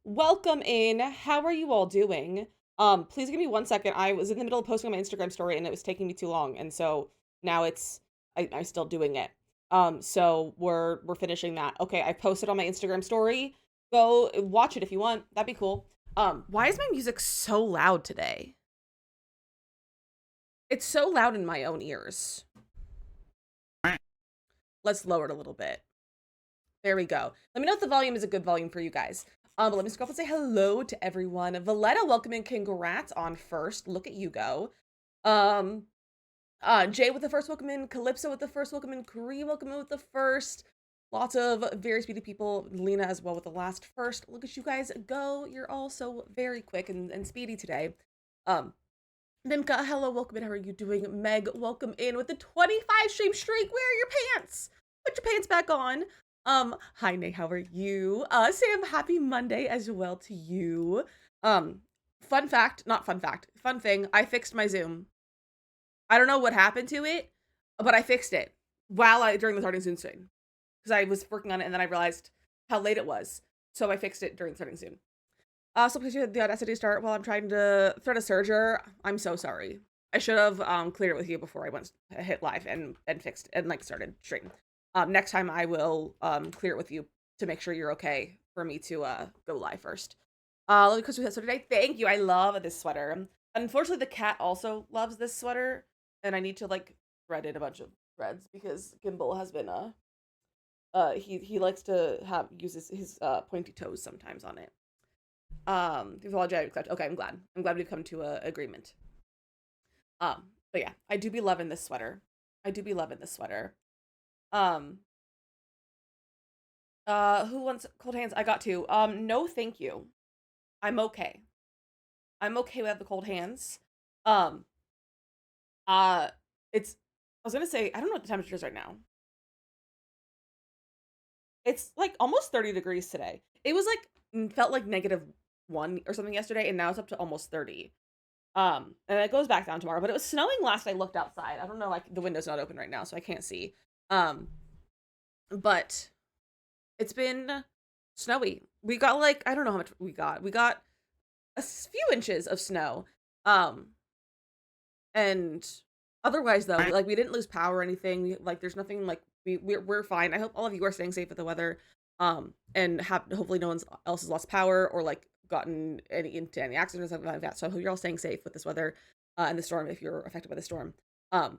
welcome in. How are you all doing? Please give me 1 second. I was in the middle of posting on my Instagram story and it was taking me too long, and so now I'm still doing it. So we're finishing that. Okay, I posted on my Instagram story. Go watch it if you want. That'd be cool. Why is my music so loud today? It's so loud in my own ears. Let's lower it a little bit. There we go. Let me know if the volume is a good volume for you guys. But let me scroll up and say hello to everyone. Valletta, welcome and congrats on first. Look at you go. Um, Jay with the first welcome in, Calypso with the first welcome in, Kree welcome in with the first. Lots of very speedy people. Lena as well with the last first. Look at you guys go. You're all so very quick and speedy today. Um, Nimka, hello, welcome in. How are you doing? Meg, welcome in with the 25 stream streak. Where are your pants? Put your pants back on. Hi Nay, how are you? Sam, happy Monday as well to you. Fun fact, not fun fact, fun thing, I fixed my Zoom. I don't know what happened to it, but I fixed it during the starting Zoom stream. Because I was working on it and then I realized how late it was. So I fixed it during the starting Zoom. So please the audacity to start while I'm trying to thread a serger. I'm so sorry. I should have cleared it with you before I went hit live and fixed and like started stream. Next time I will clear it with you to make sure you're okay for me to go live first. Let me quiz with that sweater today. Thank you. I love this sweater. Unfortunately, the cat also loves this sweater, and I need to like thread in a bunch of threads because Gimbal has been he likes to uses his pointy toes sometimes on it. Okay, I'm glad. I'm glad we've come to a agreement. But yeah, I do be loving this sweater. I do be loving this sweater. Who wants cold hands? I got two. No, thank you. I'm okay. I'm okay without the cold hands. Um, it's. I was gonna say I don't know what the temperature is right now. It's like almost 30 degrees today. It was like felt like -1 or something yesterday, and now it's up to almost 30. And it goes back down tomorrow. But it was snowing last I looked outside. I don't know, like the window's not open right now, so I can't see. But it's been snowy. We got like I don't know how much we got. We got a few inches of snow. And otherwise though, like we didn't lose power or anything. Like there's nothing like we're fine. I hope all of you are staying safe with the weather. And hopefully no one else has lost power or like gotten into any accidents or something like that. So I hope you're all staying safe with this weather and the storm if you're affected by the storm. But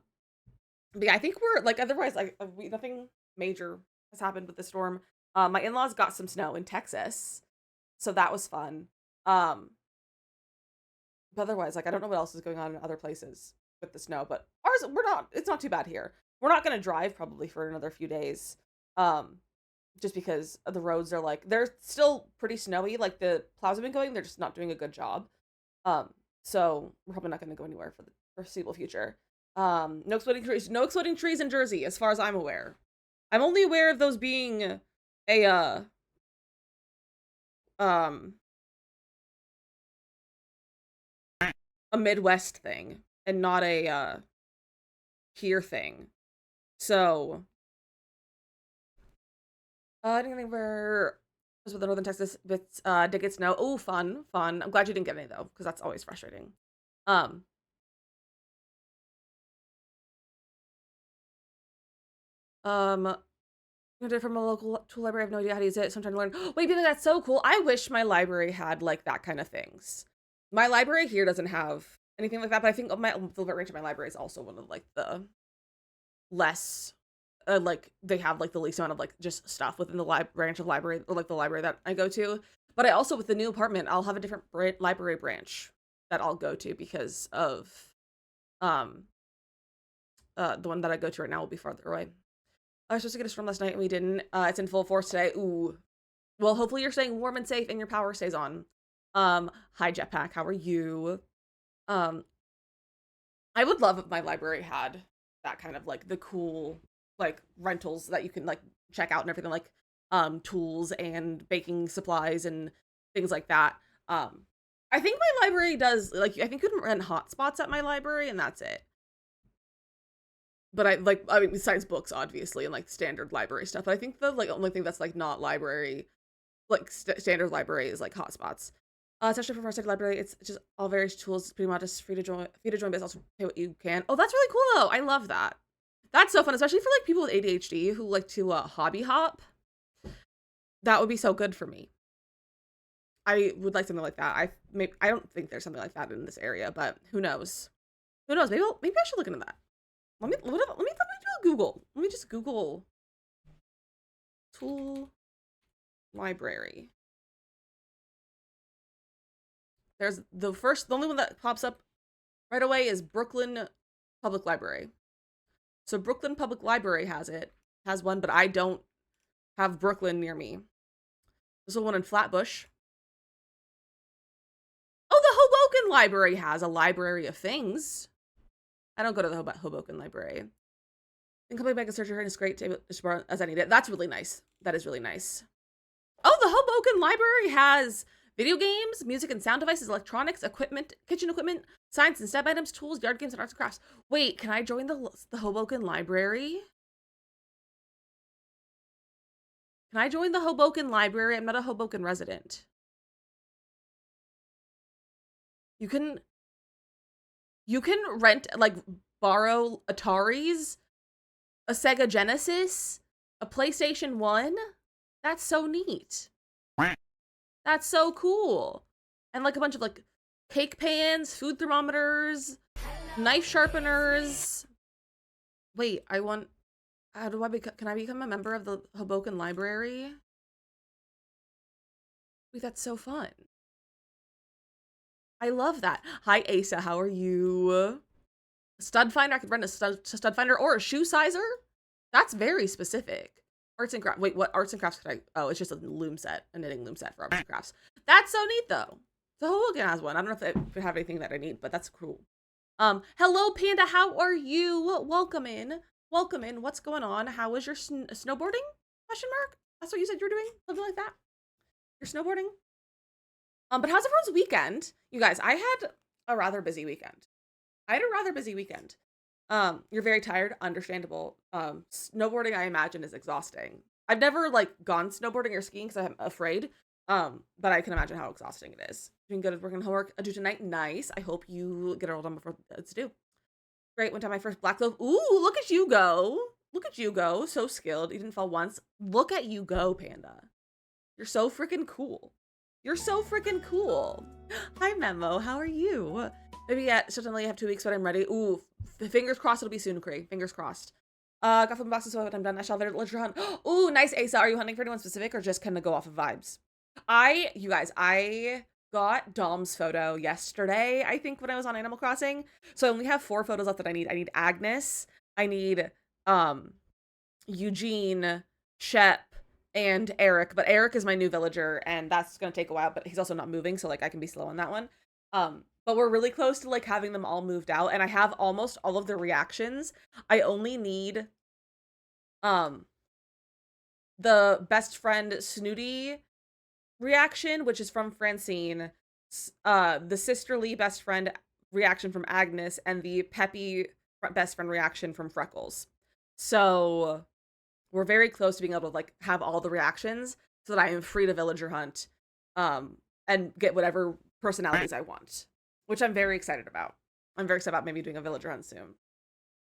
yeah, I think we're like otherwise like nothing major has happened with the storm. My in-laws got some snow in Texas, so that was fun. But otherwise, like I don't know what else is going on in other places with the snow, but ours it's not too bad here. We're not gonna drive probably for another few days. Just because the roads are like they're still pretty snowy. Like the plows have been going, they're just not doing a good job. So we're probably not gonna go anywhere for the foreseeable future. No exploding trees in Jersey, as far as I'm aware. I'm only aware of those being a um a Midwest thing and not a here thing. So I didn't get anywhere with the northern Texas bits did get snow. Oh, fun. I'm glad you didn't get any though, because that's always frustrating. Um I did from a local tool library. I have no idea how to use it, so I'm trying to learn. Wait, that's so cool. I wish my library had like that kind of things. My library here doesn't have anything like that, but I think the range of my library is also one of like the less like they have like the least amount of like just stuff within the branch of library or like the library that I go to. But I also with the new apartment, I'll have a different library branch that I'll go to because of um the one that I go to right now will be farther away. I was supposed to get a storm last night and we didn't. It's in full force today. Ooh. Well, hopefully you're staying warm and safe and your power stays on. Hi Jetpack, how are you? Um, I would love if my library had that kind of like the cool like rentals that you can like check out and everything like tools and baking supplies and things like that. I think my library does like I think you can rent hotspots at my library and that's it. But I mean besides books obviously and like standard library stuff. But I think the like only thing that's like not library like standard libraries, like hotspots. Especially for First Library, it's just all various tools. It's pretty much just free to join, but also pay what you can. Oh, that's really cool though. I love that. That's so fun, especially for like people with ADHD who like to hobby hop. That would be so good for me. I would like something like that. I don't think there's something like that in this area, but who knows? Who knows? Maybe I should look into that. Let me do a Google. Let me just Google tool library. There's the only one that pops up right away is Brooklyn Public Library. So Brooklyn Public Library has one, but I don't have Brooklyn near me. There's one in Flatbush. Oh, the Hoboken Library has a library of things. I don't go to the Hoboken Library. And coming back and search here is great as I need it. That's really nice. That is really nice. Oh, the Hoboken Library has video games, music and sound devices, electronics, equipment, kitchen equipment, science and STEM items, tools, yard games, and arts and crafts. Wait, can I join the Hoboken Library? Can I join the Hoboken Library? I'm not a Hoboken resident. You can rent, like, borrow Ataris, a Sega Genesis, a PlayStation 1. That's so neat. That's so cool. And like a bunch of like cake pans, food thermometers, knife sharpeners. Wait, how do I can I become a member of the Hoboken Library? Wait, that's so fun. I love that. Hi, Asa, how are you? Stud finder, I could rent a stud finder or a shoe sizer. That's very specific. Arts and crafts. Wait, what arts and crafts could I? Oh, it's just a loom set, a knitting loom set for arts and crafts. That's so neat, though. The Hoboken has one. I don't know if they have anything that I need, but that's cool. Hello, Panda. How are you? Welcome in. Welcome in. What's going on? How is your snowboarding? Question mark. That's what you said you were doing. Something like that. You're snowboarding. But how's everyone's weekend? You guys, I had a rather busy weekend. You're very tired, understandable. Snowboarding, I imagine, is exhausting. I've never like gone snowboarding or skiing because I'm afraid. But I can imagine how exhausting it is. Doing good at work and homework due tonight. Nice. I hope you get it all done before it's due. Great. Went to my first black glove. Ooh, look at you go. Look at you go. So skilled. You didn't fall once. Look at you go, Panda. You're so freaking cool. You're so freaking cool. Hi, Memo. How are you? Maybe yet. Certainly I have 2 weeks, but I'm ready. Ooh, fingers crossed it'll be soon, Cree. Fingers crossed. Got from boxes, so I'm done. I shall later hunt. Ooh, nice, Asa. Are you hunting for anyone specific or just kind of go off of vibes? You guys, I got Dom's photo yesterday, I think, when I was on Animal Crossing. So I only have 4 photos left that I need. I need Agnes. I need Eugene, Shep, and Eric. But Eric is my new villager, and that's gonna take a while, but he's also not moving, so like I can be slow on that one. But we're really close to like having them all moved out, and I have almost all of their reactions. I only need the best friend Snooty reaction, which is from Francine, the sisterly best friend reaction from Agnes, and the peppy best friend reaction from Freckles. So we're very close to being able to like have all the reactions so that I am free to villager hunt and get whatever personalities I want, which I'm very excited about. I'm very excited about maybe doing a villager hunt soon.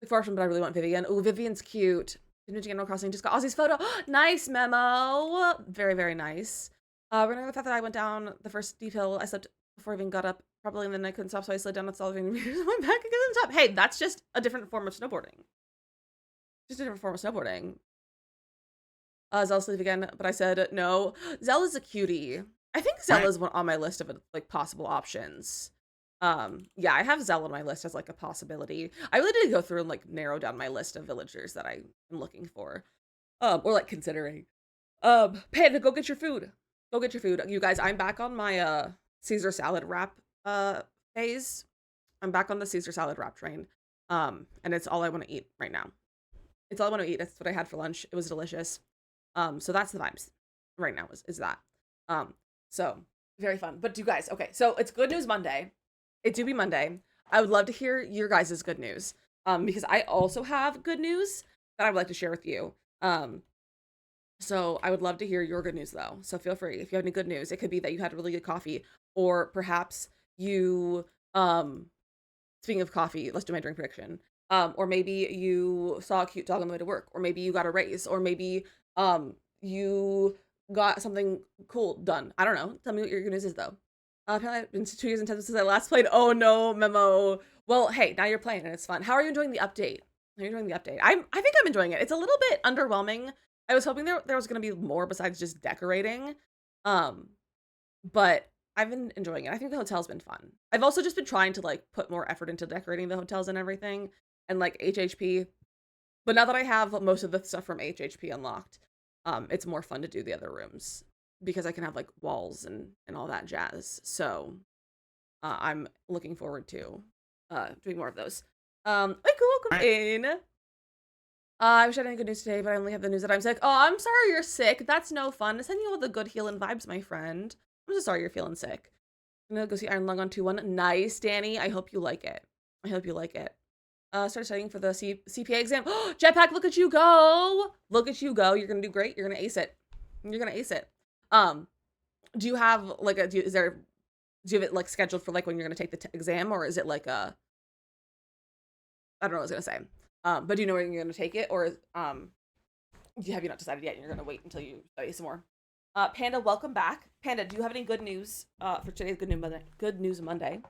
Look forward to it, but I really want Vivian. Ooh, Vivian's cute. Didn't Animal Crossing, just got Ozzy's photo. Nice, Memo. Very, very nice. Remember the fact that I went down the first detail. I slept before I even got up. Probably, and then I couldn't stop, so I slid down. That's all I went back and got on top. Hey, that's just a different form of snowboarding. Just a different form of snowboarding. Zell sleep again, but I said no. Zell is a cutie. I think Zell is on my list of like possible options. Yeah, I have Zell on my list as like a possibility. I really did go through and like narrow down my list of villagers that I am looking for, or like considering. Panda, go get your food. Go get your food, you guys. I'm back on my Caesar salad wrap phase. I'm back on the Caesar salad wrap train. And it's all I want to eat right now. It's all I want to eat. That's what I had for lunch. It was delicious. So that's the vibes right now is that. So very fun. But you guys, okay, so it's Good News Monday. It do be Monday. I would love to hear your guys' good news. Because I also have good news that I would like to share with you. So I would love to hear your good news though. So feel free if you have any good news. It could be that you had a really good coffee, or perhaps you speaking of coffee, let's do my drink prediction. Or maybe you saw a cute dog on the way to work, or maybe you got a raise, or maybe you got something cool done. I don't know. Tell me what your good news is though. Apparently it's been 2 years and 10 since I last played. Oh no, Memo. Well, hey, now you're playing and it's fun. How are you enjoying the update? How are you enjoying the update? I think I'm enjoying it. It's a little bit underwhelming. I was hoping there was gonna be more besides just decorating. Um, but I've been enjoying it. I think the hotel's been fun. I've also just been trying to like put more effort into decorating the hotels and everything and like HHP. But now that I have most of the stuff from HHP unlocked, it's more fun to do the other rooms because I can have like walls and all that jazz. So I'm looking forward to doing more of those. Hey, cool, welcome in. I wish I had any good news today, but I only have the news that I'm sick. Oh, I'm sorry you're sick. That's no fun. Send you all the good healing vibes, my friend. I'm so sorry you're feeling sick. I'm gonna go see Iron Lung on 2-1. Nice, Danny. I hope you like it. I hope you like it. Start studying for the CPA exam. Jetpack, look at you go. Look at you go. You're gonna do great. You're gonna ace it. You're gonna ace it. Do you have like do you have it like scheduled for like when you're gonna take the exam, or is it like a, I don't know what I was gonna say. But do you know when you're gonna take it, or have you not decided yet and you're gonna wait until you study some more? Panda, welcome back. Panda, do you have any good news for today's Good News Monday?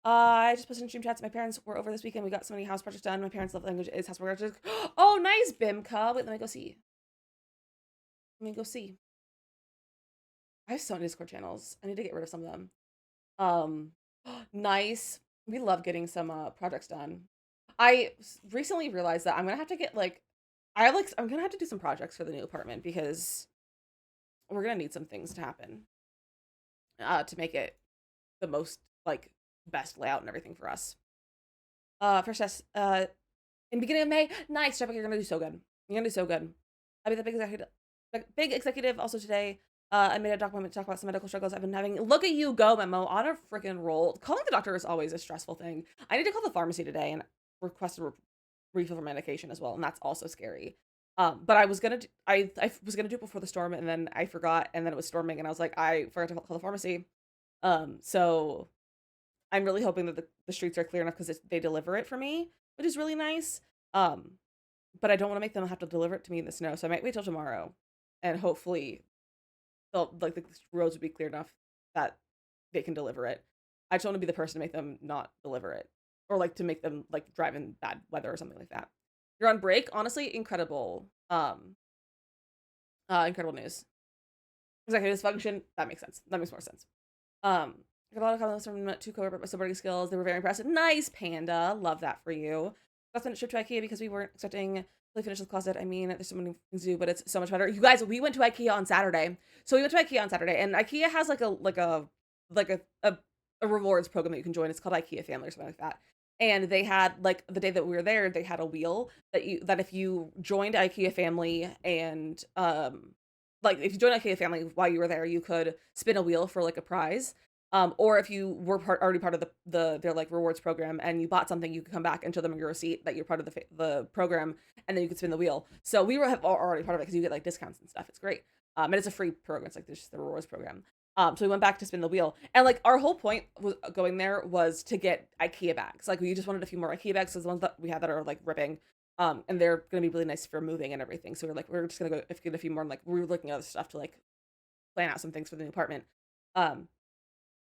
I just posted in stream chats. My parents were over this weekend. We got so many house projects done. My parents' love language is house projects. Oh, nice, Bimka. Wait, let me go see. Let me go see. I have so many Discord channels. I need to get rid of some of them. Nice. We love getting some projects done. I recently realized that I'm gonna have to get like, I'm gonna have to do some projects for the new apartment because we're gonna need some things to happen to make it the most like best layout and everything for us. First test in beginning of May. Nice, Jeff. You're gonna do so good. You're gonna do so good. I'll be the big executive also today. I made a document to talk about some medical struggles I've been having. Look at you go, Memo, on a freaking roll. Calling the doctor is always a stressful thing. I need to call the pharmacy today and request a refill for medication as well, and that's also scary. But I was gonna do it before the storm, and then I forgot, and then it was storming, and I was like, I forgot to call the pharmacy. So I'm really hoping that the streets are clear enough because they deliver it for me, which is really nice. But I don't want to make them have to deliver it to me in the snow, so I might wait till tomorrow, and hopefully the roads would be clear enough that they can deliver it. I just want to be the person to make them not deliver it, or like to make them like drive in bad weather or something like that. You're on break. Honestly, incredible. Incredible news. Executive dysfunction. That makes sense. That makes more sense. I got a lot of comments from 2 coworkers about my snowboarding skills. They were very impressive. Nice, Panda. Love that for you. Got sent a trip to IKEA because we weren't expecting to finish the closet. I mean, there's so many things to do, but it's so much better. You guys, we went to IKEA on Saturday. So we went to IKEA on Saturday, and IKEA has like a rewards program that you can join. It's called IKEA Family or something like that. And they had like the day that we were there, they had a wheel that if you joined IKEA Family and like if you joined IKEA Family while you were there, you could spin a wheel for like a prize. Or if you were already part of their like rewards program and you bought something, you could come back and show them your receipt that you're part of the program, and then you could spin the wheel. So we were already part of it because you get like discounts and stuff. It's great. And it's a free program. It's like just the rewards program. So we went back to spin the wheel, and like our whole point was going there was to get IKEA bags. Like we just wanted a few more IKEA bags because the ones that we have that are like ripping, and they're gonna be really nice for moving and everything. So we're just gonna go get a few more. And like we were looking at other stuff to like plan out some things for the new apartment.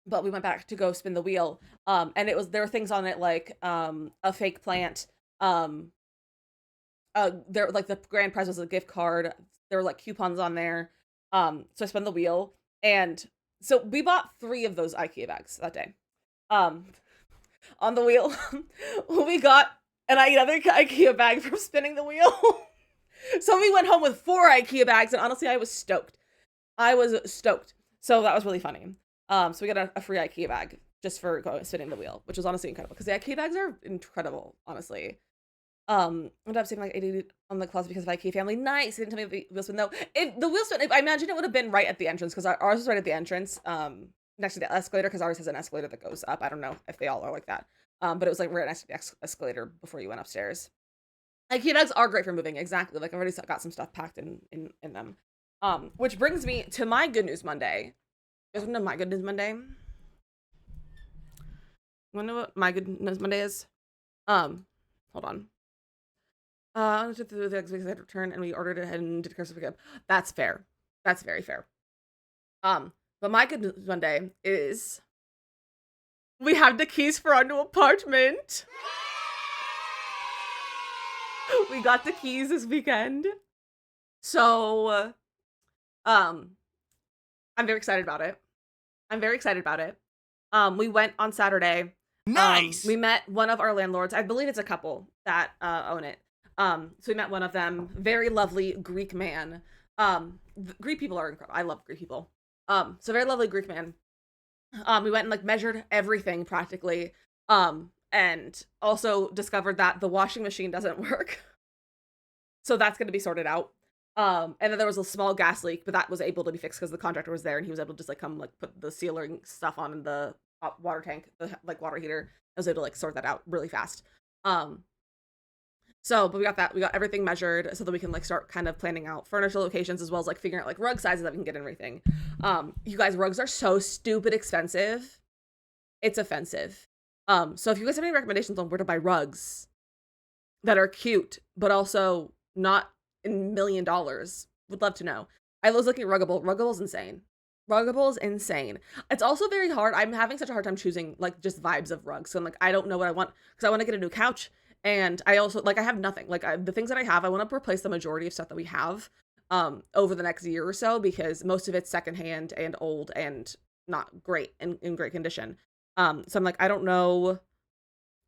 But we went back to go spin the wheel. And there were things on it like a fake plant. There like the grand prize was a gift card. There were like coupons on there. So I spun the wheel, and so we bought 3 of those IKEA bags that day. On the wheel, we got another IKEA bag from spinning the wheel. So we went home with 4 IKEA bags, and honestly, I was stoked. So that was really funny. So we got a free IKEA bag just for spinning the wheel, which was honestly incredible because the IKEA bags are incredible, honestly. Ended up saving like 80 on the closet because of IKEA Family. Nice. They didn't tell me the wheel spin though. The wheel spin, I imagine it would have been right at the entrance because ours was right at the entrance, next to the escalator, because ours has an escalator that goes up. I don't know if they all are like that. But it was like right next to the escalator before you went upstairs. IKEA bags are great for moving, exactly. Like, I've already got some stuff packed in them. Which brings me to my Good News Monday. You guys wanna know my Good News Monday? You wanna know what my Good News Monday is? Hold on. I took the eggs because I had to return and we ordered it and did customer pickup. That's fair. That's very fair. But my Good News Monday is we have the keys for our new apartment. We got the keys this weekend. So, I'm very excited about it. I'm very excited about it. We went on Saturday. Nice. We met one of our landlords. I believe it's a couple that own it. So we met one of them. Very lovely Greek man. Greek people are incredible. I love Greek people. So very lovely Greek man. We went and like measured everything practically. And also discovered that the washing machine doesn't work. So that's going to be sorted out. And then there was a small gas leak, but that was able to be fixed because the contractor was there and he was able to just like come like put the sealing stuff on in the water tank, the like water heater. I was able to like sort that out really fast. So, but we got that. We got everything measured so that we can like start kind of planning out furniture locations as well as like figuring out like rug sizes that we can get and everything. You guys, rugs are so stupid expensive. It's offensive. So if you guys have any recommendations on where to buy rugs that are cute, but also not $1 million, would love to know. I was looking at Ruggable. Ruggable's insane. Ruggable's insane. It's also very hard. I'm having such a hard time choosing like just vibes of rugs. So I'm like, I don't know what I want because I want to get a new couch. And I also like I have nothing. Like the things that I have, I want to replace the majority of stuff that we have over the next year or so because most of it's secondhand and old and not great in great condition. So I'm like, I don't know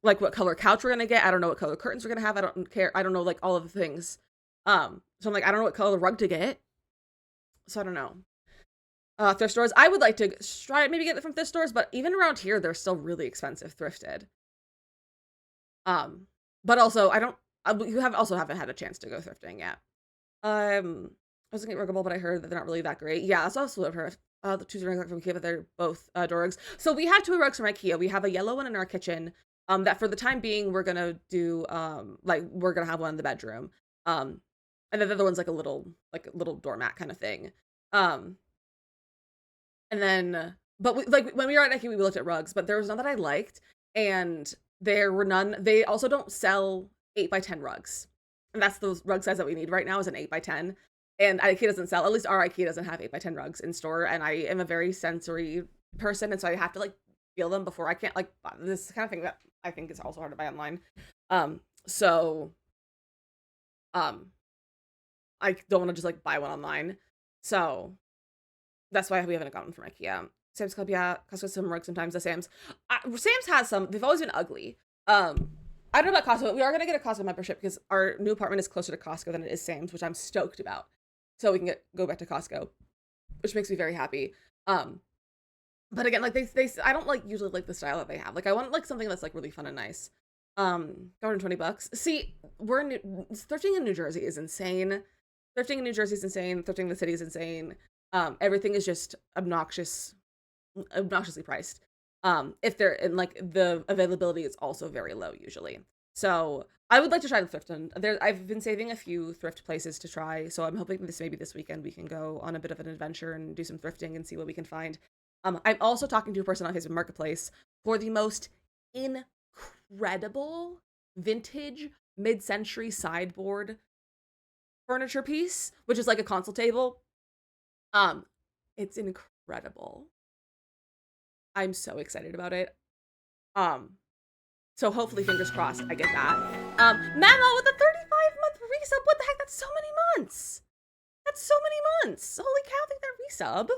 like what color couch we're gonna get. I don't know what color curtains we're gonna have. I don't care. I don't know like all of the things. So I'm like, I don't know what color rug to get. So I don't know. Thrift stores. I would like to try maybe get it from thrift stores, but even around here, they're still really expensive thrifted. But also you haven't had a chance to go thrifting yet. I was looking at Ruggable, but I heard that they're not really that great. Yeah, that's also what I've heard. The two rugs from IKEA, but they're both door rugs. So we have two rugs from IKEA. We have a yellow one in our kitchen. That for the time being, we're gonna do we're gonna have one in the bedroom. And then the other one's like a little doormat kind of thing. And then but when we were at IKEA, we looked at rugs, but there was none that I liked, and there were none. They also don't sell 8x10 rugs, and that's the rug size that we need right now is an 8x10. And IKEA doesn't sell. At least our IKEA doesn't have 8x10 rugs in store, and I am a very sensory person, and so I have to like feel them before I can't like buy this kind of thing that I think is also hard to buy online. So I don't want to just like buy one online. So that's why we haven't gotten from IKEA. Sam's Club, yeah. Costco some rugs sometimes. The Sam's has some. They've always been ugly. I don't know about Costco, but we are gonna get a Costco membership because our new apartment is closer to Costco than it is Sam's, which I'm stoked about. So we can go back to Costco, which makes me very happy. But again, like they I don't like usually like the style that they have. Like I want like something that's like really fun and nice. $120. See, thrifting in New Jersey is insane. Thrifting in New Jersey is insane. Thrifting in the city is insane. Everything is just obnoxiously priced. If they're and like the availability is also very low usually. So I would like to try the thrift. And I've been saving a few thrift places to try. So I'm hoping maybe this weekend we can go on a bit of an adventure and do some thrifting and see what we can find. I'm also talking to a person on Facebook Marketplace for the most incredible vintage mid-century sideboard furniture piece, which is like a console table. It's incredible. I'm so excited about it. So hopefully, fingers crossed, I get that. Mamo with a 35-month resub. What the heck? That's so many months. That's so many months. Holy cow, I think that resub.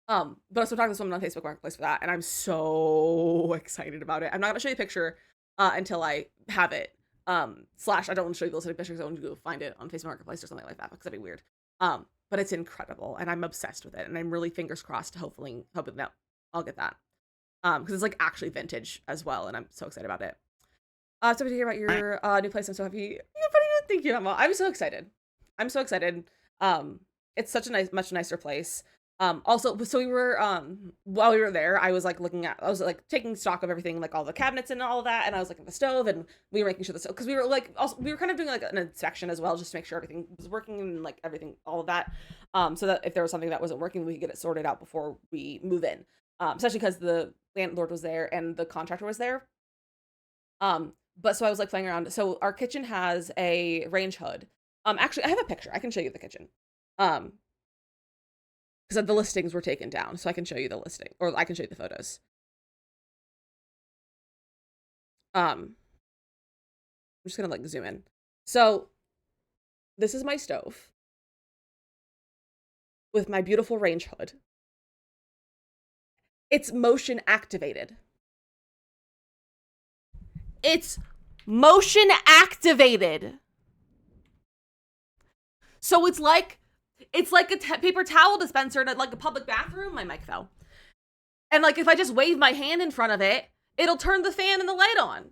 But also talking to someone on Facebook Marketplace for that, and I'm so excited about it. I'm not gonna show you a picture until I have it. I don't want to show you those pictures. I want to go find it on Facebook Marketplace or something like that because that'd be weird. But it's incredible, and I'm obsessed with it, and I'm really fingers crossed, hoping that I'll get that. Because it's like actually vintage as well, and I'm so excited about it. So happy to hear about your new place. I'm so happy. Thank you, Emma. I'm so excited. It's such a much nicer place. Also, so we were while we were there, I was like I was like taking stock of everything, like all the cabinets and all of that, and I was like at the stove, and we were making sure the stove, because we were like also we were kind of doing like an inspection as well, just to make sure everything was working and like everything, all of that, so that if there was something that wasn't working, we could get it sorted out before we move in. Especially because the landlord was there and the contractor was there. But so I was like playing around. So our kitchen has a range hood. Actually, I have a picture. I can show you the kitchen. Um, because the listings were taken down, so I can show you the listing, or I can show you the photos. I'm just gonna like zoom in. So this is my stove with my beautiful range hood. It's motion activated. It's motion activated. So it's like a paper towel dispenser in like a public bathroom. My mic fell. And like if I just wave my hand in front of it, it'll turn the fan and the light on.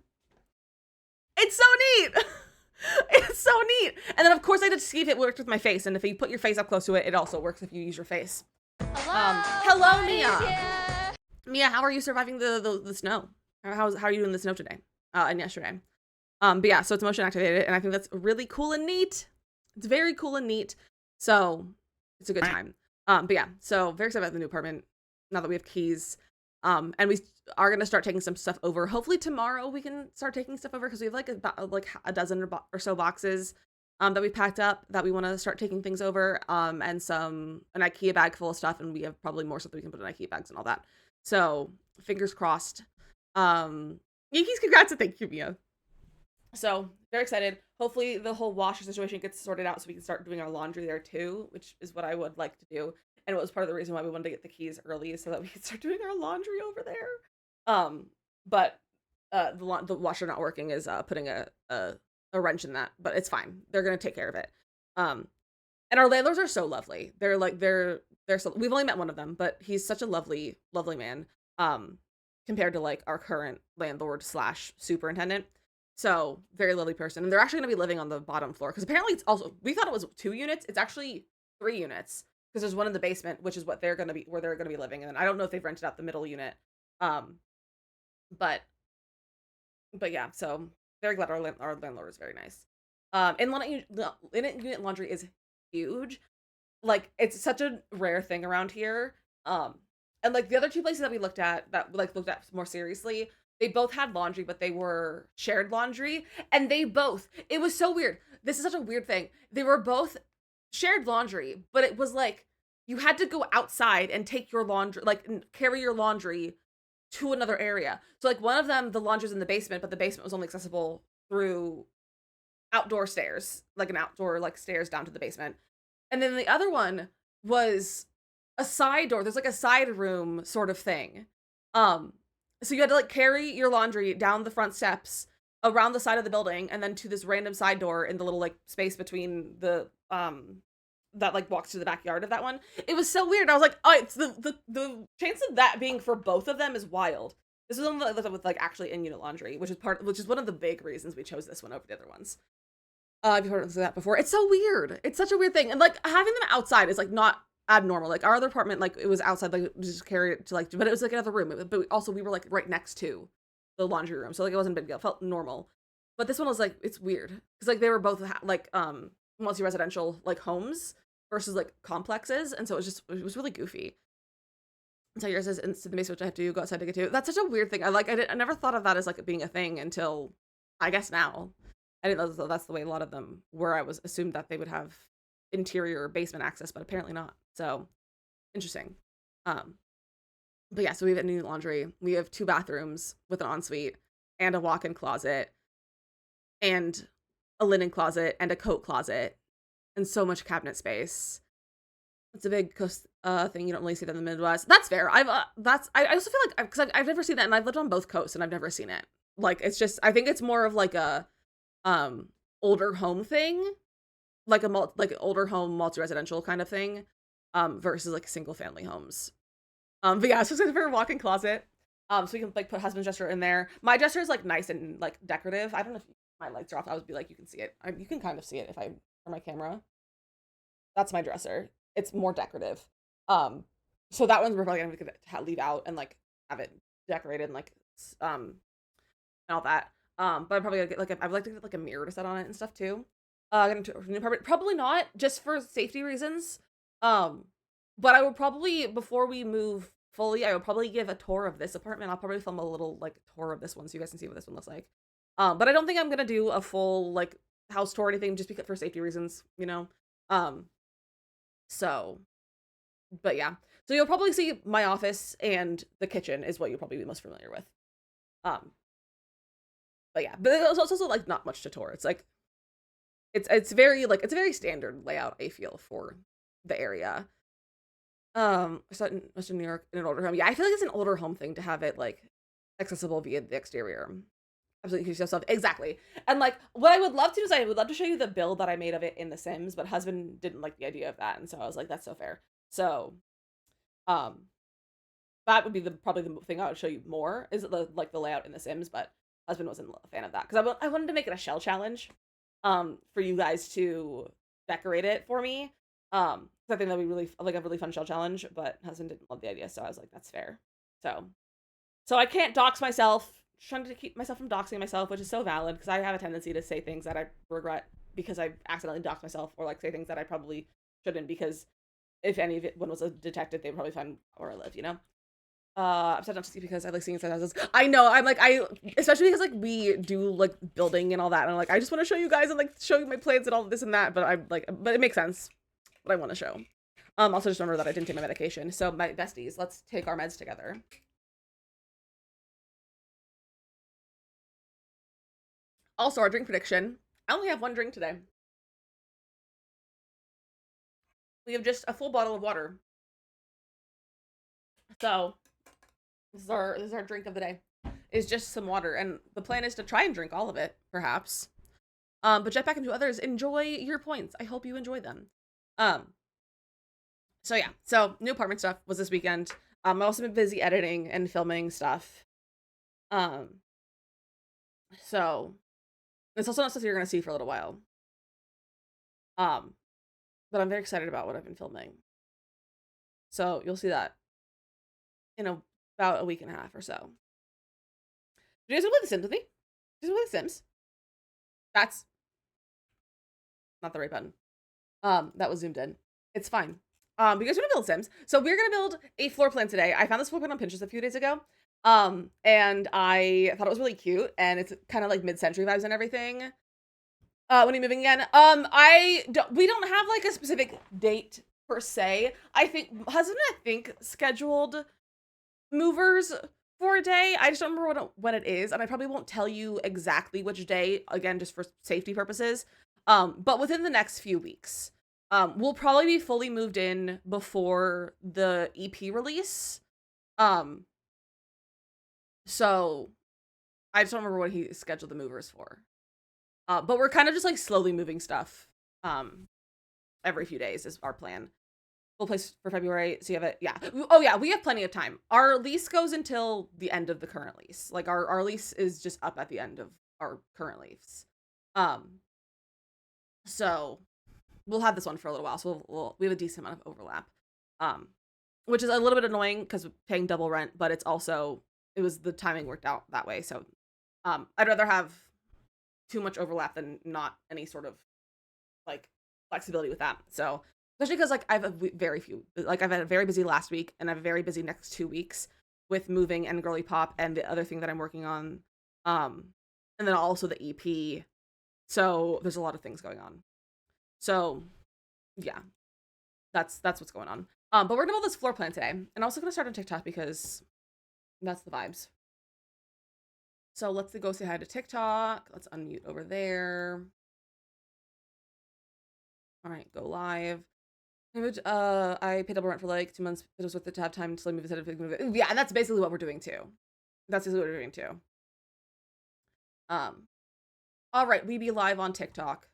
It's so neat. It's so neat. And then of course I had to see if it worked with my face. And if you put your face up close to it, it also works if you use your face. Hello, Mia. Mia, how are you surviving the snow? How are you doing the snow today? And yesterday. But yeah, so it's motion activated, and I think that's really cool and neat. It's very cool and neat. So it's a good time. But yeah, so very excited about the new apartment now that we have keys. And we are gonna start taking some stuff over. Hopefully tomorrow we can start taking stuff over, because we have like a dozen or so boxes that we packed up that we want to start taking things over. And an IKEA bag full of stuff, and we have probably more stuff that we can put in IKEA bags and all that. So fingers crossed. Yankees, congrats and thank you, Mia. So very excited. Hopefully the whole washer situation gets sorted out so we can start doing our laundry there too, which is what I would like to do. And it was part of the reason why we wanted to get the keys early, so that we could start doing our laundry over there. But the washer not working is putting a wrench in that, but it's fine. They're gonna take care of it. And our landlords are so lovely. They're so, we've only met one of them, but he's such a lovely man. Compared to like our current landlord slash superintendent. So very lovely person. And they're actually going to be living on the bottom floor, because apparently it's also, we thought it was 2 units. It's actually 3 units, because there's one in the basement, which is where they're going to be living. And then I don't know if they've rented out the middle unit. But yeah, so very glad our landlord is very nice. Unit laundry is huge. Like it's such a rare thing around here. And like the other 2 places that we looked at more seriously, they both had laundry, but they were shared laundry. And it was so weird. This is such a weird thing. They were both shared laundry, but it was like you had to go outside and take your laundry, like carry your laundry to another area. So like one of them, the laundry's in the basement, but the basement was only accessible through outdoor stairs, like an outdoor like stairs down to the basement. And then the other one was a side door. There's like a side room sort of thing. So you had to like carry your laundry down the front steps around the side of the building and then to this random side door in the little like space between the that like walks to the backyard of that one. It was so weird. I was like, oh, it's the chance of that being for both of them is wild. This was one with like actually in-unit laundry, which is one of the big reasons we chose this one over the other ones. I've heard of that before. It's so weird. It's such a weird thing. And like having them outside is like not abnormal. Like our other apartment, like it was outside, like just carry it to like, but it was like another room. But also we were like right next to the laundry room, so like it wasn't a big deal. It felt normal. But this one was like, it's weird because like they were both like multi-residential like homes versus like complexes, and so it was really goofy. So yours is in the basement, which I have to go outside to get to. That's such a weird thing. I never thought of that as like being a thing until I guess now. I didn't know that's the way a lot of them were. I was assumed that they would have interior basement access, but apparently not. So interesting. But yeah, so we have a new laundry. We have 2 bathrooms with an ensuite and a walk-in closet and a linen closet and a coat closet and so much cabinet space. It's a big coast thing. You don't really see that in the Midwest. That's fair. I also feel like because I've never seen that, and I've lived on both coasts and I've never seen it. Like it's just, I think it's more of like a older home thing, like an older home multi-residential kind of thing, versus like single family homes. But yeah, so it's a very walk-in closet. So we can like put husband's dresser in there. My dresser is like nice and like decorative. I don't know if my lights are off. I would be like, you can see it. You can kind of see it if I turn my camera. That's my dresser. It's more decorative. So that one's we're probably gonna leave out and like have it decorated and like and all that. But I'm probably gonna get like I'd like to get like a mirror to set on it and stuff too. New apartment, probably not just for safety reasons. Um, but I would probably before we move fully, I would probably give a tour of this apartment. I'll probably film a little like tour of this one so you guys can see what this one looks like. But I don't think I'm gonna do a full like house tour or anything just because for safety reasons, you know. Um, so but yeah. So you'll probably see my office and the kitchen is what you'll probably be most familiar with. Um, but yeah, but it's also like not much to tour. It's like it's very like it's a very standard layout I feel for the area. I saw it in Western New York in an older home. Yeah, I feel like it's an older home thing to have it like accessible via the exterior. Absolutely, use yourself exactly. And like, what I would love to do is I would love to show you the build that I made of it in The Sims, but husband didn't like the idea of that, and so I was like, that's so fair. So, um, that would be the probably the thing I would show you more is the like the layout in The Sims, but husband wasn't a fan of that because I wanted to make it a shell challenge, for you guys to decorate it for me. I think that'd be really like a really fun shell challenge, but husband didn't love the idea, so I was like, that's fair. So, so I can't dox myself. Trying to keep myself from doxing myself, which is so valid because I have a tendency to say things that I regret because I accidentally dox myself, or like say things that I probably shouldn't because if any of it one was detected, they'd probably find where I live, you know. I'm sad not to see because I like seeing inside houses. I know. I'm like especially because like we do like building and all that, and I'm like I just want to show you guys and like show you my plans and all this and that. But I'm like, but it makes sense what I want to show. Also just remember that I didn't take my medication. So my besties, let's take our meds together. Also, our drink prediction. I only have one drink today. We have just a full bottle of water. So this is our drink of the day. Is just some water, and the plan is to try and drink all of it, perhaps. But jet back into others. Enjoy your points. I hope you enjoy them. Um, so yeah. So new apartment stuff was this weekend. I've also been busy editing and filming stuff. Um, so it's also not stuff you're gonna see for a little while. Um, but I'm very excited about what I've been filming. So you'll see that in about a week and a half or so. Do you guys want to play The Sims with me? Do you guys want to play The Sims? That's not the right button. That was zoomed in. It's fine. You guys want to build Sims? So we're gonna build a floor plan today. I found this floor plan on Pinterest a few days ago. And I thought it was really cute, and it's kind of like mid-century vibes and everything. When are you moving again? We don't have like a specific date per se. I think husband I think scheduled movers for a day. I just don't remember when it is, and I probably won't tell you exactly which day, again, just for safety purposes. But within the next few weeks. We'll probably be fully moved in before the EP release. Um, so I just don't remember what he scheduled the movers for. But we're kind of just like slowly moving stuff. Every few days is our plan. Full place for February. So you have it. Yeah. Oh yeah, we have plenty of time. Our lease goes until the end of the current lease. Like our lease is just up at the end of our current lease. So we'll have this one for a little while. So we have a decent amount of overlap. Which is a little bit annoying because paying double rent, but it's also it was the timing worked out that way. So I'd rather have too much overlap than not any sort of like flexibility with that. So especially because like I've very few like I've had a very busy last week and I have a very busy next 2 weeks with moving and girly pop and the other thing that I'm working on. And then also the EP. So there's a lot of things going on. So yeah, that's what's going on. But we're gonna build this floor plan today, and I'm also gonna start on TikTok because that's the vibes. So let's go say hi to TikTok. Let's unmute over there. All right, go live. I paid double rent for like 2 months. It was worth it to have time until I move instead of yeah, and that's basically what we're doing too. That's basically what we're doing too. All right, we be live on TikTok.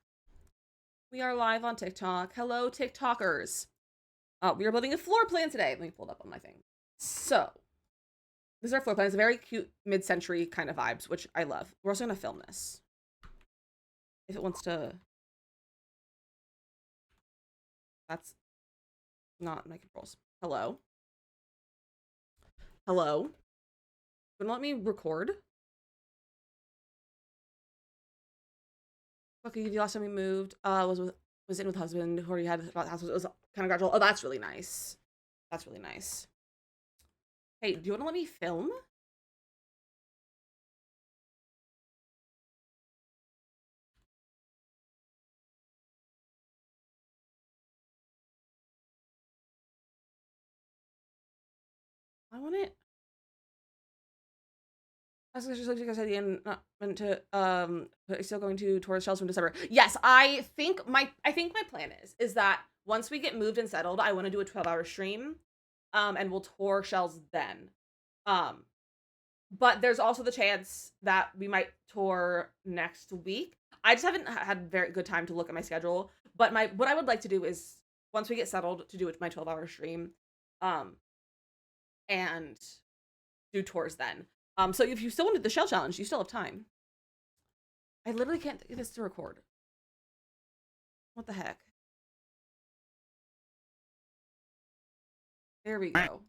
We are live on TikTok. Hello, TikTokers. We are building a floor plan today. Let me pull it up on my thing. So, this is our floor plan. It's a very cute mid-century kind of vibes, which I love. We're also going to film this. If it wants to... That's not my controls. Hello? Hello? Wouldn't let me record? Okay, the last time we moved, was in with husband, who already had about the house. It was kind of gradual. Oh, that's really nice. That's really nice. Hey, do you want to let me film? I want it. I was just because at the end, not meant to but still going to tourist shells from December. Yes, I think my plan is that once we get moved and settled, I want to do a 12-hour stream. And we'll tour shells then. Um, but there's also the chance that we might tour next week. I just haven't had very good time to look at my schedule. But what I would like to do is once we get settled to do it my 12-hour stream, um, and do tours then. So if you still wanted the shell challenge, you still have time. I literally can't get this to record. What the heck? There we go.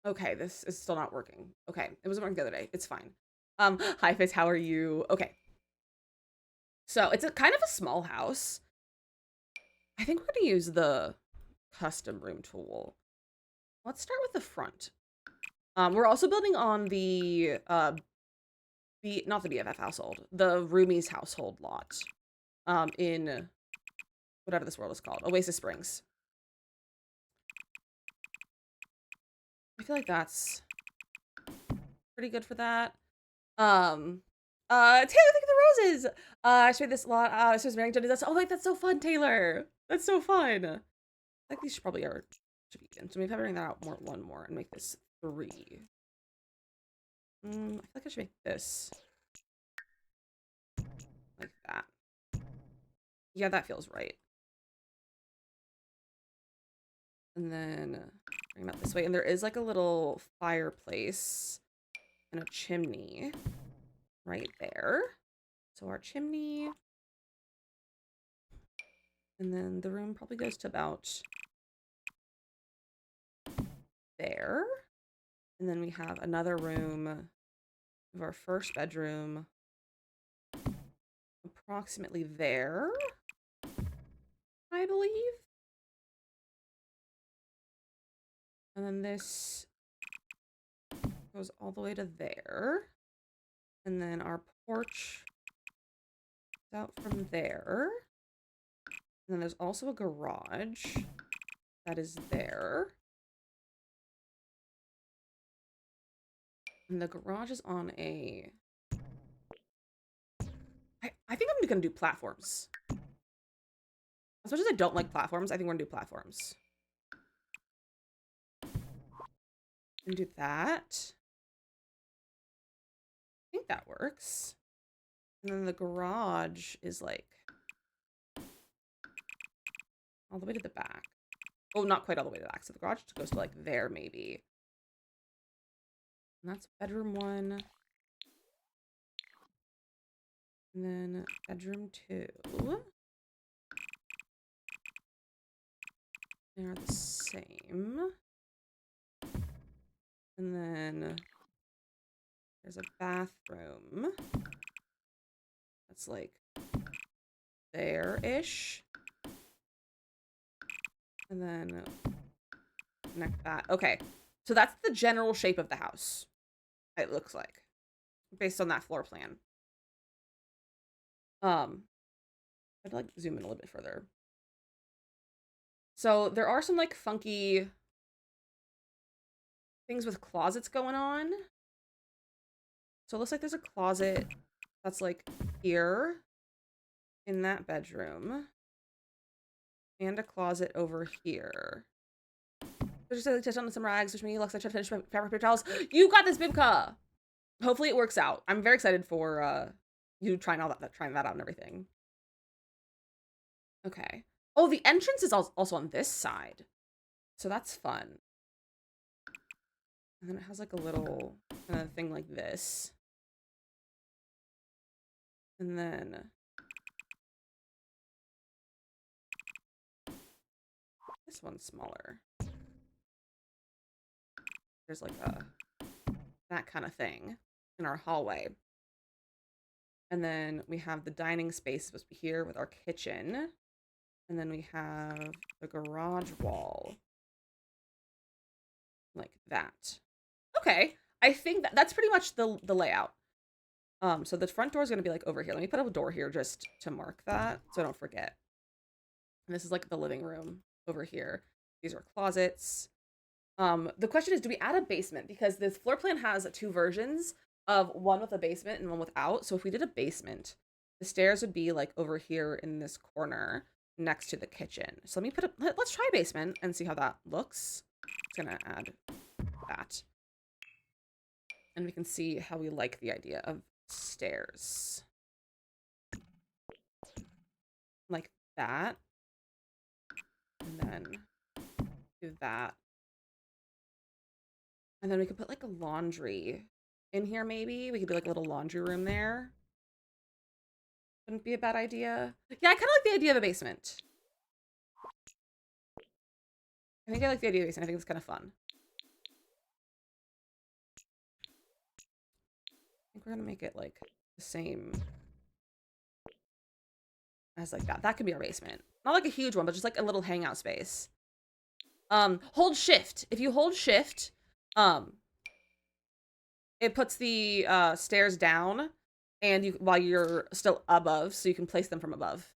Okay, this is still not working. Okay, it wasn't working the other day. It's fine. Hi Fizz, how are you? Okay. So it's a kind of a small house. I think we're gonna use the custom room tool. Let's start with the front. We're also building on the not the BFF household, the Roomies household lot. In whatever this world is called, Oasis Springs. I feel like that's pretty good for that. Taylor, thank you for the roses. I made this lot. I was marrying Jenny. That's that's so fun, Taylor. That's so fun. I think these should be even. So maybe I'll bring that out one more and make this 3. I feel like I should make this like that. Yeah, that feels right. And then bring that this way. And there is like a little fireplace and a chimney right there. So our chimney. And then the room probably goes to about there. And then we have another room of our first bedroom approximately there, I believe. And then this goes all the way to there. And then our porch is out from there. And then there's also a garage that is there. And the garage is on a... I think I'm gonna do platforms. As much as I don't like platforms, I think we're gonna do platforms. And do that. I think that works. And then the garage is like all the way to the back. Oh, not quite all the way to the back. So the garage goes to like there, maybe. And that's bedroom 1. And then bedroom 2. They're the same. And then there's a bathroom. That's like there-ish. And then connect that. Okay. So that's the general shape of the house. It looks like. Based on that floor plan. I'd like to zoom in a little bit further. So there are some like funky things with closets going on. So it looks like there's a closet that's like here in that bedroom. And a closet over here. There's just touch on some rags, which means Lex, I tried to finish my fabric paper towels. You got this, Bibka! Hopefully it works out. I'm very excited for you trying that out and everything. Okay. Oh, the entrance is also on this side. So that's fun. And then it has like a little thing like this. And then this one's smaller. There's like a that kind of thing in our hallway. And then we have the dining space supposed to be here with our kitchen. And then we have the garage wall. Like that. Okay. I think that's pretty much the layout. So the front door is going to be like over here. Let me put up a door here just to mark that so I don't forget. And this is like the living room over here. These are closets. The question is, do we add a basement? Because this floor plan has two versions of one with a basement and one without. So if we did a basement, the stairs would be like over here in this corner next to the kitchen. So let me let's try basement and see how that looks. It's gonna add that. And we can see how we like the idea of stairs. Like that. And then do that. And then we could put like a laundry in here maybe. We could do like a little laundry room there. Wouldn't be a bad idea. Yeah, I kind of like the idea of a basement. I think I like the idea of a basement. I think it's kind of fun. I think we're gonna make it like the same as like that. That could be our basement. Not like a huge one, but just like a little hangout space. Hold shift. If you hold shift, it puts the stairs down and while you're still above, so you can place them from above.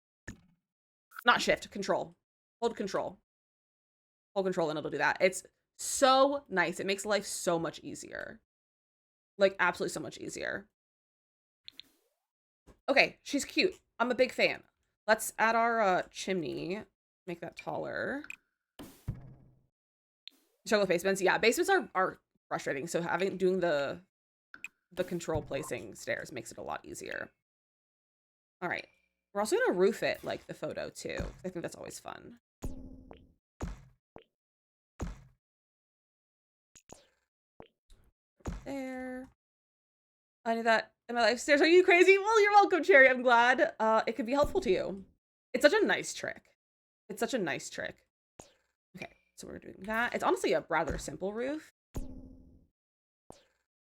Not shift, control. Hold control. Hold control and it'll do that. It's so nice. It makes life so much easier. Like, absolutely so much easier. Okay, she's cute. I'm a big fan. Let's add our chimney. Make that taller. Struggle with basements. Yeah, basements are frustrating. So doing the control placing stairs makes it a lot easier. All right. We're also going to roof it like the photo too. I think that's always fun. There. I knew that in my life. Stairs, are you crazy? Well, you're welcome, Cherry. I'm glad it could be helpful to you. It's such a nice trick. It's such a nice trick. Okay, so we're doing that. It's honestly a rather simple roof,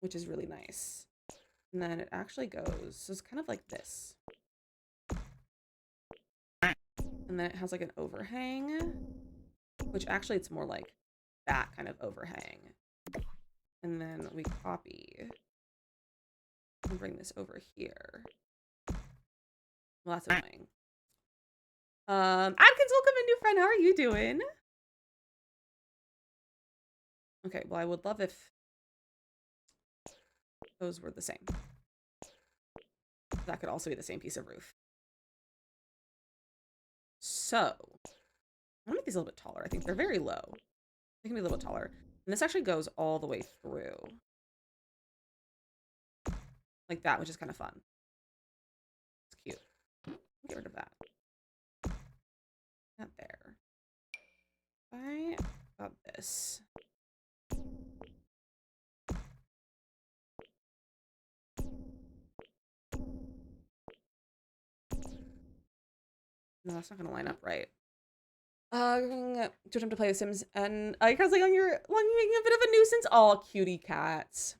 which is really nice. And then it actually goes, so it's kind of like this. And then it has like an overhang, which actually it's more like that kind of overhang. And then we copy and bring this over here. Well, that's annoying. Adkins, welcome in, new friend. How are you doing? Okay, well, I would love if those were the same. That could also be the same piece of roof. So, I'm gonna make these a little bit taller. I think they're very low. They can be a little taller. And this actually goes all the way through. Like that, which is kind of fun. It's cute. Get rid of that. Not there. I got this. No, that's not gonna line up right. To attempt to play The Sims, and you're like, you're making a bit of a nuisance. All cutie cats.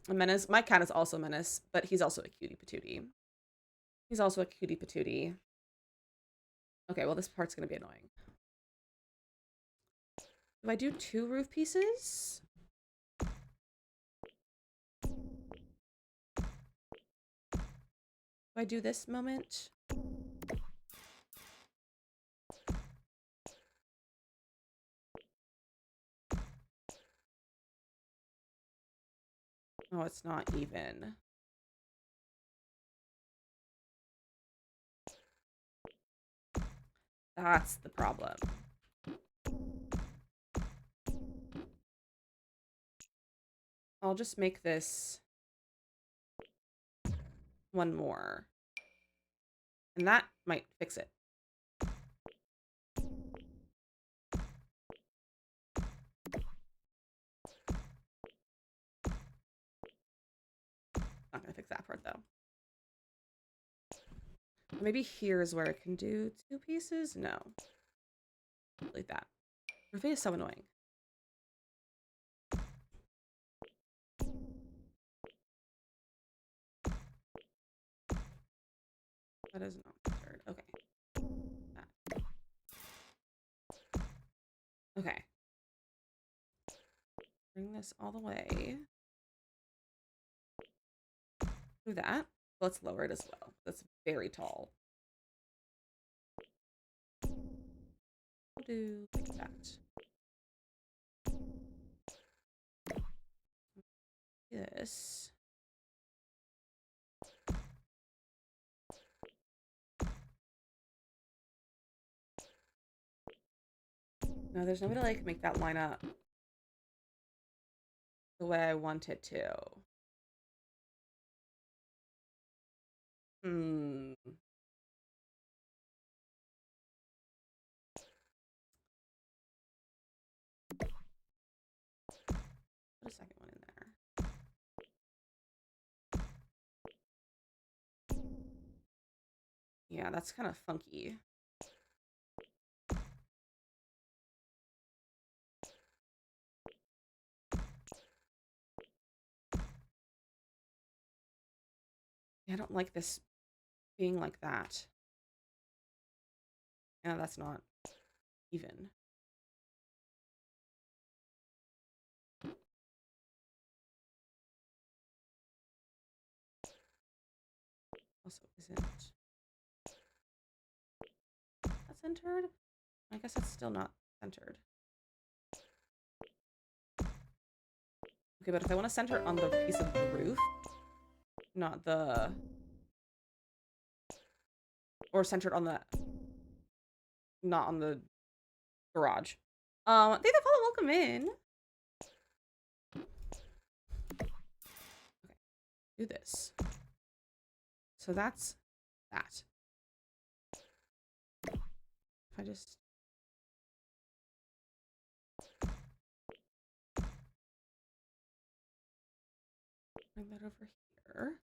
A menace. My cat is also a menace, but he's also a cutie patootie. He's also a cutie patootie. Okay, well, this part's gonna be annoying. Do I do 2 roof pieces? Do I do this moment? Oh, it's not even. That's the problem. I'll just make this one more. And that might fix it. Not gonna fix that part though. Maybe here's where I can do 2 pieces. No, like that. Roofing is so annoying. That is not centered. Okay. That. Okay. Bring this all the way. Do that. Let's lower it as well. That's very tall. We'll do like that. This. No, there's no way to like make that line up the way I want it to. Hmm. Put a second one in there. Yeah, that's kind of funky. Yeah, I don't like this being like that. Yeah, that's not even. Also isn't that centered? I guess that's still not centered. Okay, but if I want to center it on the piece of the roof, not the... Or centered on the... Not on the garage. Thank you for welcome in. Okay, do this. So that's that. If I just... Bring that over here.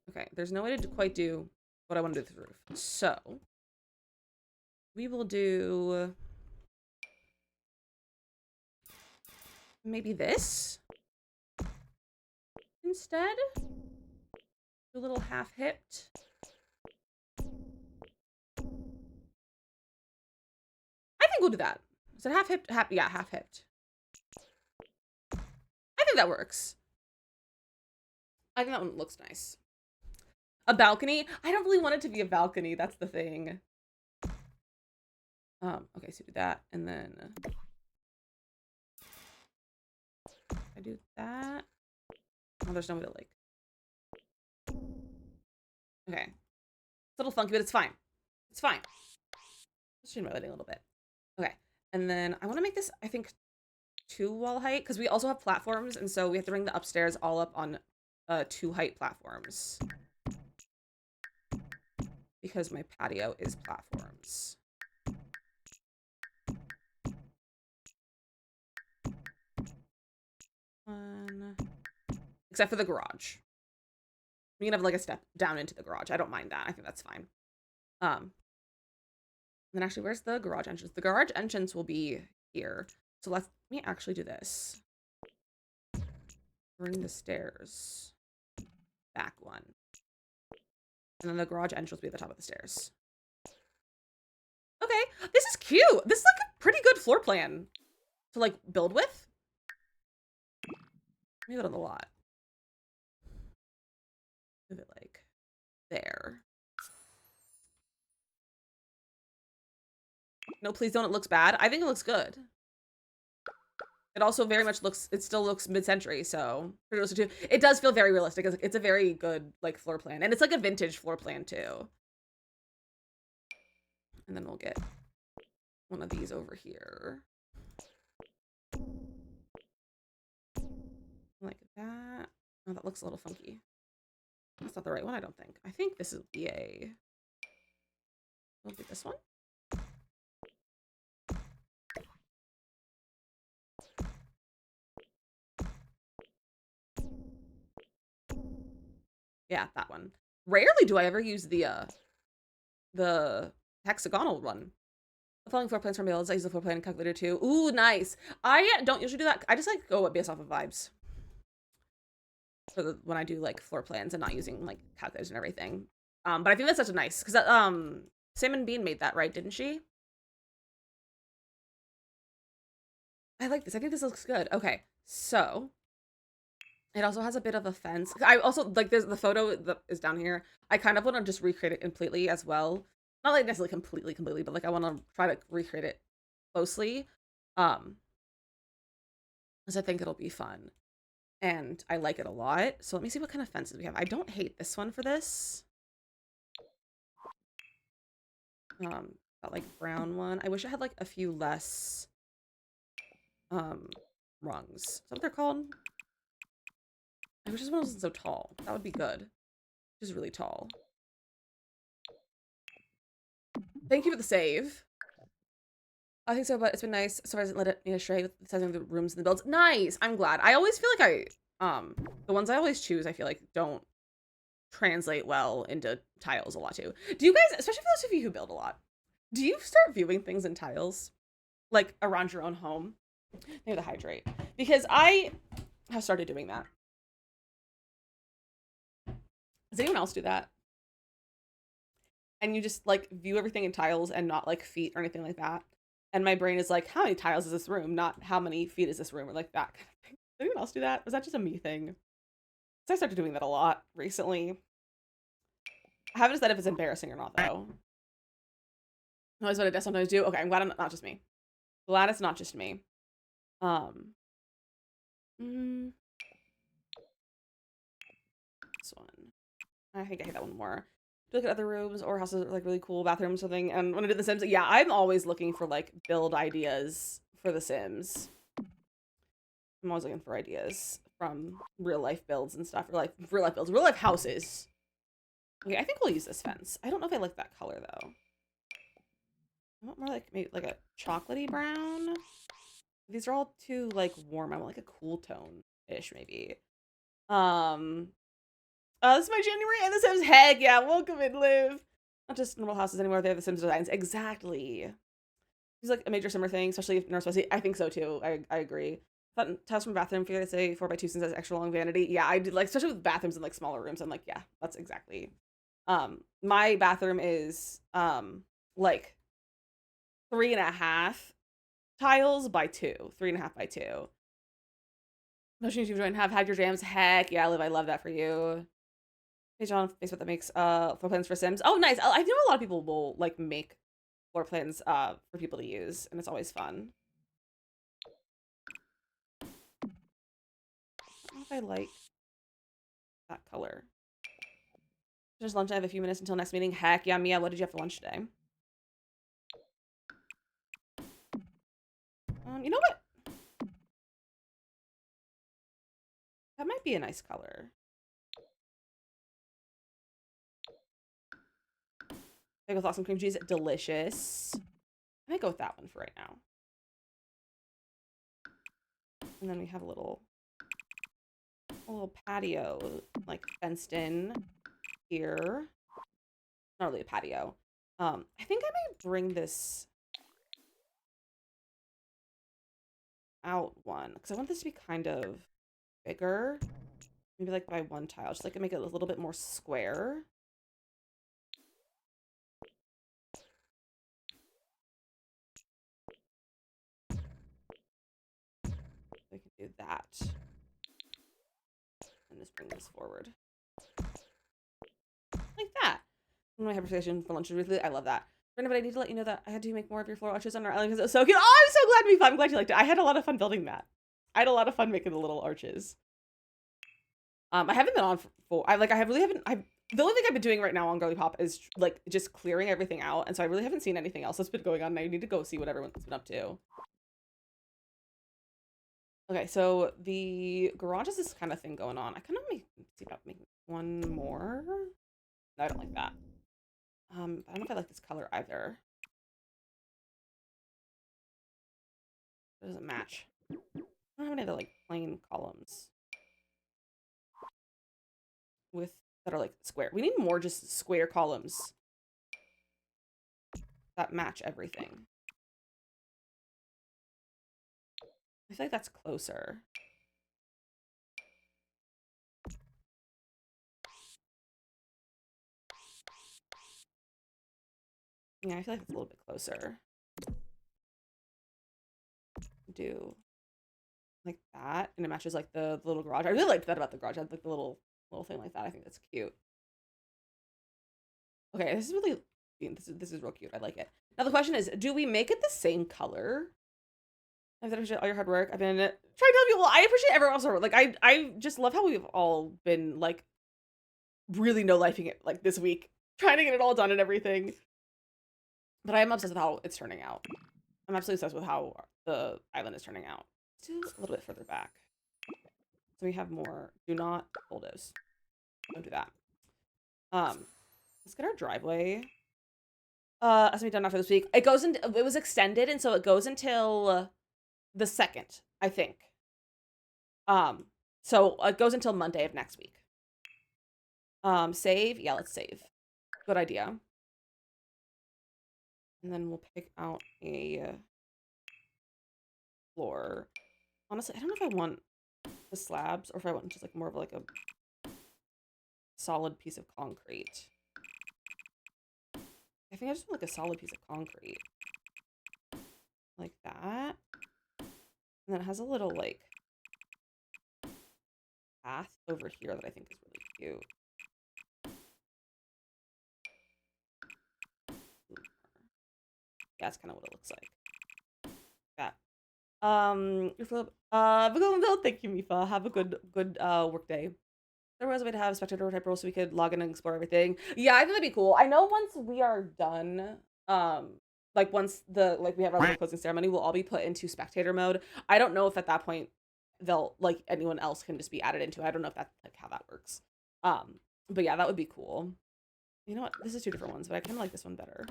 Okay, there's no way to quite do what I want to do with the roof. So, we will do... Maybe this? Instead? A little half-hipped. I think we'll do that. Is it half-hipped? Yeah, half-hipped. I think that works. I think that one looks nice. A balcony? I don't really want it to be a balcony. That's the thing. Okay, so do that, and then I do that. Oh, there's no way to like. Okay, it's a little funky, but it's fine. It's fine. Let's change my lighting a little bit. Okay, and then I want to make this, I think, 2 wall height because we also have platforms, and so we have to bring the upstairs all up on 2 height platforms because my patio is platforms. One, except for the garage. We can have like a step down into the garage. I don't mind that. I think that's fine. Then actually, where's the garage entrance? The garage entrance will be here. So let me actually do this. Bring the stairs back 1. And then the garage entrance will be at the top of the stairs. Okay, this is cute. This is like a pretty good floor plan to like build with. Move it on the lot. Move it like there. No, please don't. It looks bad. I think it looks good. It also very much looks, it still looks mid-century, so pretty realistic too. It does feel very realistic. It's a very good like floor plan, and it's like a vintage floor plan too. And then we'll get one of these over here. Like that. Oh, that looks a little funky. That's not the right one, I don't think. I think this is the A. We'll do this one. Yeah, that one. Rarely do I ever use the hexagonal one. The following floor plans from builds. I use the floor plan calculator too. Ooh, nice. I don't usually do that. I just like go based off of vibes. For when I do like floor plans and not using like calculators and everything. But I think that's such a nice because Salmon Bean made that, right? Didn't she? I like this. I think this looks good. Okay, so it also has a bit of a fence. I also like there's the photo that is down here. I kind of want to just recreate it completely as well. Not like necessarily completely, but like I want to try to recreate it closely. Because I think it'll be fun. And I like it a lot. So let me see what kind of fences we have. I don't hate this one for this. That like brown one. I wish I had like a few less rungs. Is that what they're called? I wish this one wasn't so tall. That would be good. Just really tall. Thank you for the save. I think so, but it's been nice. So I didn't let it astray with the sizing of the rooms and the builds. Nice. I'm glad. I always feel like the ones I always choose, I feel like don't translate well into tiles a lot too. Do you guys, especially for those of you who build a lot, do you start viewing things in tiles? Like around your own home? Near the hydrate. Because I have started doing that. Does anyone else do that? And you just like view everything in tiles and not like feet or anything like that. And my brain is like, how many tiles is this room? Not how many feet is this room, or like that kind of thing. Does anyone else do that? Was that just a me thing? So I started doing that a lot recently. I haven't decided if it's embarrassing or not though. Always what I sometimes do. Okay, I'm glad I'm not just me. Glad it's not just me. This one. I think I hate that one more. To look at other rooms or houses like really cool bathrooms or something. And when I do The Sims, yeah, I'm always looking for like build ideas for The Sims. I'm always looking for ideas from real life builds and stuff. Real life houses. Okay, I think we'll use this fence. I don't know if I like that color though. I want more like maybe like a chocolatey brown. These are all too like warm. I want like a cool tone-ish maybe. This is my January and The Sims. Heck yeah, welcome in, Liv. Not just normal houses anymore, they have The Sims designs. Exactly. It's like a major summer thing, especially if Northwest. I think so too. I agree. Tiles from bathroom, figure I'd say 4x2 since that's extra long vanity. Yeah, I did like, especially with bathrooms in like smaller rooms. I'm like, yeah, that's exactly. My bathroom is like 3.5 tiles by 2. 3.5 by 2. Motion you join have had your jams. Heck yeah, Liv, I love that for you. Page on Facebook that makes floor plans for Sims. Oh, nice. I know a lot of people will like make floor plans for people to use, and it's always fun. I don't know if I like that color. Just lunch. I have a few minutes until next meeting. Heck yeah, Mia. What did you have for lunch today? You know what? That might be a nice color. Bagel with awesome cream cheese. Delicious. I might go with that one for right now. And then we have a little patio, like fenced in here. Not really a patio. I think I might bring this out one because I want this to be kind of bigger. Maybe like by one tile, just like to make it a little bit more square. I can do that. And just bring this forward. Like that. When I have conversation for lunch with Ruthie, I love that. But I need to let you know that I had to make more of your floral arches on our island because it was so cute. Oh, I'm so glad to be fun. I'm glad you liked it. I had a lot of fun building that. I had a lot of fun making the little arches. I haven't been on for the only thing I've been doing right now on Girly Pop is like just clearing everything out, and so I really haven't seen anything else that's been going on, and I need to go see what everyone's been up to. Okay, so the garage is this kind of thing going on. I kind of see about making one more. No, I don't like that. I don't know if I like this color either. It doesn't match. I don't have any other like plain columns with that are like square. We need more just square columns that match everything. I feel like that's closer. Yeah, I feel like it's a little bit closer. Do like that, and it matches like the little garage. I really liked that about the garage. I had like the little thing like that. I think that's cute. Okay, this is really this is real cute. I like it. Now the question is, do we make it the same color? I appreciate all your hard work. I've been trying to tell people. I appreciate everyone else's hard work. Like I just love how we've all been like really no lifing it like this week, trying to get it all done and everything. But I am obsessed with how it's turning out. I'm absolutely obsessed with how the island is turning out. Let's do a little bit further back. So we have more. Do not bulldoze. Don't do that. Let's get our driveway. Has to be done after this week. It goes in. It was extended, and so it goes until the 2nd, I think. So it goes until Monday of next week. Save. Yeah, let's save. Good idea. And then we'll pick out a floor. Honestly, I don't know if I want the slabs or if I want just like more of like a solid piece of concrete. I think I just want like a solid piece of concrete. Like that. And then it has a little like path over here that I think is really cute. Yeah, that's kind of what it looks like. That. Thank you, Mifa. Have a good work day. There was a way to have a spectator type role so we could log in and explore everything. Yeah, I think that'd be cool. I know once we are done, like once we have our little closing ceremony, we'll all be put into spectator mode. I don't know if at that point they'll like anyone else can just be added into it. I don't know if that's like how that works. But yeah, that would be cool. You know what? This is 2 different ones, but I kind of like this one better.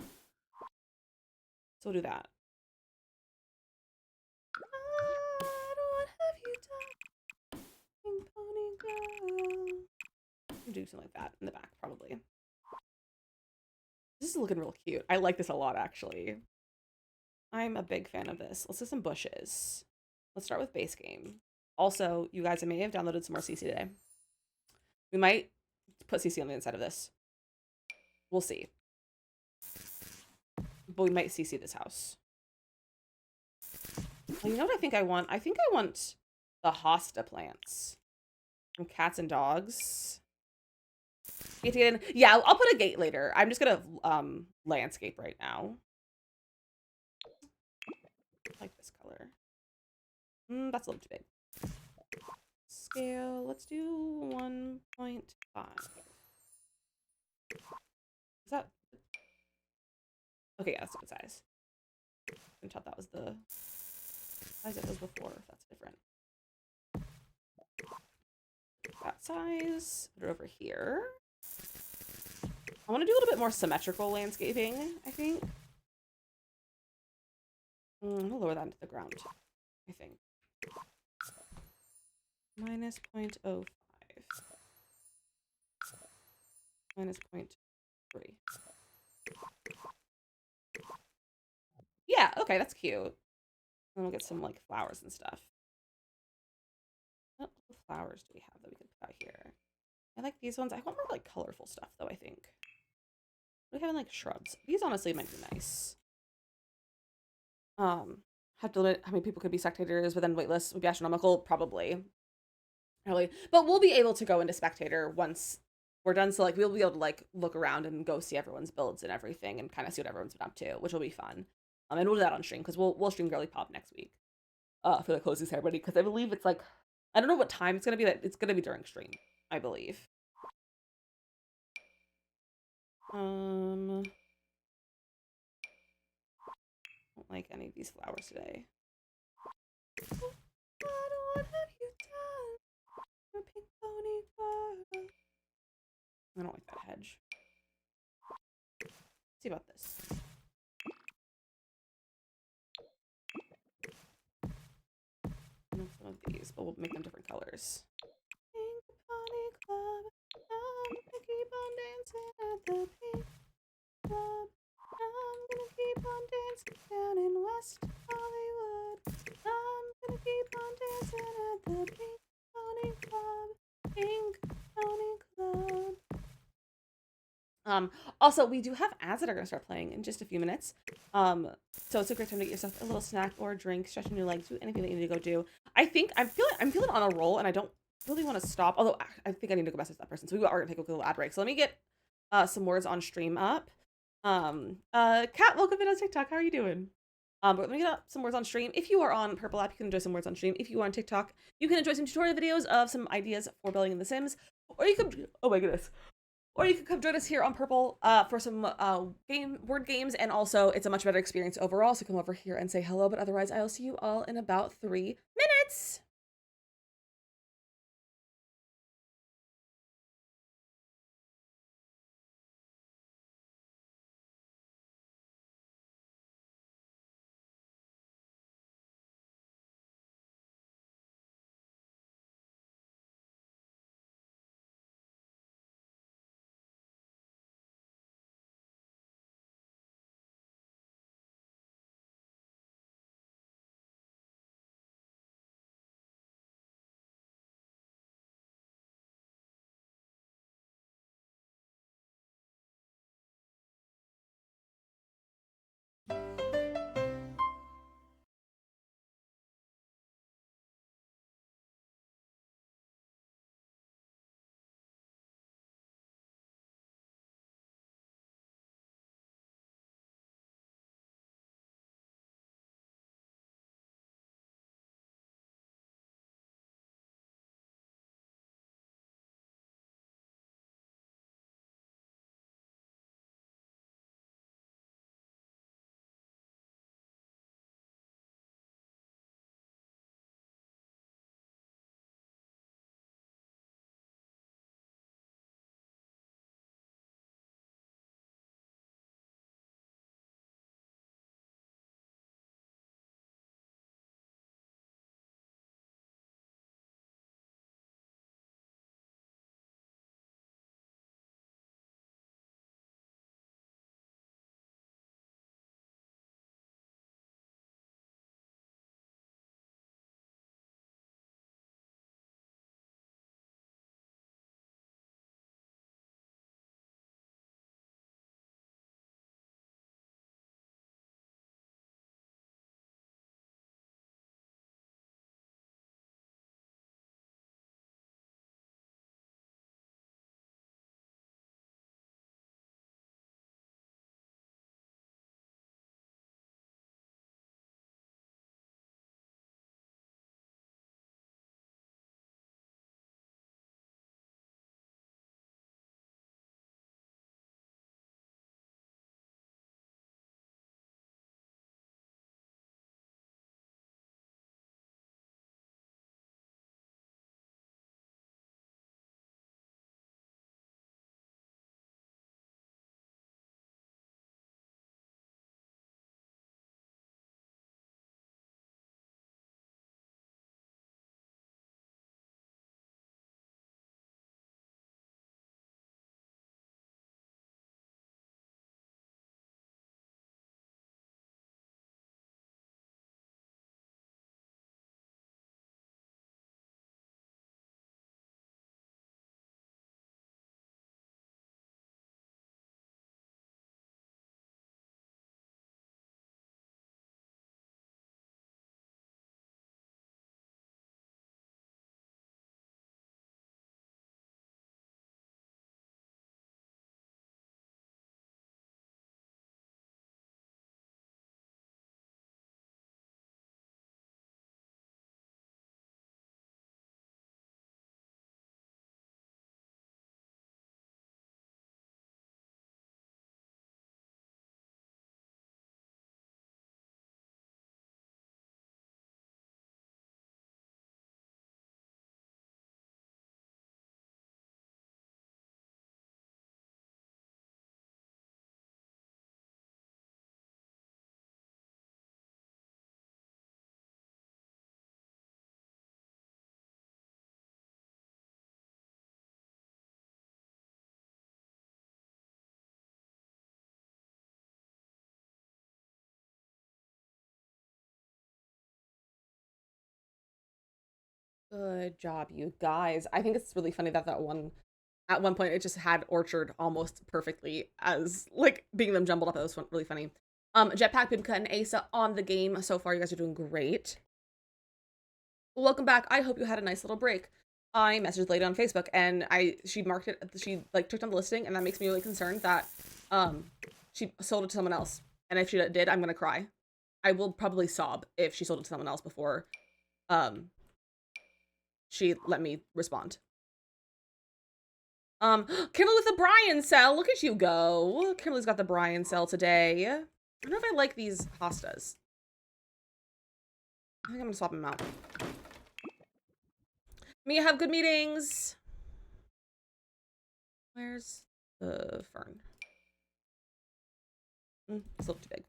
So we'll do that. What have you done, pony girl? Do something like that in the back, probably. This is looking real cute. I like this a lot, actually. I'm a big fan of this. Let's do some bushes. Let's start with base game. Also, you guys, I may have downloaded some more CC today. We might put CC on the inside of this. We'll see. But we might CC this house. Well, you know what I think I want? I think I want the hosta plants from cats and dogs. Get to get in. Yeah, I'll put a gate later. I'm just gonna landscape right now. I like this color. That's a little too big. Scale. Let's do 1.5. Is that okay? Yeah, that's a good size. I couldn't tell that was the size it was before. If that's different. That size. Put it over here. I want to do a little bit more symmetrical landscaping, I think. I'm gonna lower that into the ground, I think. Minus 0.05. Minus 0.3. Yeah, okay, that's cute. Then we'll get some like flowers and stuff. What flowers do we have that we could put out here? I like these ones. I want more like colorful stuff though, I think. We have like shrubs. These honestly might be nice. Have to limit how many people could be spectators within waitlist would be astronomical, probably. Really. But we'll be able to go into spectator once we're done. So like we'll be able to like look around and go see everyone's builds and everything and kind of see what everyone's been up to, which will be fun. And we'll do that on stream because we'll stream Girly Pop next week. For the closing ceremony, because I believe it's like I don't know what time it's gonna be, that it's gonna be during stream, I believe. Don't like any of these flowers today. What have you done? Pink pony girl. I don't like that hedge. Let's see about this. Some of these, but we'll make them different colors. Pink pony club. I'm gonna keep on dancing at the pink club. I'm gonna keep on dancing down in West Hollywood. I'm gonna keep at the Pink Pony Club. Pink Pony Club. Also, we do have ads that are gonna start playing in just a few minutes. So it's a great time to get yourself a little snack or a drink, stretching your legs, do anything that you need to go do. I think I'm feeling on a roll, and I don't really want to stop. Although I think I need to go message that person. So we are gonna take a little ad break. So let me get some words on stream up. Kat, welcome to TikTok. How are you doing? But let me get up some words on stream. If you are on Purple app, you can enjoy some words on stream. If you are on TikTok, you can enjoy some tutorial videos of some ideas for building in The Sims. Or you can, oh my goodness. Or you can come join us here on Purple for some word games, and also it's a much better experience overall. So come over here and say hello. But otherwise, I'll see you all in about 3 minutes. Good job, you guys. I think it's really funny that at one point it just had orchard almost perfectly as like being them jumbled up. That was really funny. Jetpack, Pimka, and Asa on the game so far. You guys are doing great. Welcome back. I hope you had a nice little break. I messaged Lady on Facebook and she marked it, she like took down the listing, and that makes me really concerned that she sold it to someone else. And if she did, I'm gonna cry. I will probably sob if she sold it to someone else before um she let me respond. Kimberly with the Brian cell. Look at you go. Kimberly's got the Brian cell today. I don't know if I like these hostas. I think I'm gonna swap them out. Mia, have good meetings. Where's the fern? It's a little too big.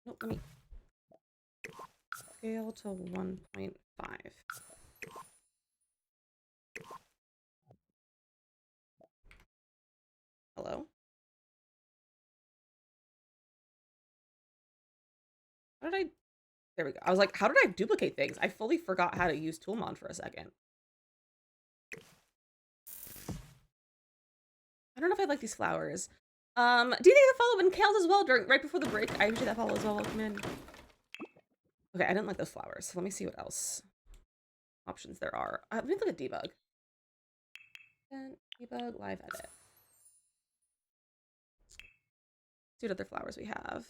Nope, let me scale to 1.5. Hello? How did I... There we go. I was like, how did I duplicate things? I fully forgot how to use Toolmon for a second. I don't know if I like these flowers. Do you think the follow and Kales as well right before the break? I appreciate that follow as well. Welcome in. Okay, I didn't like those flowers. So let me see what else options there are. Let me look at debug. Debug, live edit. See what other flowers we have.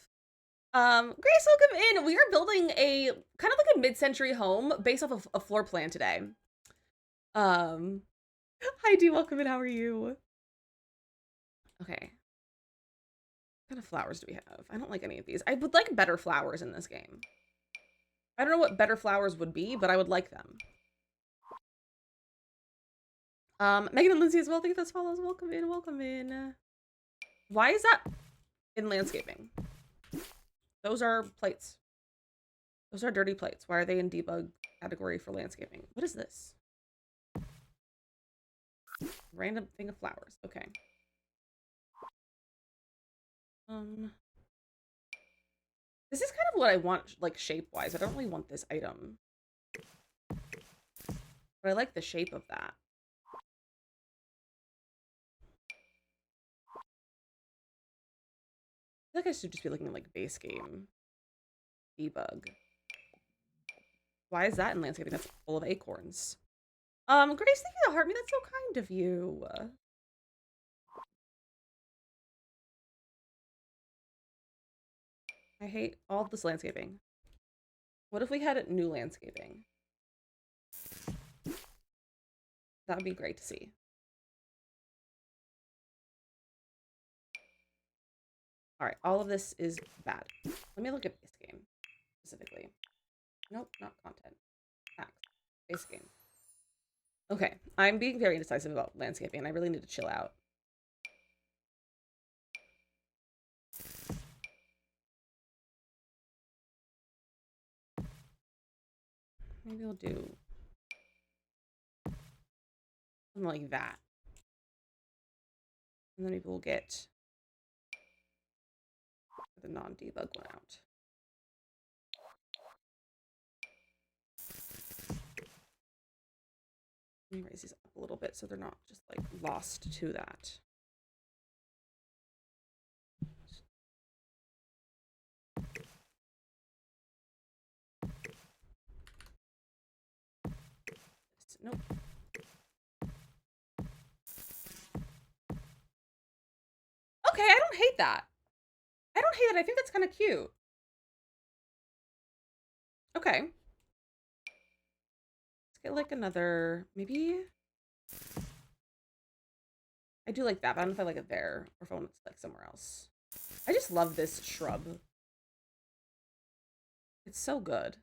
Grace, welcome in. We are building a kind of like a mid-century home based off of a floor plan today. Hi, D, welcome in. How are you? Okay. What kind of flowers do we have? I don't like any of these. I would like better flowers in this game. I don't know what better flowers would be, but I would like them. Megan and Lindsay as well. Thank you for those follows. Welcome in. Welcome in. Why is that in landscaping? Those are plates. Those are dirty plates. Why are they in debug category for landscaping? What is this? Random thing of flowers. Okay. This is kind of what I want, like, shape-wise. I don't really want this item. But I like the shape of that. I feel like I should just be looking at, like, base game. Debug. Why is that in landscaping? That's full of acorns. Grace, thank you to heart me. That's so kind of you. I hate all this landscaping. What if we had new landscaping? That would be great to see. All right, all of this is bad. Let me look at base game specifically. Nope, not content. Facts. Base game. Okay, I'm being very indecisive about landscaping, and I really need to chill out. Maybe I'll do something like that. And then maybe we'll get the non-debug one out. Let me raise these up a little bit so they're not just like lost to that. Nope. Okay, I don't hate that. I don't hate it. I think that's kind of cute. Okay. Let's get like another, maybe. I do like that, but I don't know if I like it there or if I want it like somewhere else. I just love this shrub. It's so good.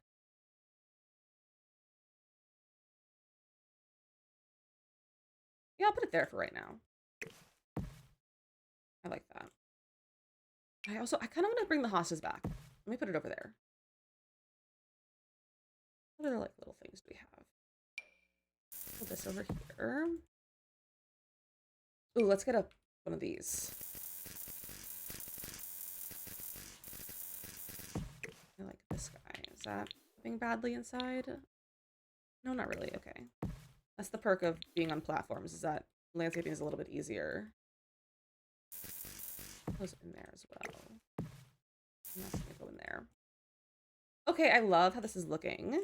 Yeah, I'll put it there for right now. I like that. I kind of want to bring the hostas back. Let me put it over there. What other like little things do we have? Put this over here. Ooh, let's get one of these. I like this guy. Is that living badly inside? No, not really. Okay. That's the perk of being on platforms, is that landscaping is a little bit easier. Those in there as well. And that's gonna go in there. Okay, I love how this is looking.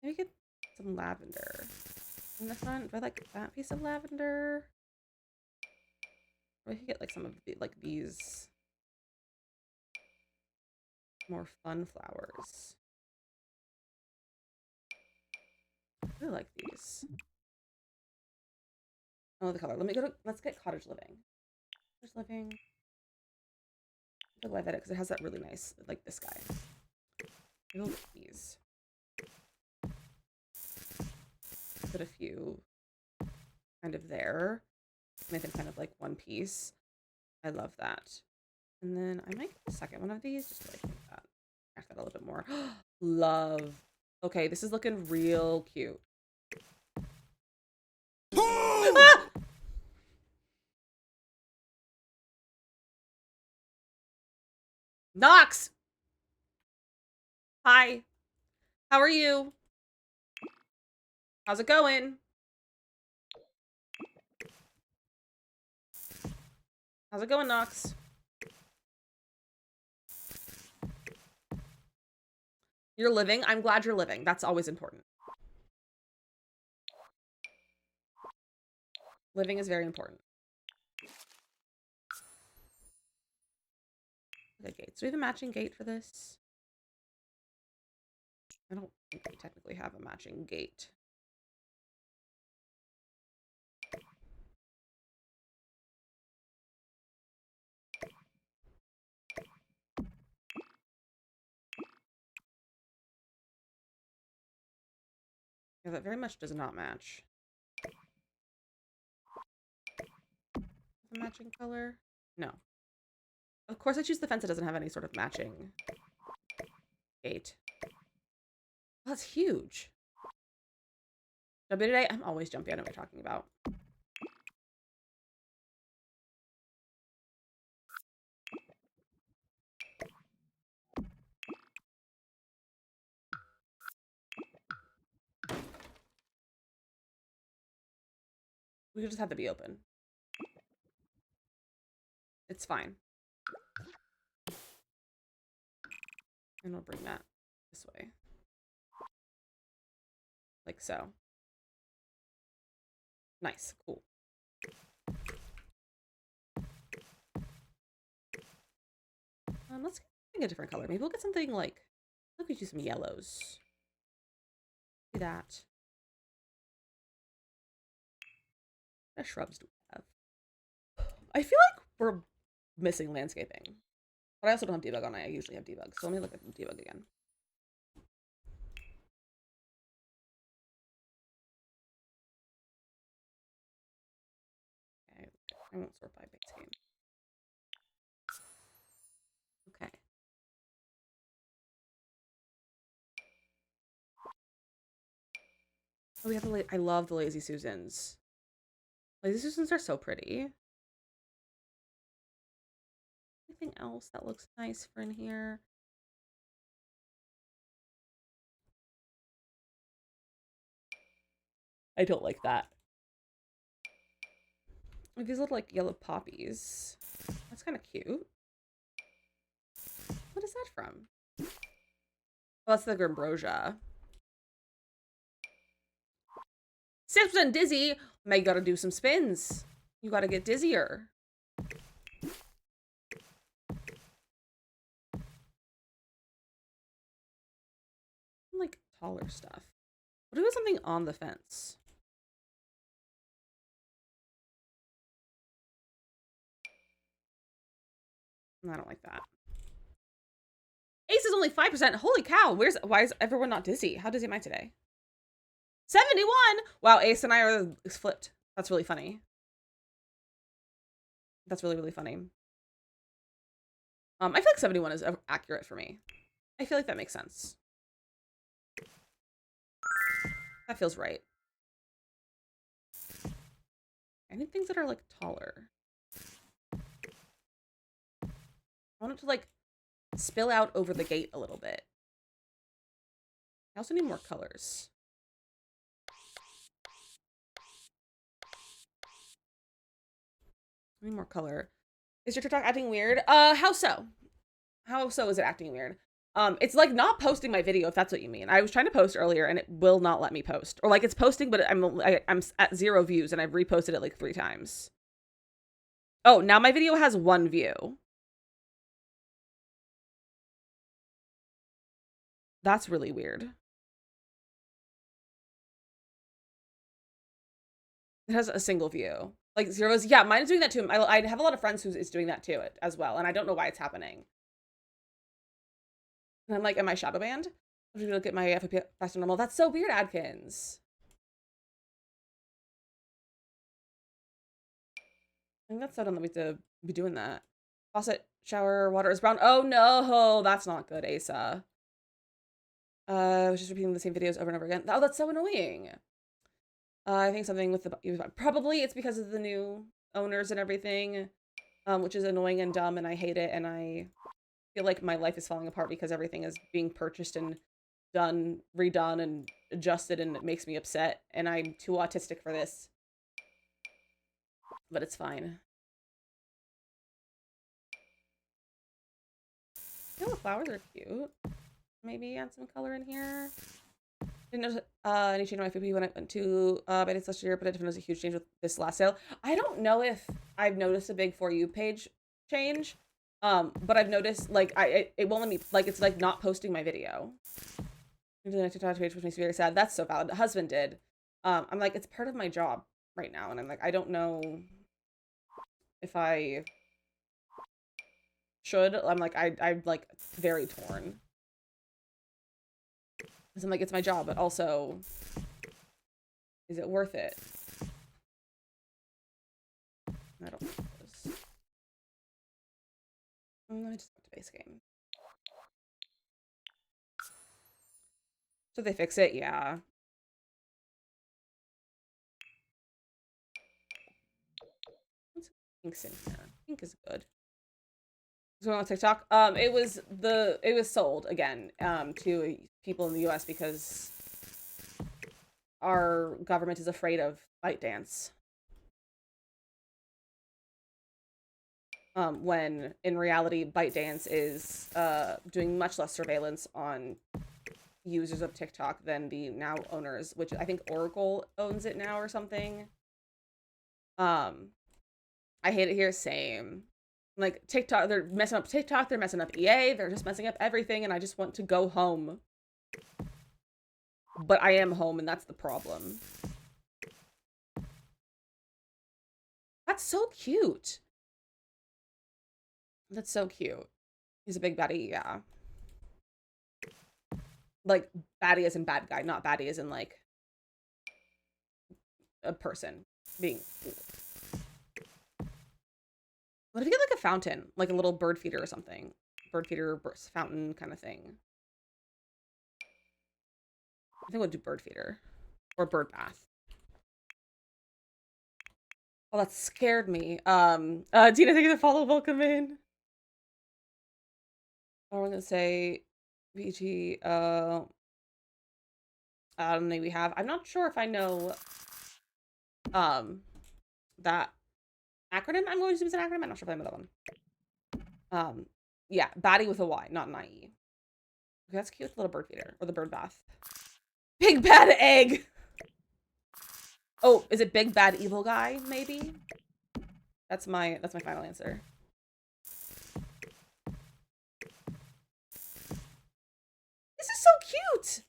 Maybe get some lavender in the front. Do I like that piece of lavender? Or we could get like some of the, like these more fun flowers. I really like these. Oh, the color. Let's get cottage living. Cottage living. I love it because it has that really nice, like this guy. We'll get these. Put a few kind of there. Make them kind of like one piece. I love that. And then I might get a second one of these just to like make that. Act that a little bit more. Love. Okay, this is looking real cute. Ah! Nox! Hi. How are you? How's it going? How's it going, Nox? You're living? I'm glad you're living. That's always important. Living is very important. Okay, gates. Do we have a matching gate for this? I don't think we technically have a matching gate. Yeah, that very much does not match. A matching color? No. Of course I choose the fence that doesn't have any sort of matching gate. Oh, that's huge. Jumpy today? I'm always jumpy. I know what you're talking about. We could just have to be open. It's fine. And we'll bring that this way. Like so. Nice. Cool. Let's get a different color. Maybe we'll get something like, look, we do some yellows. Do that. What shrubs do we have? I feel like we're missing landscaping. But I also don't have debug on. I usually have debug. So let me look at debug again. Okay. I won't sort by base game. Okay. Oh, we have the I love the Lazy Susans. Lazy Susans are so pretty. Anything else that looks nice for in here? I don't like that. Like these little like yellow poppies. That's kind of cute. What is that from? Oh, that's the Grimbrosia. 6% dizzy. May gotta do some spins. You gotta get dizzier. Like taller stuff. What if it was something on the fence? I don't like that. Ace is only 5%. Holy cow. Why is everyone not dizzy? How dizzy am I today? 71. Wow, Ace and I are flipped. That's really funny. That's really, really funny. I feel like 71 is accurate for me. I feel like that makes sense. That feels right. I need things that are like taller. I want it to like spill out over the gate a little bit. I also need more colors. I need more color. Is your TikTok acting weird? How so? How so is it acting weird? It's like not posting my video, if that's what you mean. I was trying to post earlier and it will not let me post. Or like it's posting, but I'm at 0 views and I've reposted it like 3 times. Oh, now my video has 1 view. That's really weird. It has a single view. Like zeros. Yeah, mine is doing that too. I have a lot of friends who is doing that too as well. And I don't know why it's happening. And I'm like, am I shadow banned? I'm just gonna look at my FOP faster normal. That's so weird, Adkins. I think that's so dumb that we have to be doing that. Faucet, shower, water is brown. Oh no, that's not good, Asa. I was just repeating the same videos over and over again. Oh, that's so annoying. I think something with the, probably it's because of the new owners and everything, which is annoying and dumb, and I hate it, and I feel like my life is falling apart because everything is being purchased and done, redone, and adjusted, and it makes me upset, and I'm too autistic for this. But it's fine. I feel the flowers are cute. Maybe add some color in here. Didn't notice any change in my FOP when I went to Bandits last year, but I definitely noticed a huge change with this last sale. I don't know if I've noticed a big For You page change, but I've noticed like it won't let me, like it's like not posting my video. The TikTok page, which makes me very sad. That's so valid. The husband did. I'm like, it's part of my job right now, and I'm like, I don't know if I should. I'm like, I'm like very torn. Because I'm like, it's my job, but also, is it worth it? I don't know. Let me just go to base game. So they fix it? Yeah. What's pink's in here? Pink is good. What's going on with TikTok? It was sold again, to people in the US because our government is afraid of ByteDance. When in reality, ByteDance is doing much less surveillance on users of TikTok than the now owners, which I think Oracle owns it now or something. I hate it here. Same. Like TikTok, they're messing up TikTok, they're messing up EA, they're just messing up everything, and I just want to go home. But I am home, and that's the problem. That's so cute. That's so cute. He's a big baddie, yeah. Like, baddie as in bad guy, not baddie as in, like, a person being... What if you get, like, a fountain? Like a little bird feeder or something. Bird feeder, fountain kind of thing. I think we'll do bird feeder. Or bird bath. Oh, that scared me. Tina, thank you for the follow. Welcome in. Oh, we're gonna say VG, I don't think we have. I'm not sure if I know, that acronym. I'm going to use an acronym. I'm not sure if I know that one. Yeah, baddie with a Y, not an IE. Okay, that's cute. The little bird feeder or the bird bath. Big bad egg. Oh, is it big bad evil guy? Maybe. That's my final answer. This is so cute.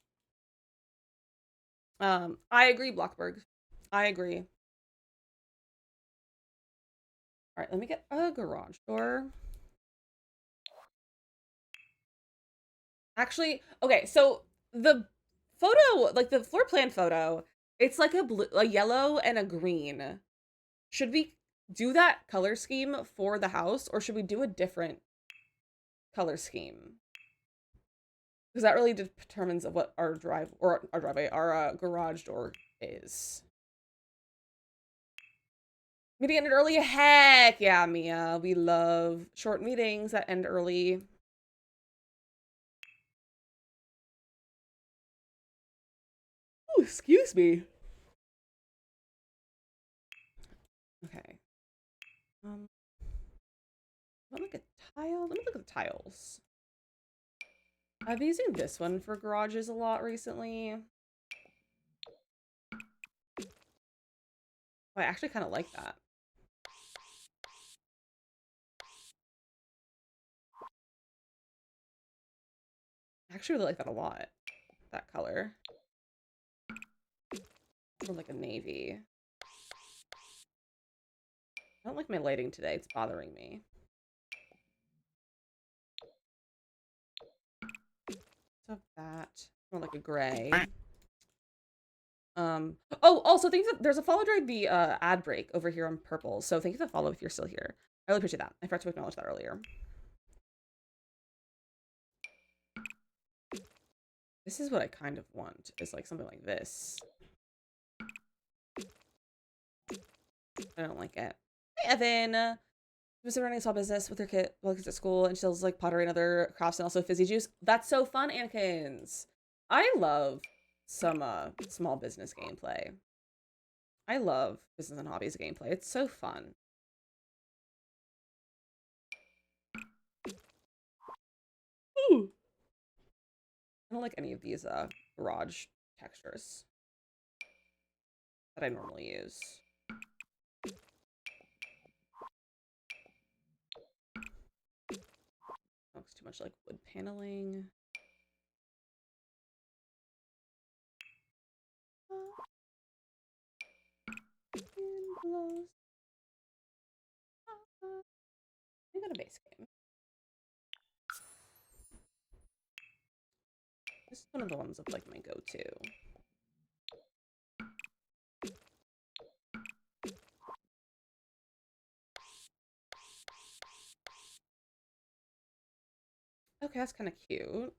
I agree, Blockberg. I agree. All right, let me get a garage door. Actually, okay, so the photo, like the floor plan photo, it's like a yellow and a green. Should we do that color scheme for the house, or should we do a different color scheme? Because that really determines what our garage door is. Meeting ended early? Heck yeah, Mia. We love short meetings that end early. excuse me. Okay. Want like a tile? Let me look at the tiles. I've been using this one for garages a lot recently. Oh, I actually kind of like that. I actually really like that a lot. That color. More like a navy. I don't like my lighting today. It's bothering me. So that. More like a gray. Oh, also thank you. There's a follow during the ad break over here on purple. So thank you for the follow if you're still here. I really appreciate that. I forgot to acknowledge that earlier. This is what I kind of want, is like something like this. I don't like it. Hey, Evan. She was running a small business with her kid while kids at school, and she sells like pottery and other crafts and also fizzy juice. That's so fun, Anikins. I love some small business gameplay. I love business and hobbies gameplay. It's so fun. Ooh. I don't like any of these garage textures that I normally use. Looks too much like wood paneling. We got a base game. This is one of the ones of like my go-to. Okay, that's kind of cute.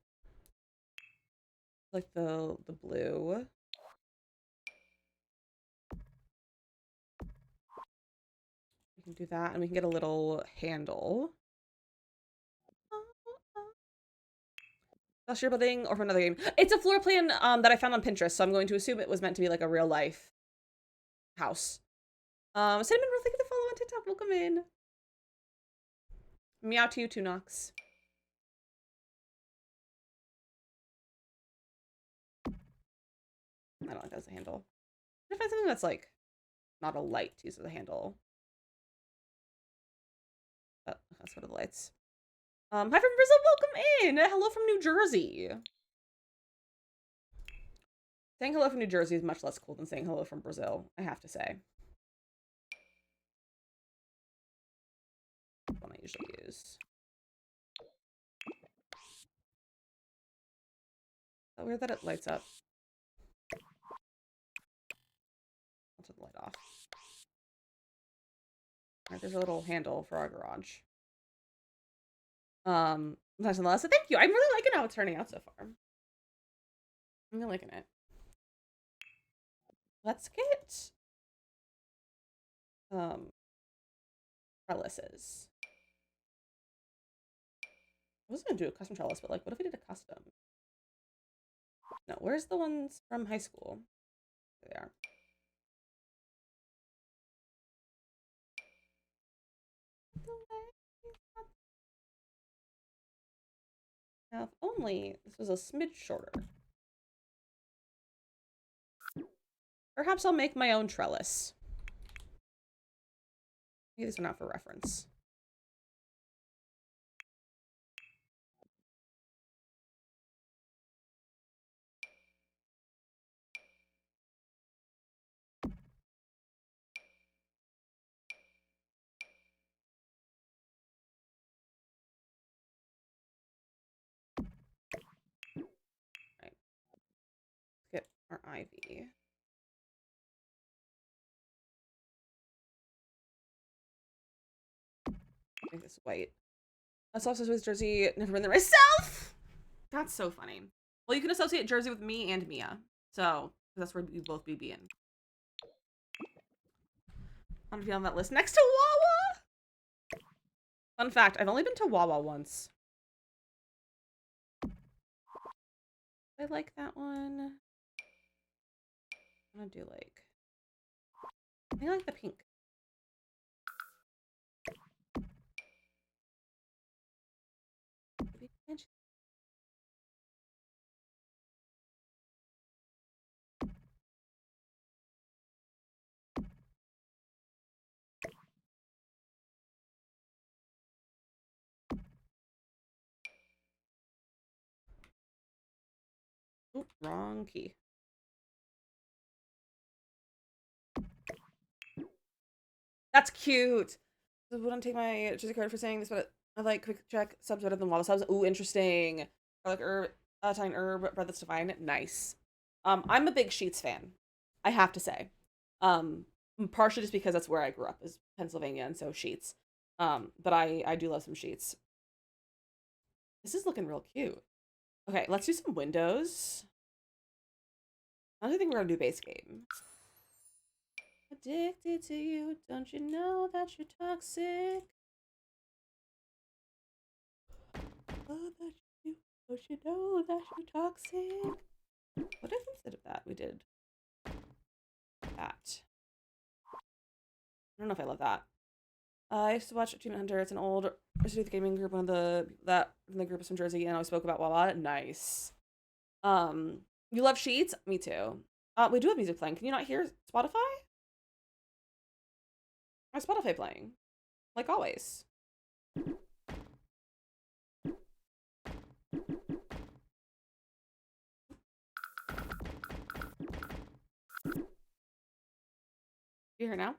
Like the blue. We can do that, and we can get a little handle. That's your building or from another game. It's a floor plan that I found on Pinterest, so I'm going to assume it was meant to be like a real life house. Cinnamon, thank you for the follow on TikTok. Welcome in. Meow to you, Tunox. I don't like that as a handle. I'm gonna find something that's like not a light to use as a handle. But let's go to the lights. Hi from Brazil, welcome in. Hello from New Jersey. Saying hello from New Jersey is much less cool than saying hello from Brazil, I have to say. That's one I usually use. Is that weird that it lights up? I'll turn the light off. Alright, there's a little handle for our garage. Less and less. So thank you. I'm really liking how it's turning out so far. I'm really liking it. Let's get trellises. I was gonna do a custom trellis, but like, what if we did a custom? No, where's the ones from high school? There they are. Now, if only this was a smidge shorter. Perhaps I'll make my own trellis. Maybe this one out for reference. Right. Let's get our ivy. Make this white. I associate with Jersey, never been there myself. That's so funny. Well, you can associate Jersey with me and Mia, so that's where we both be being. I'm gonna be on that list next to Wawa. Fun fact: I've only been to Wawa once. I like that one. I'm gonna do like, I think I like the pink. Oop, wrong key. That's cute. I wouldn't take my Jizzy card for saying this, but I like quick check subs better than wall subs. Ooh, interesting. I like herb, Italian herb, bread that's divine. Nice. I'm a big Sheets fan. I have to say. Partially just because that's where I grew up, is Pennsylvania, and so Sheets. But I do love some Sheets. This is looking real cute. Okay, let's do some windows. I don't think we're gonna do base game. Addicted to you, don't you know that you're toxic? Oh, that you, don't you know that you're toxic? What if instead of that we did that? I don't know if I love that. I used to watch Achievement Hunter. It's an old Recipe the Gaming group, one of the from the group is from Jersey, and I spoke about Wawa. Nice. You love Sheets? Me too. We do have music playing. Can you not hear Spotify? My Spotify playing, like always. You hear now?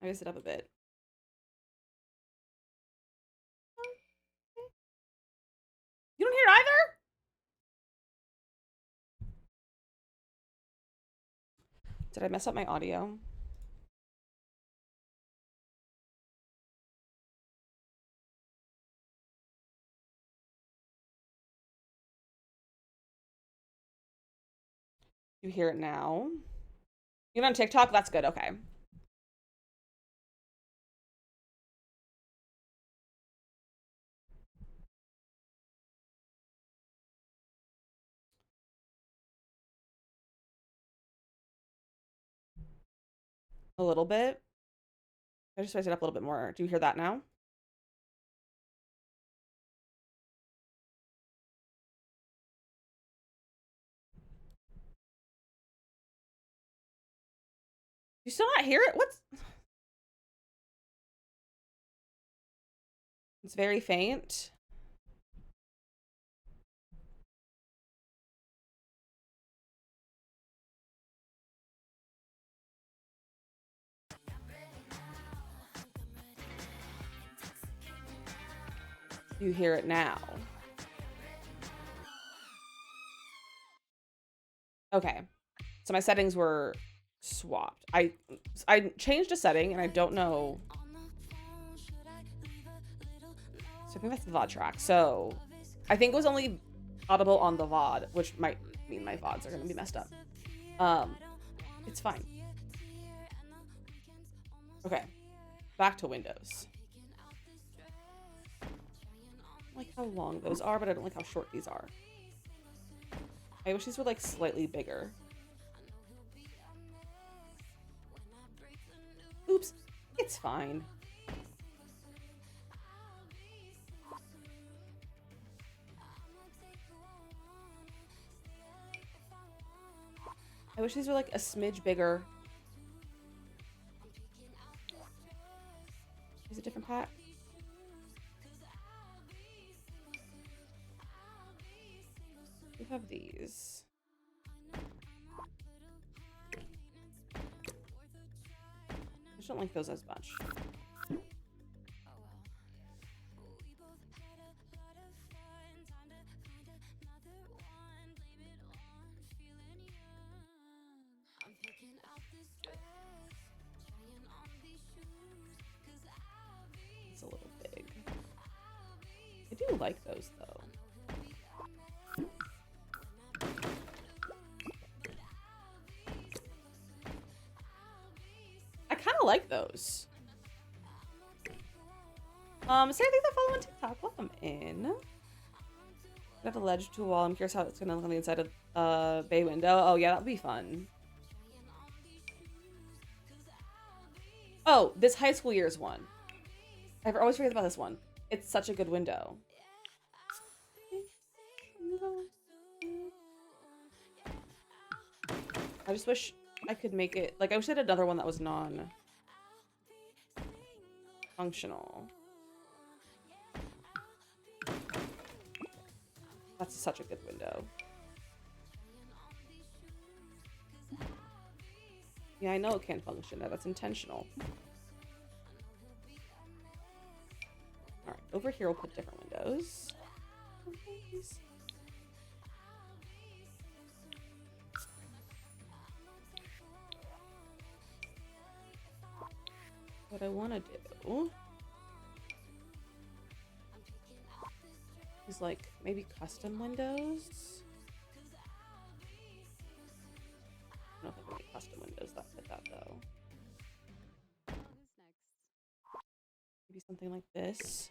I raised it up a bit. You don't hear it either? Did I mess up my audio? You hear it now? You're on TikTok? That's good. Okay. A little bit. I just raised it up a little bit more. Do you hear that now? You still not hear it? What's... It's very faint. You hear it now. Okay. So my settings were swapped. I changed a setting and I don't know. So I think that's the VOD track. So I think it was only audible on the VOD, which might mean my VODs are gonna be messed up. It's fine. Okay. Back to Windows. I like how long those are, but I don't like how short these are. I wish these were like slightly bigger. Oops, it's fine. I wish these were like a smidge bigger. Is it a different pack? We have these. I just don't like those as much. It's a little big. I do like those though. I kind of like those. Say I think that follow on TikTok. Welcome in. Got a ledge to a wall. I'm curious how it's gonna look on the inside of bay window. Oh yeah, that'll be fun. Oh, this high school year's one. I always forget about this one. It's such a good window. I just wish I could make it, like, I wish I had another one that was non-functional. That's such a good window. Yeah, I know it can't function. That's intentional. Alright, over here we'll put different windows. What I want to do is like maybe custom windows. I don't know if I can make custom windows that fit that though. Maybe something like this.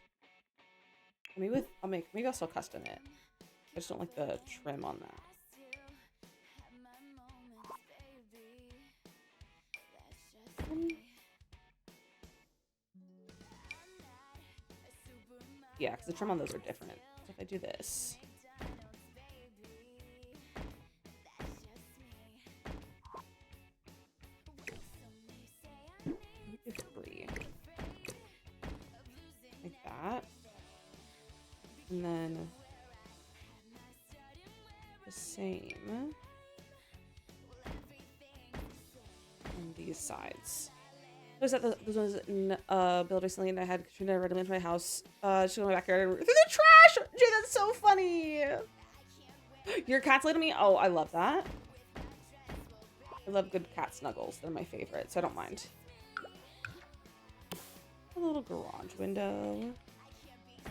Maybe maybe I'll still custom it. I just don't like the trim on that. Yeah, because the trim on those are different. So if I do this. Do 3. Like that. And then the same on these sides. Those ones in build recently, and I had Katrina running into my house. She went in my backyard and through the trash. Jay, that's so funny. Your cat's laid on me. Oh, I love that. I love good cat snuggles. They're my favorite, so I don't mind. A little garage window. I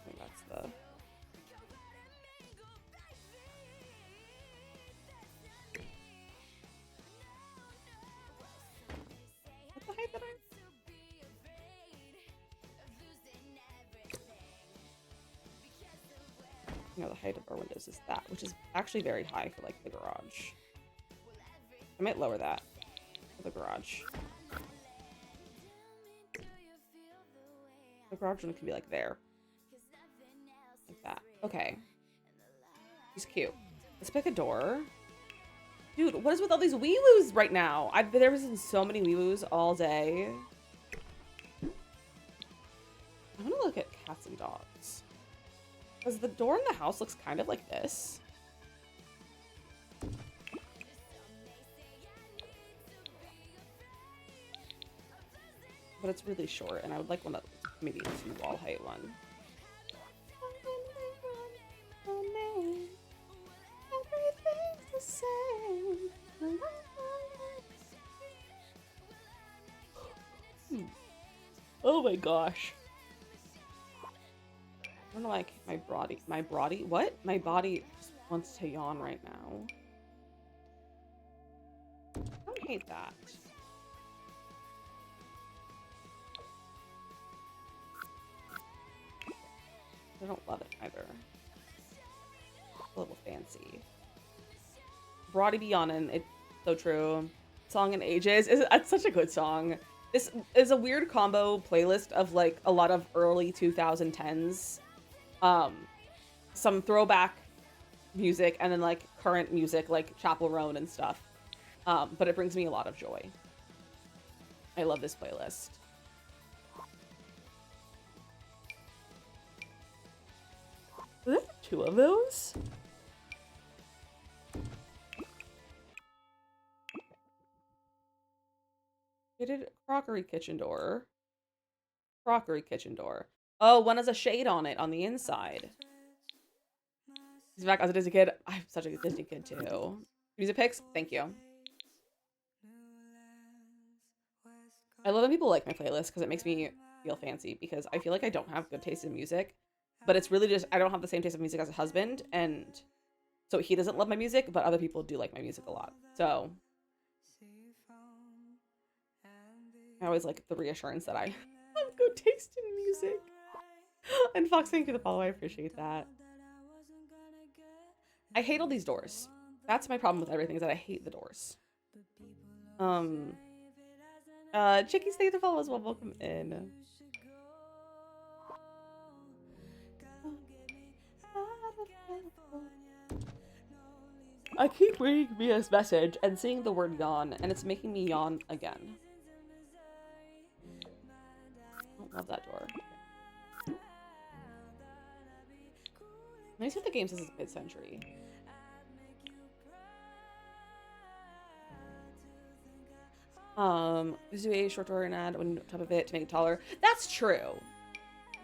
think that's the. What's the height that I'm? No, the height of our windows is that, which is actually very high for like the garage. I might lower that for the garage. The garage one can be like there. Like that. Okay. He's cute. Let's pick a door. Dude, what is with all these wee-woos right now? There was in so many wee-woos all day. I want to look at cats and dogs. Because the door in the house looks kind of like this. But it's really short, and I would like one that maybe a 2-wall height one. Oh my gosh. I don't know, like my body, what? My body just wants to yawn right now. I don't hate that. I don't love it either. A little fancy. Broady be yawnin', it's so true. Song in ages. It's such a good song. This is a weird combo playlist of like a lot of early 2010s. Some throwback music and then like current music like Chapel Roan and stuff. But it brings me a lot of joy. I love this playlist. Are there 2 of those? Fitted crockery kitchen door. Crockery kitchen door. Oh, one has a shade on it on the inside. He's back as a Disney kid. I'm such a Disney kid too. Music picks? Thank you. I love when people like my playlist because it makes me feel fancy because I feel like I don't have good taste in music. But it's really just, I don't have the same taste of music as a husband. And so he doesn't love my music, but other people do like my music a lot. So I always like the reassurance that I have good taste in music. And Fox, thank you for the follow. I appreciate that. I hate all these doors. That's my problem with everything, is that I hate the doors. Chickies, thank you to follow as well. Welcome in. I keep reading Mia's message and seeing the word yawn, and it's making me yawn again. I don't love that door. Let me see if the game says it's mid-century. Let's do a short door and add on top of it to make it taller. That's true.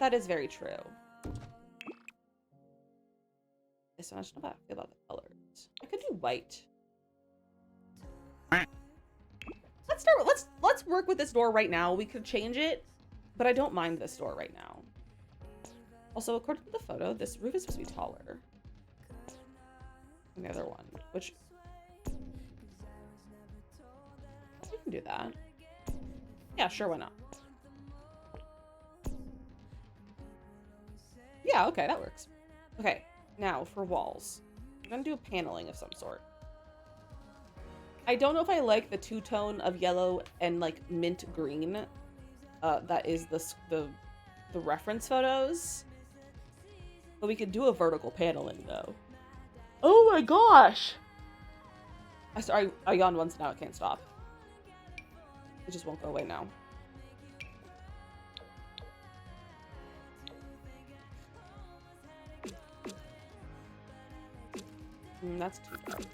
That is very true. So I don't know how I feel about the colors. I could do white. Let's work with this door right now. We could change it, but I don't mind this door right now. Also, according to the photo, this roof is supposed to be taller than the other one, which we can do that. Yeah, sure, why not? Yeah, okay, that works. Okay, now for walls. I'm gonna do a paneling of some sort. I don't know if I like the two-tone of yellow and like mint green. That is the reference photos. But we could do a vertical paneling though. Oh my gosh! I yawned once, now it can't stop. It just won't go away now. That's too bad.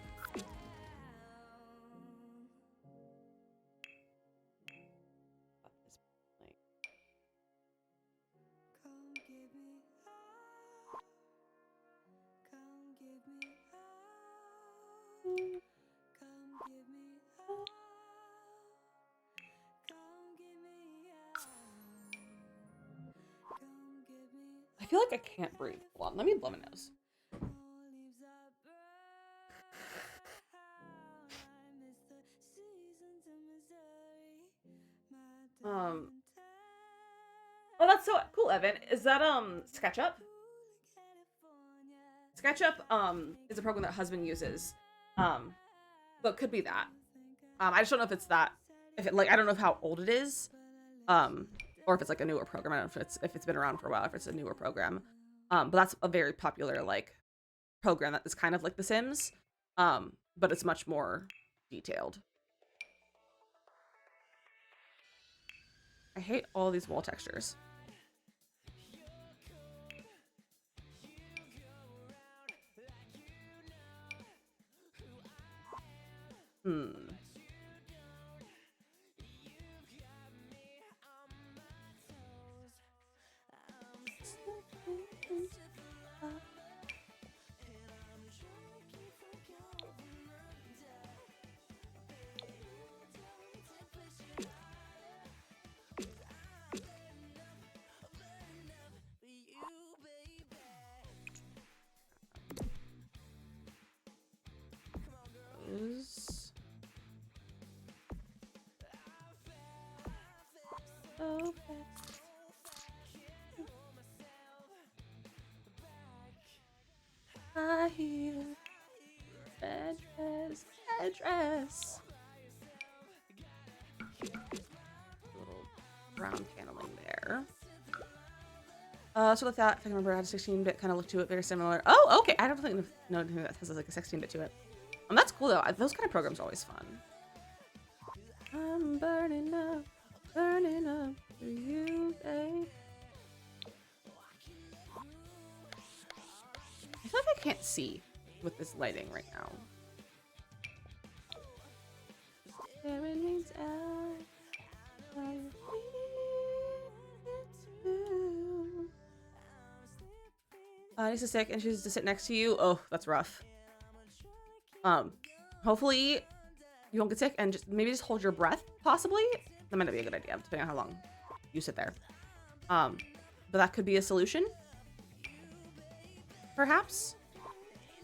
I feel like I can't breathe. Hold on, let me blow my nose. Oh, that's so cool, Evan. Is that SketchUp? SketchUp is a program that husband uses. But it could be that. I just don't know if it's that. If it like I don't know how old it is. Or if it's like a newer program. I don't know if it's been around for a while, if it's a newer program. But that's a very popular like program that is kind of like The Sims. But it's much more detailed. I hate all these wall textures. I hear address. Little brown paneling there. So with that, if I can remember, I had a 16-bit kind of look to it, very similar. Oh, okay. I don't think no anything that has like a 16-bit to it. That's cool though. Those kind of programs are always fun. I'm burning up for you, babe. I feel like I can't see with this lighting right now. Lisa's sick and she's to sit next to you. Oh, that's rough. Hopefully you won't get sick and maybe just hold your breath, possibly. That might not be a good idea, depending on how long you sit there. But that could be a solution. Perhaps.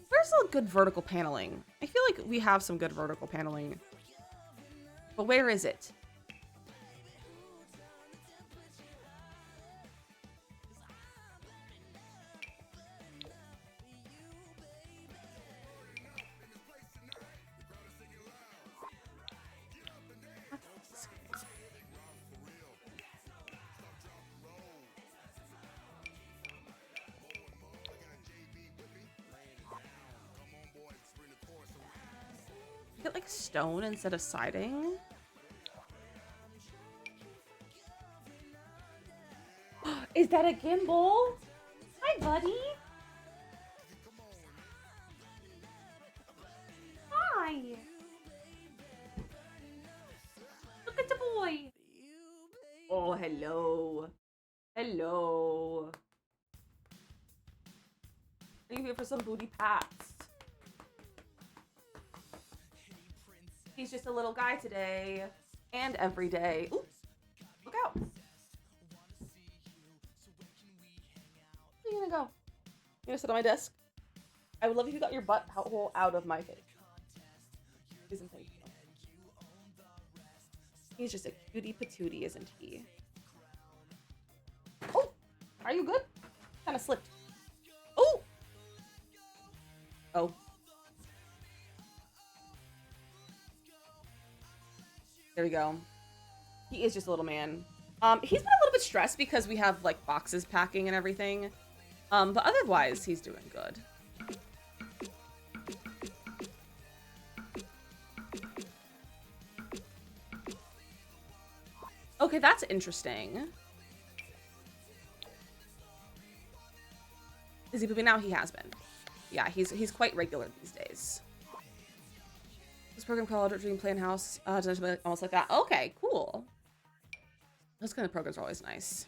Where's a good vertical paneling? I feel like we have some good vertical paneling. But where is it? Get like stone instead of siding. Is that a gimbal? Hi, buddy. Hi. Look at the boy. Oh, hello. Hello. Are you here for some booty pats? He's just a little guy today. And every day. Ooh, look out. Where are you gonna go? You gonna sit on my desk? I would love if you got your butt hole out of my face. Please and thank you. He's just a cutie patootie, isn't he? Oh, are you good? Kind of slipped. Oh! Oh. There we go. He is just a little man. He's been a little bit stressed because we have like boxes packing and everything. But otherwise, he's doing good. Okay, that's interesting. Is he pooping now? He has been. Yeah, he's quite regular these days. This program called Dream Plan House, almost like that. Okay, cool. Those kind of programs are always nice.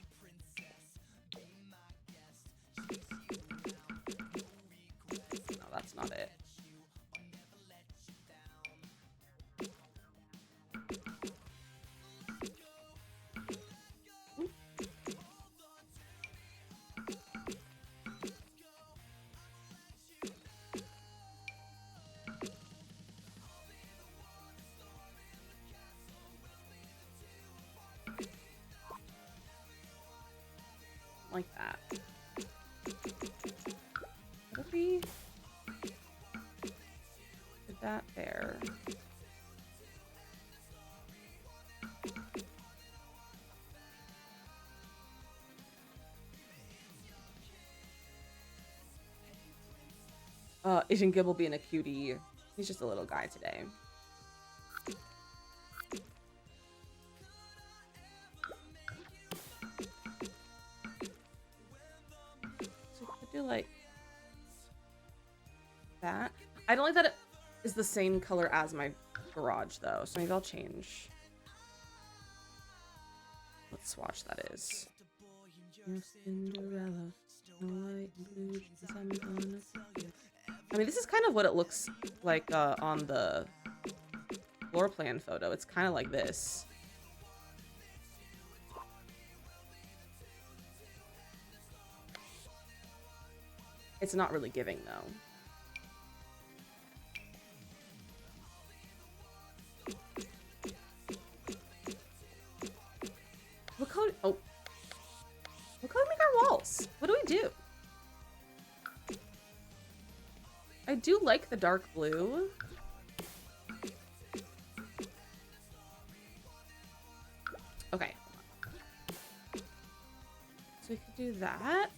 No, that's not it. Like that. What if we did that there? Asian Gibble being a cutie. He's just a little guy today. Do like that. I don't like that it is the same color as my garage though, so maybe I'll change. What swatch that is. Cinderella. I mean, this is kind of what it looks like on the floor plan photo. It's kind of like this. It's not really giving, though. Look how... Oh. Look how we make our walls. What do we do? I do like the dark blue. Okay. So we could do that.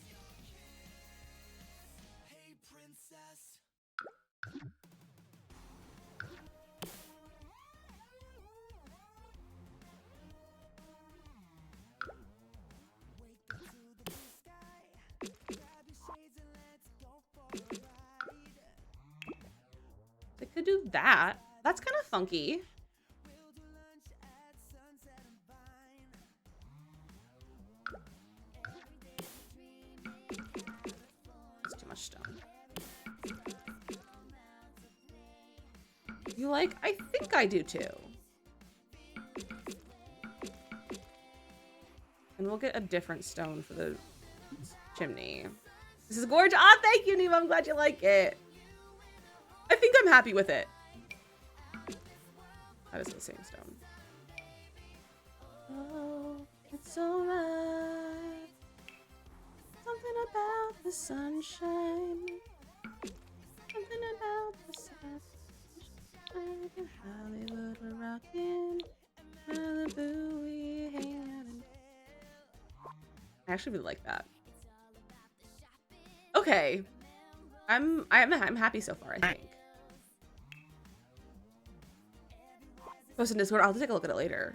They could do that. That's kind of funky. That's too much stone. You like? I think I do too. And we'll get a different stone for the chimney. This is gorgeous. Ah, thank you, Neva. I'm glad you like it. I think I'm happy with it. That is the same stone. Oh, it's alright. Something about the sunshine. Something about the sunshine. Hollywood, we're rocking. Malibu, we hang out. I actually really like that. Okay. I'm happy so far, I think. Post in Discord. I'll have to take a look at it later.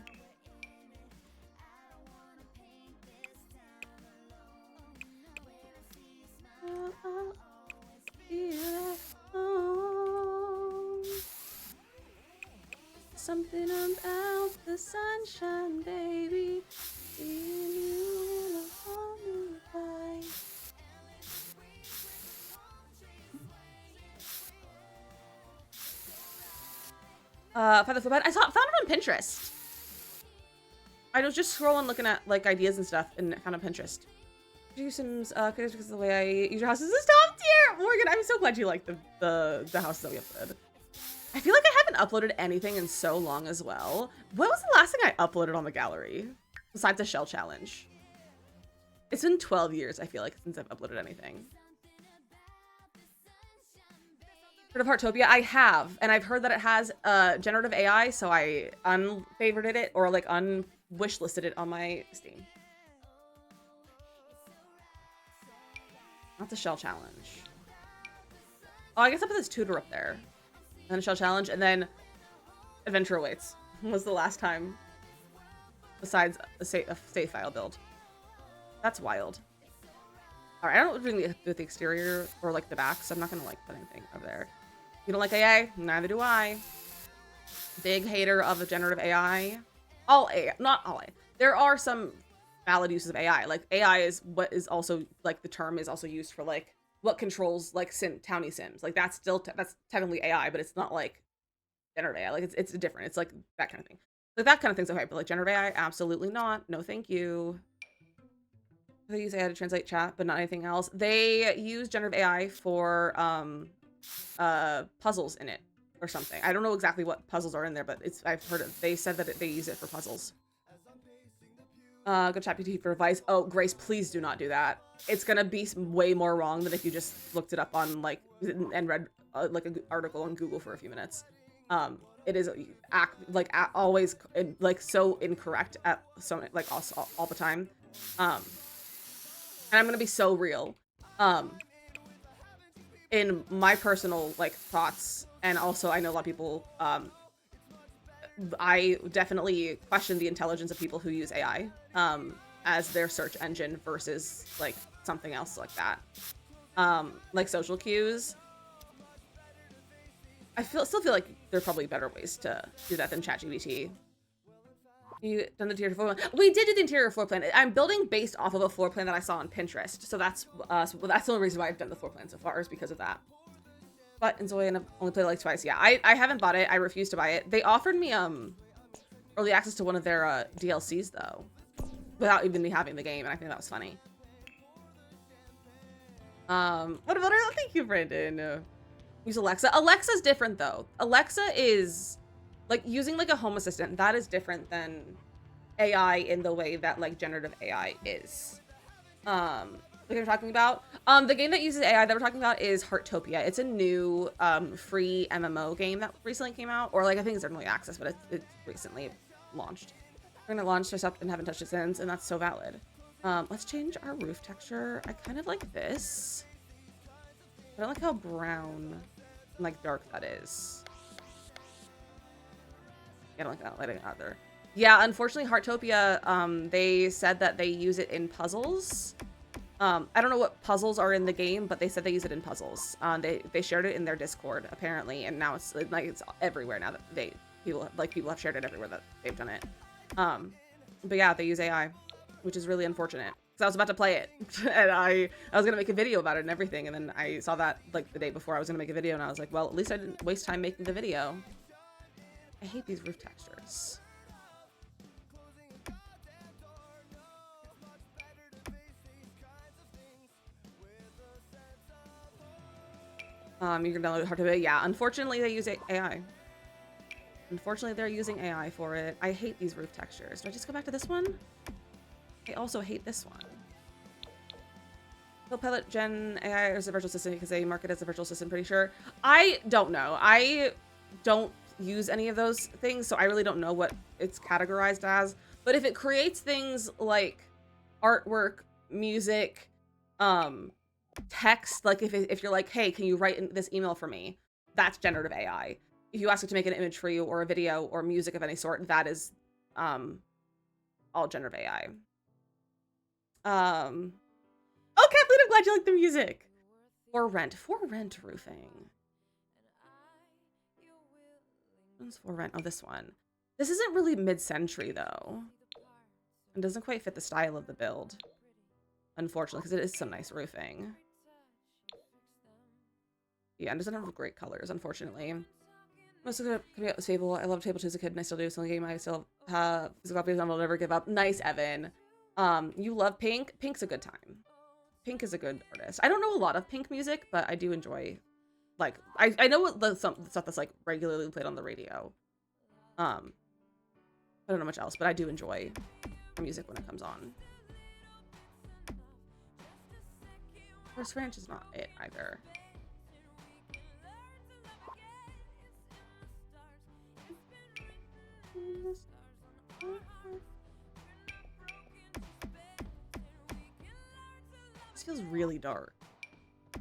Something about the sunshine, baby. Find the flip I found it on Pinterest. I was just scrolling, looking at like ideas and stuff, and found on Pinterest. Do some because of the way I use your house is a top tier. Morgan, I'm so glad you like the house that we uploaded. I feel like I haven't uploaded anything in so long as well. What was the last thing I uploaded on the gallery besides the shell challenge? It's been 12 years, I feel like, since I've uploaded anything. Heard of Heartopia? I have, and I've heard that it has generative AI, so I unfavorited it or like unwishlisted it on my Steam. That's a shell challenge. Oh, I guess I put this tutor up there. And then a shell challenge, and then Adventure Awaits was the last time besides a save file build. That's wild. All right, I don't really do the exterior or like the back, so I'm not gonna like put anything over there. You don't like AI? Neither do I. Big hater of the generative AI. All AI, not all AI. There are some valid uses of AI. Like AI is what is also like the term is also used for like what controls like townie sims. Like that's still that's technically AI, but it's not like generative AI. Like it's different. It's like that kind of thing. Like that kind of thing's okay, but like generative AI, absolutely not. No, thank you. They use AI to translate chat, but not anything else. They use generative AI for puzzles in it or something. I don't know exactly what puzzles are in there, but I've heard it. They said that they use it for puzzles. Go chat PT for advice. Oh, Grace, please do not do that. It's gonna be way more wrong than if you just looked it up on like and read like an article on Google for a few minutes. It is always like so incorrect at so like all the time. And I'm gonna be so real. In my personal like thoughts, and also I know a lot of people. I definitely question the intelligence of people who use AI as their search engine versus like something else like that. Like social cues. I still feel like there are probably better ways to do that than ChatGPT. You done the interior floor plan? We did do the interior floor plan. I'm building based off of a floor plan that I saw on Pinterest, so that's the only reason why I've done the floor plan so far is because of that. But in Zoe, and I've only played it like twice. Yeah, I haven't bought it. I refuse to buy it. They offered me early access to one of their DLCs though, without even me having the game, and I think that was funny. What about her? Thank you, Brandon. Use Alexa. Alexa's different though. Alexa is like using like a home assistant. That is different than AI in the way that like generative AI is. Like we're talking about. The game that uses AI that we're talking about is Heartopia. It's a new free MMO game that recently came out, or like I think it's early access, but it's recently launched. We're gonna launch this up and haven't touched it since, and that's so valid. Let's change our roof texture. I kind of like this. I don't like how brown and like dark that is. I don't like that lighting either. Yeah, unfortunately, Heartopia, they said that they use it in puzzles. I don't know what puzzles are in the game, but they said they use it in puzzles. They shared it in their Discord apparently, and now it's like it's everywhere now that people have shared it everywhere that they've done it. But yeah, they use AI, which is really unfortunate because I was about to play it and I was gonna make a video about it and everything, and then I saw that like the day before I was gonna make a video, and I was like, well, at least I didn't waste time making the video. I hate these roof textures. You can download Heartopia. Yeah, unfortunately they use AI. Unfortunately, they're using AI for it. I hate these roof textures. Do I just go back to this one? I also hate this one. Copilot Gen AI is a virtual assistant because they market it as a virtual assistant, pretty sure. I don't know. I don't use any of those things, so I really don't know what it's categorized as. But if it creates things like artwork, music, text, like if you're like, hey, can you write this email for me? That's generative AI. if you ask it to make an image for you or a video or music of any sort, that is all generative AI. Oh, Kathleen, I'm glad you like the music. For rent roofing. What's for rent? Oh, this one. This isn't really mid-century though. It doesn't quite fit the style of the build, unfortunately, because it is some nice roofing. Yeah, it doesn't have great colors, unfortunately. Most of it coming out the table. I loved Table 2 as a kid, and I still do. So game I still have physical copies, and I'll never give up. Nice, Evan. You love Pink. Pink's a good time. Pink is a good artist. I don't know a lot of Pink music, but I do enjoy. Like, I know what the stuff that's like regularly played on the radio. I don't know much else, but I do enjoy her music when it comes on. Horse Ranch is not it either. This feels really dark.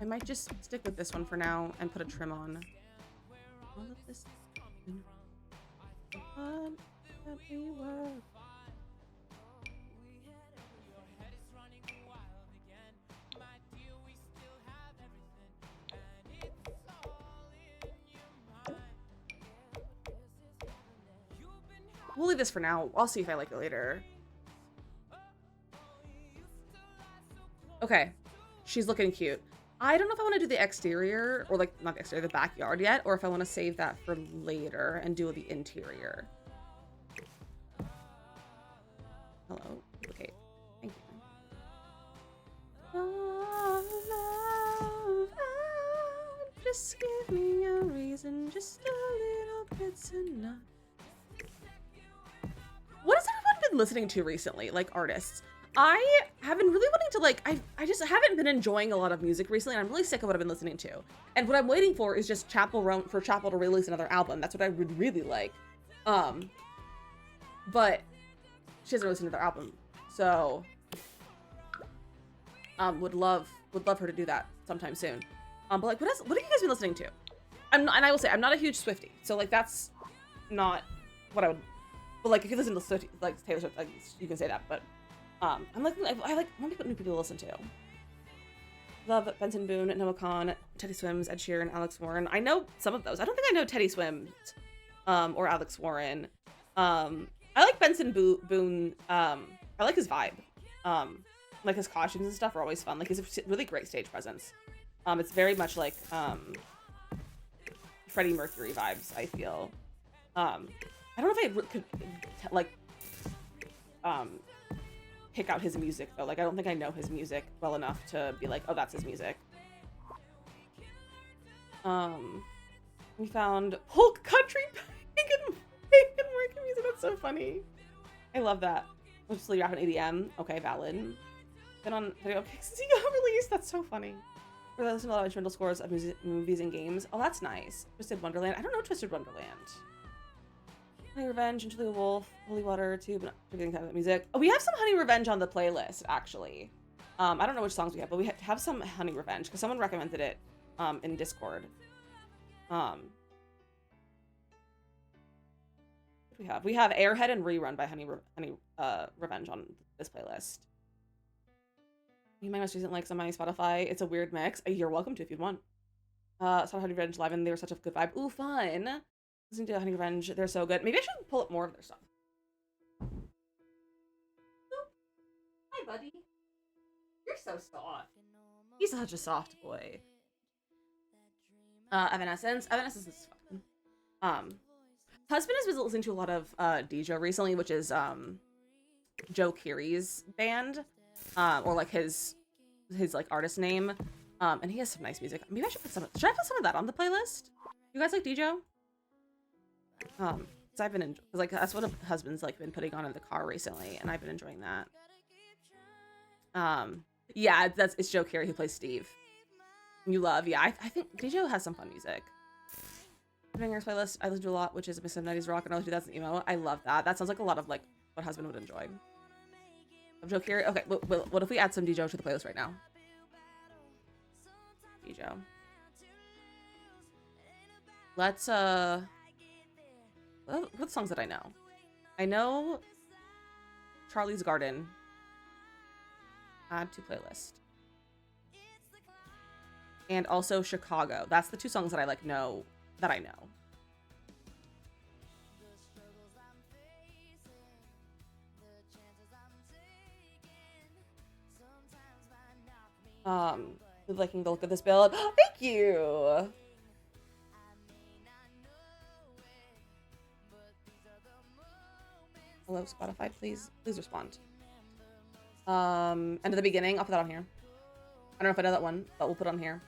I might just stick with this one for now and put a trim on. All of this. We'll leave this for now. I'll see if I like it later. Okay. She's looking cute. I don't know if I want to do the exterior, or like, not the exterior, the backyard yet, or if I want to save that for later and do the interior. Hello. Okay. Thank you. Just give me a reason, just a little bit's enough. What has everyone been listening to recently, like artists? I have been really wanting to like, I just haven't been enjoying a lot of music recently, and I'm really sick of what I've been listening to. And what I'm waiting for is just Chapel to release another album. That's what I would really like. But she hasn't released another album, so would love her to do that sometime soon. But like, what have you guys been listening to? And I will say, I'm not a huge Swiftie, so like that's not what I would. But like, if you listen to Swiftie, like Taylor Swift, like, you can say that. But I'm like, I like want new people to listen to. Love Benson Boone, Noah Kahan, Teddy Swims, Ed Sheeran, Alex Warren. I know some of those. I don't think I know Teddy Swims or Alex Warren. I like Benson Boone. I like his vibe. Like his costumes and stuff are always fun. Like he's a really great stage presence. It's very much like Freddie Mercury vibes, I feel. I don't know if I could like pick out his music though. Like I don't think I know his music well enough to be like, oh, that's his music. We found folk country pagan working music. That's so funny. I love that. Mostly rap and EDM. Okay, valid. Been on video since he got released. That's so funny. We're listening to a lot of instrumental scores of movies and games. Oh, that's nice. Twisted Wonderland. I don't know Twisted Wonderland. Honey Revenge, Into the Wolf, Holy Water, too, but not forgetting kind of music. Oh, we have some Honey Revenge on the playlist, actually. I don't know which songs we have, but we have some Honey Revenge, because someone recommended it in Discord. What do we have Airhead and Rerun by Honey Revenge on this playlist. My most recent likes on my Spotify. It's a weird mix. You're welcome to if you'd want. Saw Honey Revenge live, and they were such a good vibe. Ooh, fun. Listening to Honey Revenge, they're so good. Maybe I should pull up more of their stuff. Oh. Hi, buddy. You're so soft. He's such a soft boy. Evanescence. Evanescence is fun. Husband has been listening to a lot of DJ recently, which is Joe Keery's band. Or like his like artist name. And he has some nice music. Maybe I should put some of that on the playlist? You guys like DJ? Cause I've been like that's what a husband's like been putting on in the car recently, and I've been enjoying that. Yeah, it's Joe Keery who plays Steve. You love, yeah. I think DJ has some fun music. Banger's playlist I listen to a lot, which is Miss 90s rock and early 2000s emo. I love that. That sounds like a lot of like what husband would enjoy. Of Joe Keery. Okay, what if we add some DJ to the playlist right now? DJ. Let's what songs did I know? I know Charlie's Garden. Add to playlist. And also Chicago. That's the two songs that I like know that I know. Liking the look of this build. Oh, thank you. Hello, Spotify, please respond. And at the beginning, I'll put that on here. I don't know if I know that one, but we'll put it on here.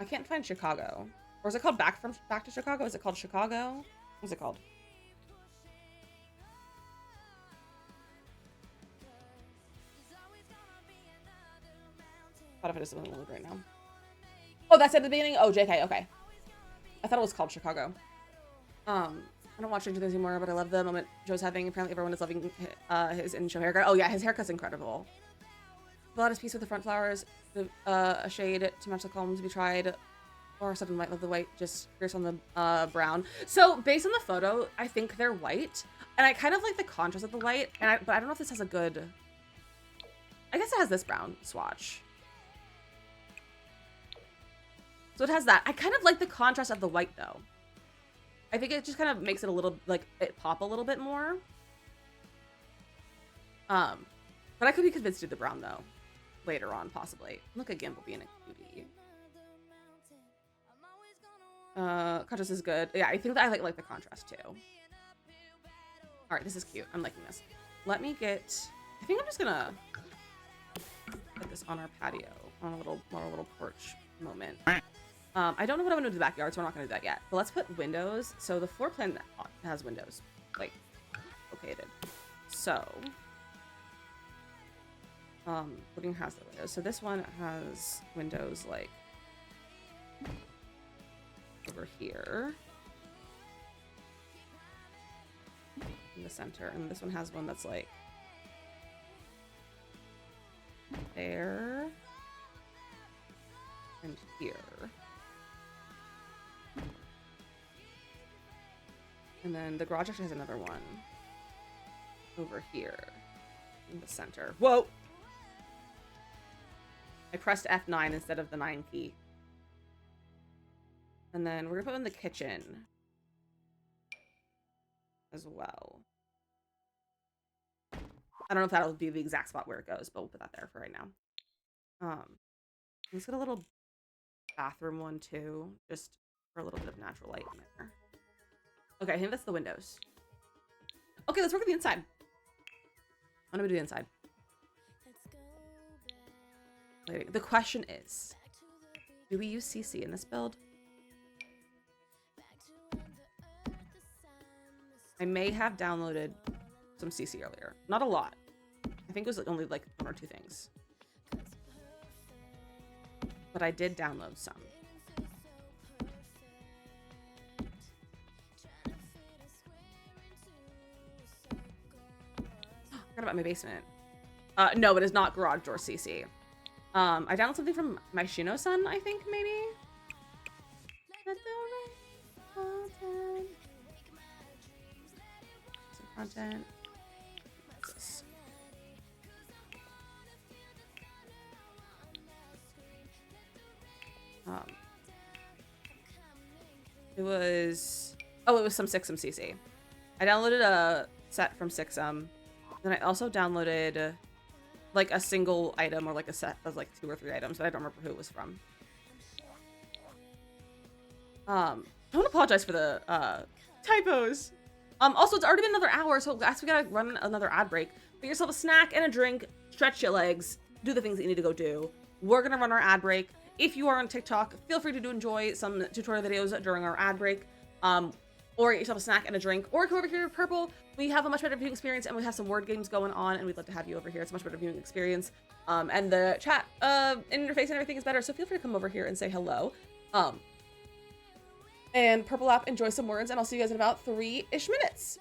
I can't find Chicago. Or is it called Back to Chicago? Is it called Chicago? What's it called? Spotify doesn't load right now. Oh, that's at the beginning? Oh, JK, okay. I thought it was called Chicago. I don't watch Stranger Things anymore, but I love the moment Joe's having. Apparently everyone is loving his in-show haircut. Oh yeah, his haircut's incredible. The lattice piece with the front flowers, a shade to match the column to be tried, or something might love the white, just fierce on the brown. So based on the photo, I think they're white, and I kind of like the contrast of the white, but I don't know if this has a good, I guess it has this brown swatch. So it has that. I kind of like the contrast of the white though. I think it just kind of makes it a little, like, it pop a little bit more. But I could be convinced to do the brown though. Later on, possibly. Look at Gimble being a cutie. Contrast is good. Yeah, I think that I like the contrast too. Alright, this is cute. I'm liking this. Let me get, I think I'm just gonna put this on our patio. On a little porch moment. I don't know what I'm gonna do in the backyard, so we're not gonna do that yet. But let's put windows. So the floor plan has windows, like, located. So, living has the windows. So this one has windows like over here in the center, and this one has one that's like there and here. And then the garage actually has another one over here in the center. Whoa! I pressed F9 instead of the 9 key. And then we're gonna put in the kitchen as well. I don't know if that'll be the exact spot where it goes, but we'll put that there for right now. Let's get a little bathroom one too, just for a little bit of natural light in there. Okay, I think that's the windows. Okay, let's work with the inside. I'm gonna do the inside. The question is, do we use CC in this build? I may have downloaded some CC earlier. Not a lot. I think it was only like 1 or 2 things. But I did download some. I forgot about my basement. No, it is not garage door CC. I downloaded something from my Shino-san, I think, maybe? Some content. What's this? It was... Oh, it was some Sixum CC. I downloaded a set from Sixum. Then I also downloaded like a single item or like a set of like 2 or 3 items, but I don't remember who it was from. Don't apologize for the typos. Also, it's already been another hour, so guys, we gotta run another ad break. Get yourself a snack and a drink, stretch your legs, do the things that you need to go do. We're gonna run our ad break. If you are on TikTok, feel free to enjoy some tutorial videos during our ad break. Or get yourself a snack and a drink, or come over here to Purple. We have a much better viewing experience, and we have some word games going on, and we'd love to have you over here. It's a much better viewing experience. And the chat interface and everything is better, so feel free to come over here and say hello. And Purple app, enjoy some words, and I'll see you guys in about 3-ish minutes.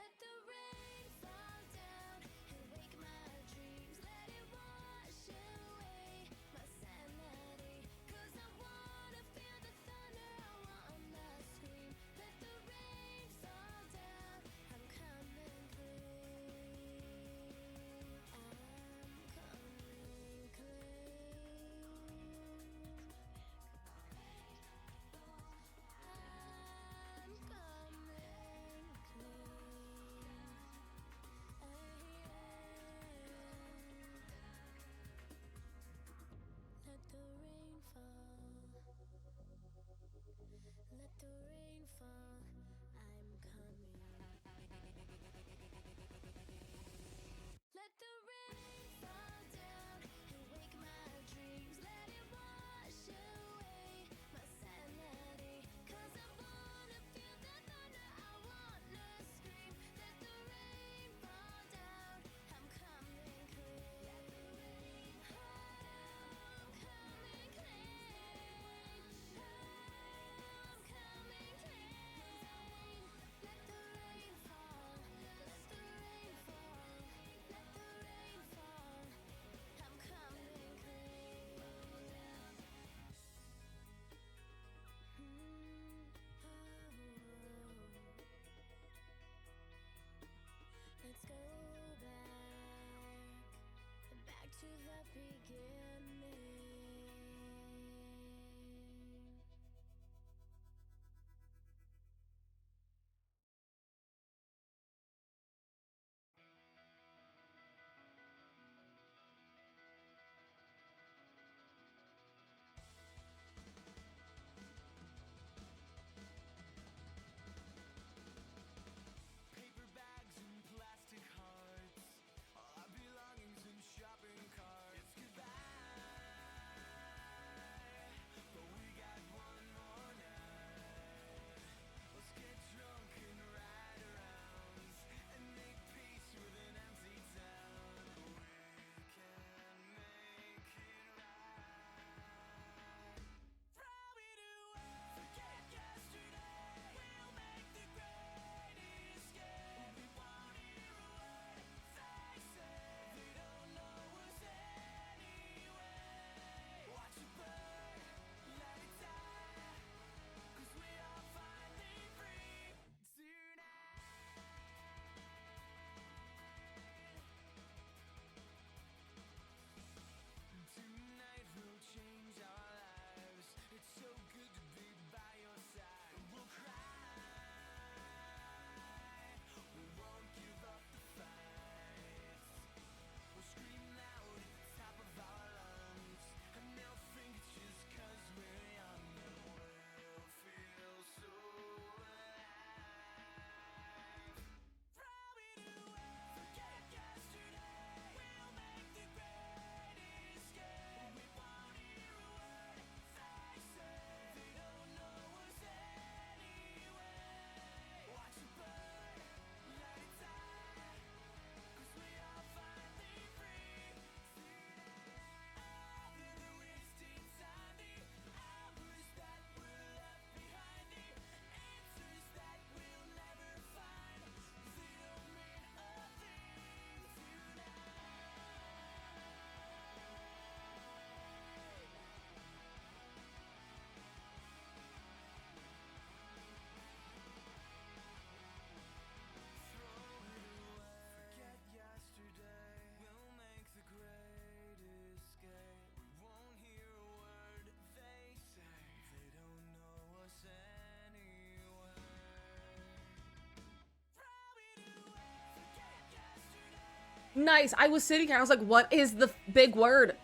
Nice. I was sitting here. I was like, what is the big word?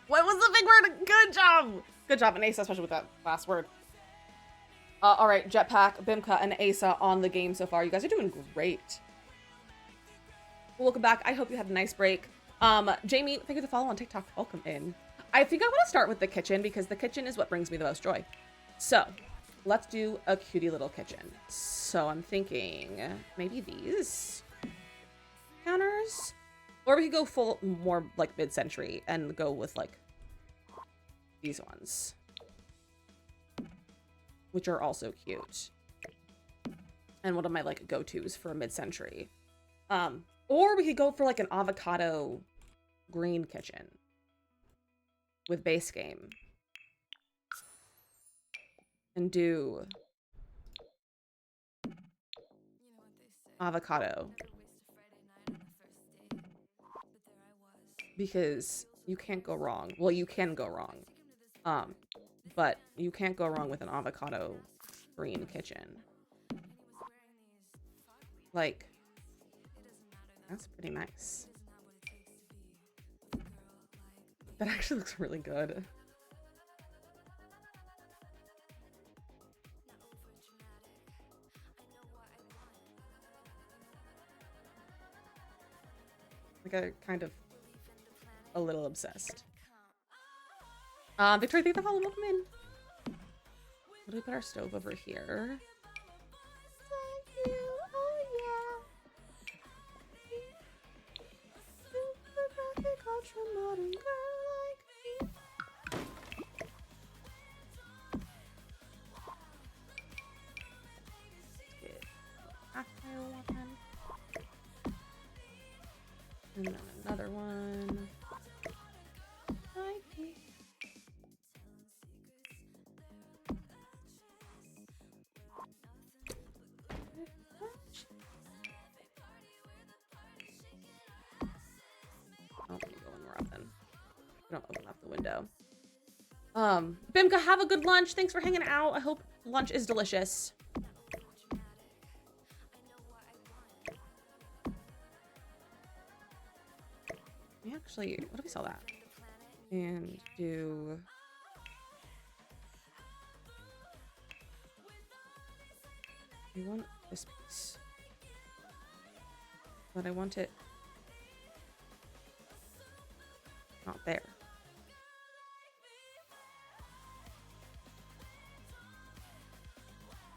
What was the big word? Good job. Good job. And Asa, especially with that last word. All right. Jetpack, Bimka, and Asa on the game so far. You guys are doing great. Welcome back. I hope you had a nice break. Jamie, thank you for the follow on TikTok. Welcome in. I think I want to start with the kitchen because the kitchen is what brings me the most joy. So let's do a cutie little kitchen. So I'm thinking maybe these counters, or we could go full more like mid-century and go with like these ones, which are also cute. And one of my like go-tos for a mid-century. Or we could go for like an avocado green kitchen with base game and do avocado because you can't go wrong. Well, you can go wrong, but you can't go wrong with an avocado green kitchen. Like, that's pretty nice. That actually looks really good. Like I kind of a little obsessed. Victoria, thank you for following. Welcome in. What do we put our stove over here? Thank you. Oh yeah. Super graphic, ultra modern girl like me. Let's get half tile one. And then another one. Oh, let me go in more often. We don't open up the window. Bimka, have a good lunch. Thanks for hanging out. I hope lunch is delicious. We actually, what if we sell that? And do... I want this piece. But I want it not there.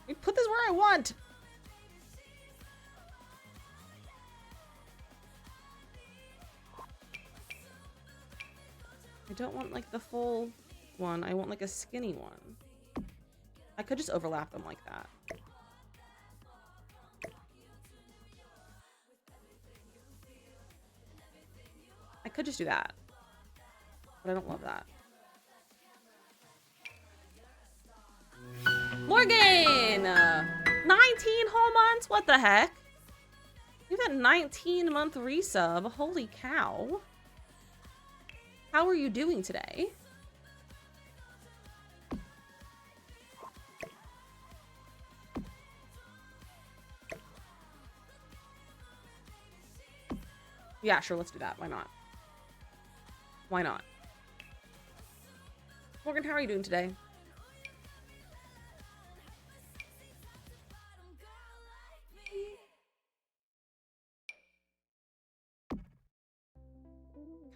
We put this where I want. I don't want like the full one. I want like a skinny one. I could just overlap them like that. I could just do that. But I don't love that. Morgan! 19 whole months? What the heck? You've got 19-month resub. Holy cow. How are you doing today? Yeah, sure, let's do that. Why not? Why not? Morgan, how are you doing today? I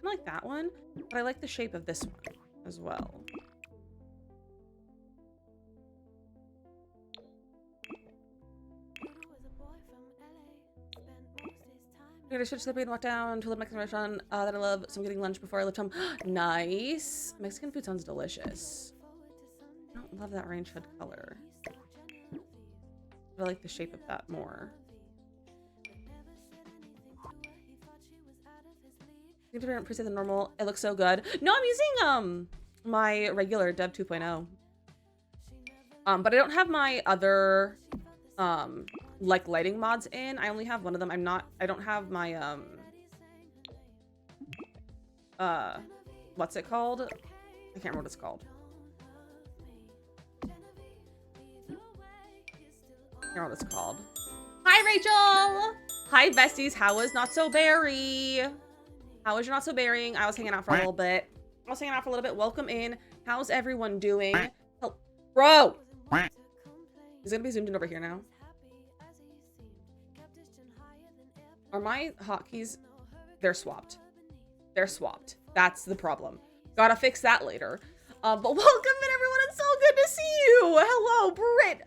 like that one, but I like the shape of this one as well. I'm gonna switch to the paid walk down to the Mexican restaurant that I love, so I'm getting lunch before I lift home. Nice! Mexican food sounds delicious. I don't love that range hood color. But I like the shape of that more. You have to preset the normal. It looks so good. No, I'm using my regular Dev 2.0. But I don't have my other like lighting mods in. I only have one of them. I don't have my what's it called? I can't remember what it's called. I can't remember what it's called. Hi, Rachel! Hi, besties. How was Not So Berry? How was your Not So Berrying? I was hanging out for a little bit. Welcome in. How's everyone doing? Bro! He's gonna be zoomed in over here now. Are my hotkeys? They're swapped. They're swapped. That's the problem. Gotta fix that later. But welcome in, everyone. It's so good to see you. Hello, Britt,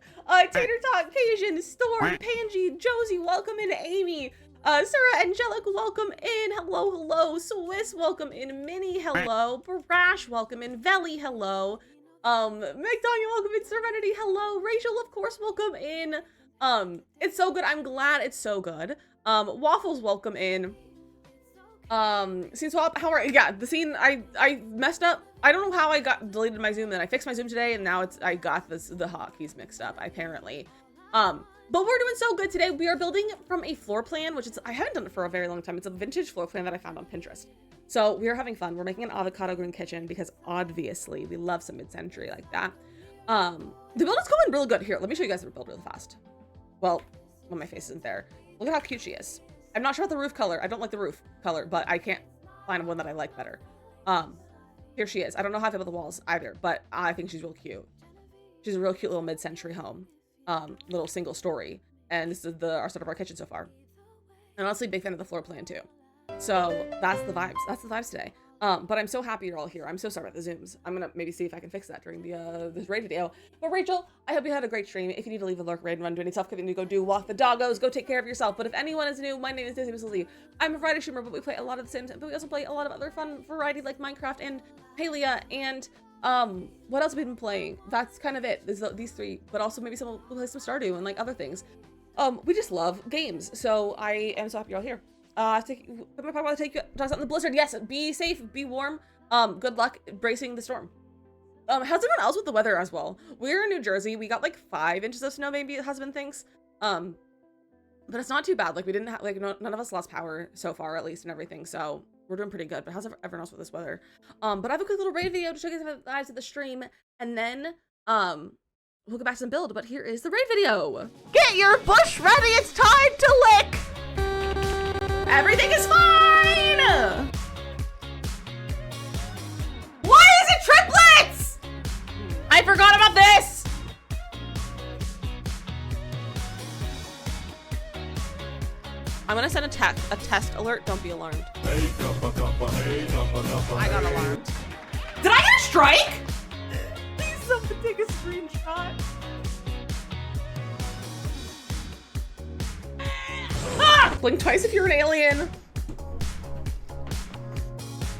Tater Tot, Cajun, Storm, Pangy, Josie. Welcome in, Amy. Sarah Angelic, welcome in. Hello, hello. Swiss, welcome in. Minnie, hello. Brash, welcome in. Veli, hello. McDonald, welcome in. Serenity, hello. Rachel, of course, welcome in. It's so good. I'm glad it's so good. Waffles, welcome in. Scene swap, how are, yeah, the scene, I messed up. I don't know how I deleted my Zoom, and I fixed my Zoom today, and now I got the hotkeys mixed up, apparently. But we're doing so good today. We are building from a floor plan, which is, I haven't done it for a very long time. It's a vintage floor plan that I found on Pinterest. So we are having fun. We're making an avocado green kitchen because obviously we love some mid-century like that. The build is going really good. Here, let me show you guys the build really fast. Well, when my face isn't there. Look at how cute she is. I'm not sure about the roof color. I don't like the roof color, but I can't find one that I like better. Here she is. I don't know how I feel about the walls either, but I think she's real cute. She's a real cute little mid-century home. Little single story. And this is our start of our kitchen so far. And honestly, big fan of the floor plan too. So that's the vibes. That's the vibes today. But I'm so happy you're all here. I'm so sorry about the Zooms. I'm gonna maybe see if I can fix that during the this raid video. But Rachel, I hope you had a great stream. If you need to leave a lurk, raid, run, do any self-cooking, to go do, walk the doggos, go take care of yourself. But if anyone is new, my name is DizzyMissLizzy. I'm a Friday streamer, but we play a lot of The Sims, but we also play a lot of other fun variety like Minecraft and Palia and what else have we been playing? That's kind of it. These three, but also maybe we'll play some Stardew and like other things. We just love games, so I am so happy you're all here. Take you talk on the blizzard. Yes, be safe, be warm. Good luck bracing the storm. How's everyone else with the weather as well? We're in New Jersey. We got like 5 inches of snow, maybe husband thinks. But it's not too bad. Like we didn't have none of us lost power so far, at least, and everything. So we're doing pretty good. But how's everyone else with this weather? But I have a quick little raid video to show you guys at the stream, and then we'll go back to some build. But here is the raid video. Get your bush ready. It's time to lick. Everything is fine! Why is it triplets? I forgot about this! I'm gonna send a test alert. Don't be alarmed. I got alarmed. Did I get a strike? Please someone take a screenshot. Blink twice if you're an alien.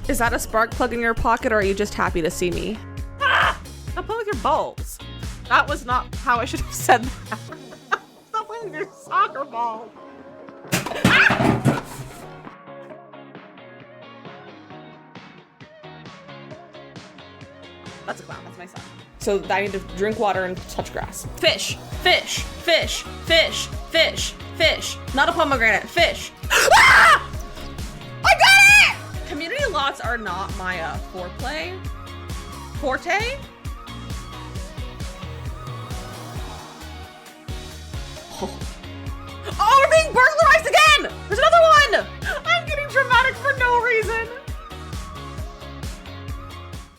Is that a spark plug in your pocket, or are you just happy to see me? Ah! Stop playing with your balls. That was not how I should have said that. Stop playing with your soccer ball. Ah! That's a clown. That's my son. So I need to drink water and touch grass. Fish, fish, fish, fish, fish, fish. Not a pomegranate, fish. Ah! I got it! Community lots are not my forte. Oh, we're being burglarized again! There's another one! I'm getting dramatic for no reason.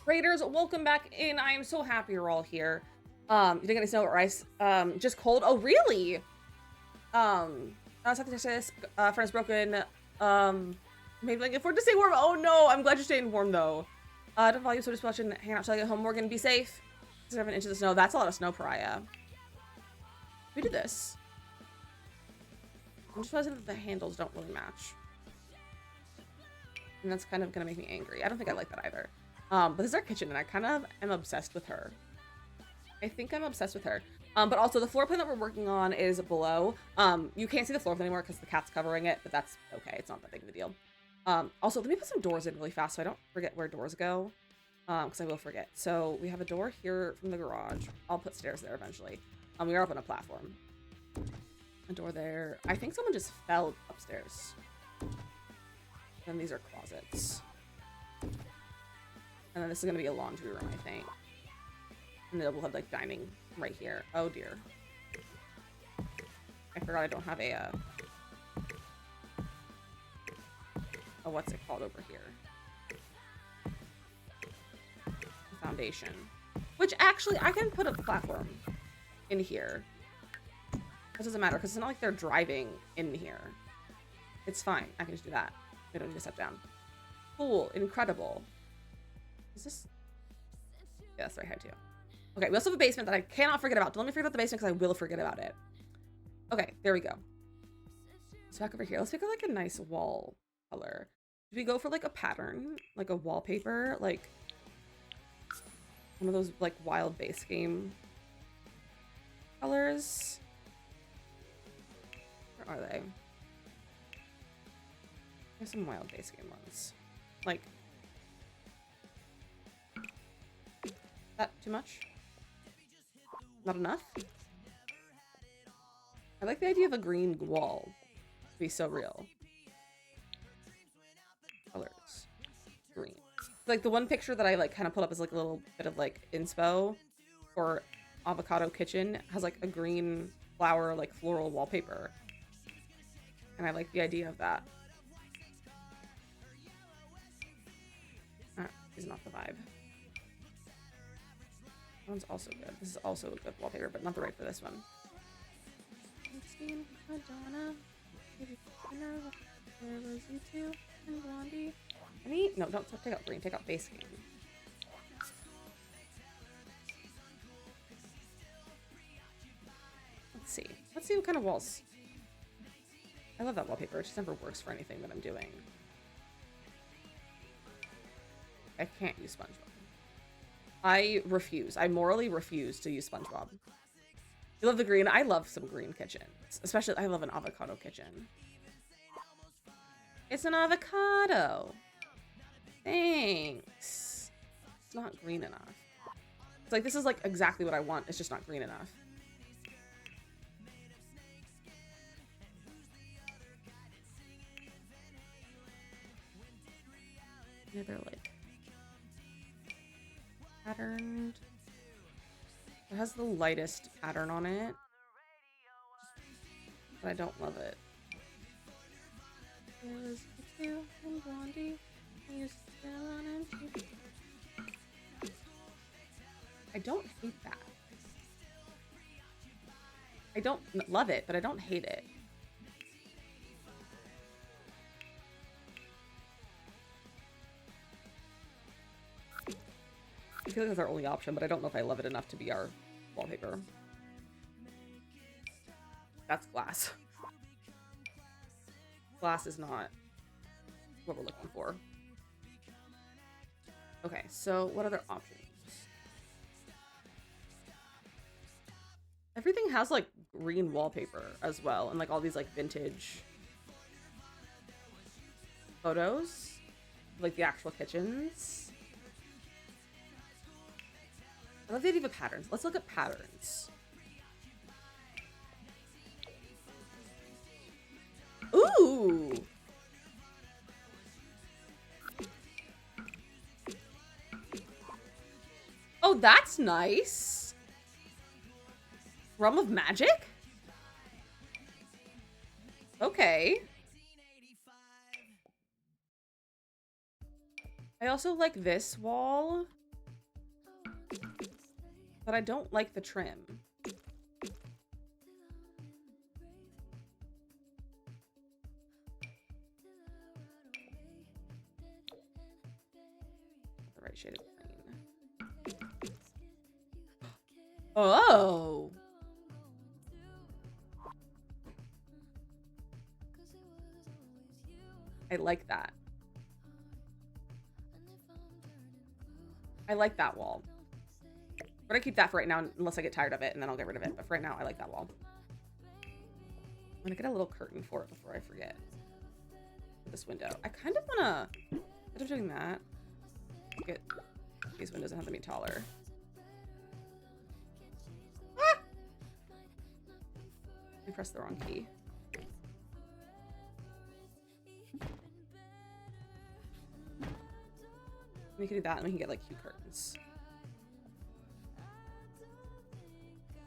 Raiders, welcome back in. I am so happy you're all here. You didn't get any snow or ice. Just cold. Oh, really? South Texas, furnace broken. Maybe like if we're to stay warm. Oh no, I'm glad you're staying warm though. Don't volume, so just watching. Hang out till I get home. Morgan, be safe. 7 inches of snow. That's a lot of snow, Pariah. We do this. I'm just realizing that the handles don't really match. And that's kind of gonna make me angry. I don't think I like that either. But this is our kitchen, and I kind of am obsessed with her. I think I'm obsessed with her. But also the floor plan that we're working on is below. You can't see the floor plan anymore because the cat's covering it, but that's okay. It's not that big of a deal. Also, let me put some doors in really fast so I don't forget where doors go. Because I will forget. So we have a door here from the garage. I'll put stairs there eventually. We are up on a platform. A door there. I think someone just fell upstairs. Then these are closets. And then this is going to be a laundry room, I think. And then we'll have like dining right here. Oh dear. I forgot I don't have a what's it called over here? Foundation. Which actually, I can put a platform in here. It doesn't matter, because it's not like they're driving in here. It's fine. I can just do that. We don't need to step down. Cool. Incredible. Is this... Yeah, that's the right height, too. Okay, we also have a basement that I cannot forget about. Don't let me forget about the basement, because I will forget about it. Okay, there we go. So back over here. Let's pick like a nice wall color. Should we go for like a pattern? Like a wallpaper? Like one of those like wild base game colors? Where are they? There's some wild base game ones. Like, that too much? Not enough? I like the idea of a green wall. To be so real. Colors. Green. Like the one picture that I like kind of put up is like a little bit of like inspo for Avocado Kitchen has like a green flower like floral wallpaper. And I like the idea of that. Is not the vibe. That one's also good. This is also a good wallpaper, but not the right for this one. Madonna, where was you two and Blondie? No, don't take out green. Take out base game. Let's see. Let's see what kind of walls. I love that wallpaper. It just never works for anything that I'm doing. I can't use SpongeBob. I refuse. I morally refuse to use SpongeBob. You love the green? I love some green kitchens. Especially, I love an avocado kitchen. It's an avocado. Thanks. It's not green enough. It's like, this is like exactly what I want. It's just not green enough. Yeah, they're like patterned. It has the lightest pattern on it, but I don't love it. I don't hate that. I don't love it, but I don't hate it. I feel like that's our only option, but I don't know if I love it enough to be our wallpaper. That's glass. Glass is not what we're looking for. Okay, so what other options? Everything has like green wallpaper as well, and like all these like vintage photos, like the actual kitchens. I love the idea of patterns. Let's look at patterns. Ooh! Oh, that's nice. Realm of Magic? Okay. I also like this wall, but I don't like the trim. The right shade of green. Oh! I like that. I like that wall. We're gonna keep that for right now unless I get tired of it, and then I'll get rid of it. But for right now, I like that wall. I'm gonna get a little curtain for it before I forget. This window. I kind of wanna, instead of doing that, get these windows and have them be taller. Ah! I pressed the wrong key. We can do that, and we can get like cute curtains.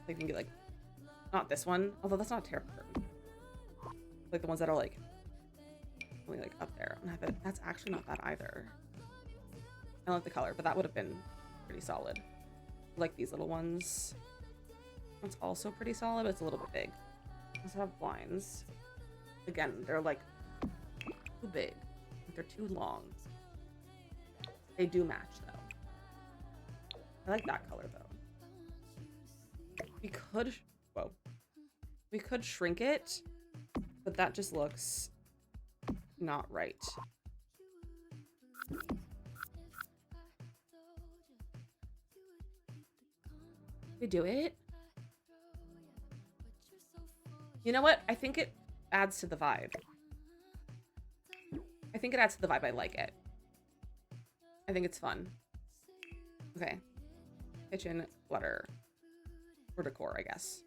We can get like, not this one, although that's not a terrible curtain. Like the ones that are like Only like up there. But that's actually not bad either. I don't like the color, but that would have been pretty solid. Like these little ones. It's also pretty solid, but it's a little bit big. Also have blinds. Again, they're like too big. They're too long. They do match though. I like that color though. We could, whoa. We could shrink it, but that just looks not right. We do it. You know what? I think it adds to the vibe. I think it adds to the vibe. I like it. I think it's fun. Okay. Kitchen, clutter, or decor, I guess.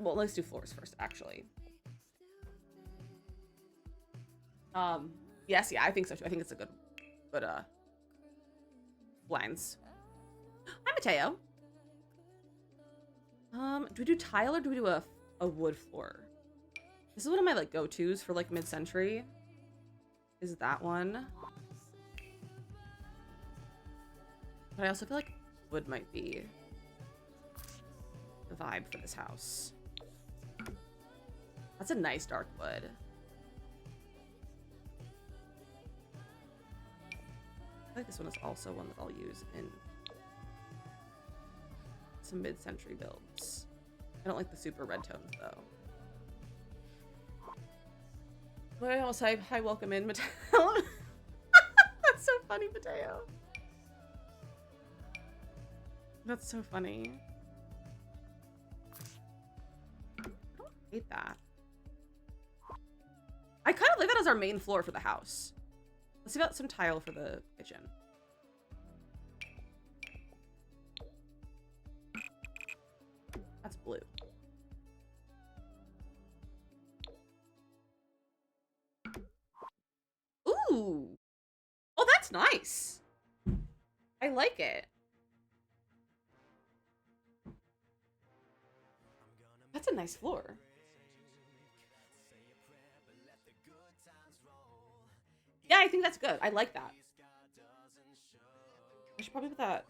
Well, let's do floors first, actually. Yes, yeah, I think so too. I think it's a good blinds. Hi, Mateo. Do we do tile or do we do a wood floor? This is one of my like go-tos for like mid-century. Is that one? But I also feel like wood might be the vibe for this house. That's a nice dark wood. I feel like this one is also one that I'll use in some mid-century builds. I don't like the super red tones though. But I almost say hi, welcome in, Mateo. That's so funny, Mateo. That's so funny. I don't hate that. I kind of like that as our main floor for the house. Let's see about some tile for the kitchen. That's blue. Ooh. Oh, that's nice. I like it. That's a nice floor. Yeah, I think that's good. I like that. I should probably put that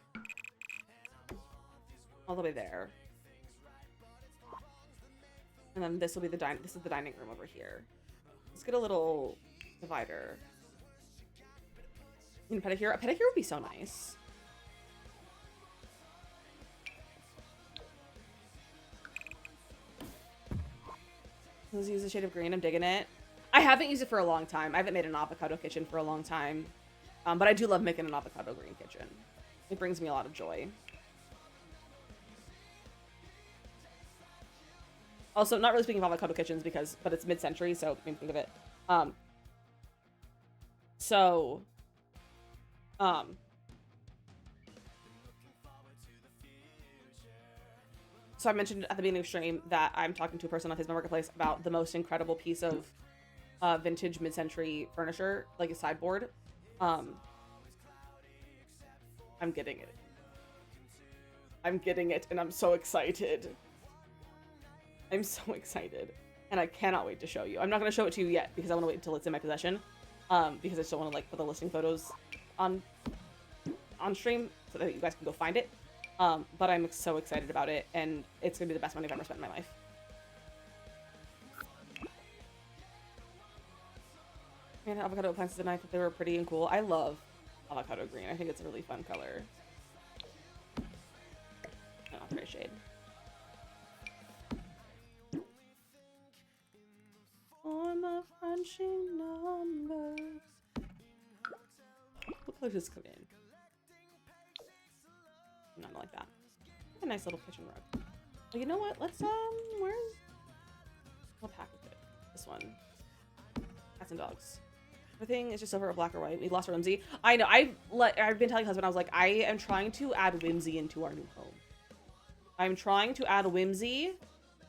all the way there. And then this will be the this is the dining room over here. Let's get a little divider. And pedicure. A pedicure would be so nice. Let's use the shade of green. I'm digging it. I haven't used it for a long time. I haven't made an avocado kitchen for a long time. But I do love making an avocado green kitchen. It brings me a lot of joy. Also, not really speaking of avocado kitchens but it's mid-century, so maybe think of it. So I mentioned at the beginning of stream that I'm talking to a person on his marketplace about the most incredible piece of vintage mid-century furniture, like a sideboard. I'm getting it. I'm getting it, and I'm so excited. I'm so excited, and I cannot wait to show you. I'm not going to show it to you yet because I want to wait until it's in my possession, because I still want to like put the listing photos on stream so that you guys can go find it. But I'm so excited about it, and it's going to be the best money I've ever spent in my life. Man, avocado plants tonight, I thought they were pretty and cool. I love avocado green. I think it's a really fun color. Not the right shade. Form of crunching numbers. What color does this come in? Not like that. A nice little kitchen rug. Well, you know what? Let's what pack is it? This one. Cats and dogs. Everything is just silver or black or white. We lost our whimsy. I know. I've been telling husband, I was like, I am trying to add whimsy into our new home. I'm trying to add whimsy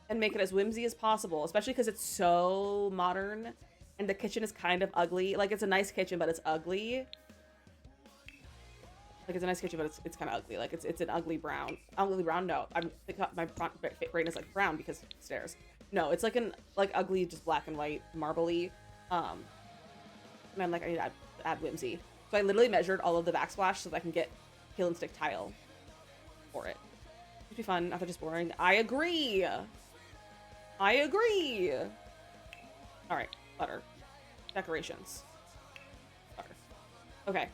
and make it as whimsy as possible, especially because it's so modern and the kitchen is kind of ugly. Like, it's a nice kitchen, but it's ugly. Like, it's a nice kitchen, but it's kind of ugly. Like, it's an ugly brown. Ugly brown? No. My brain is like brown because stairs. No, it's like an ugly, just black and white, marbly. And I'm like, I need to add whimsy. So I literally measured all of the backsplash so that I can get peel and stick tile for it. It'd be fun, not that just boring. I agree. I agree. All right, butter. Decorations. Butter. Okay.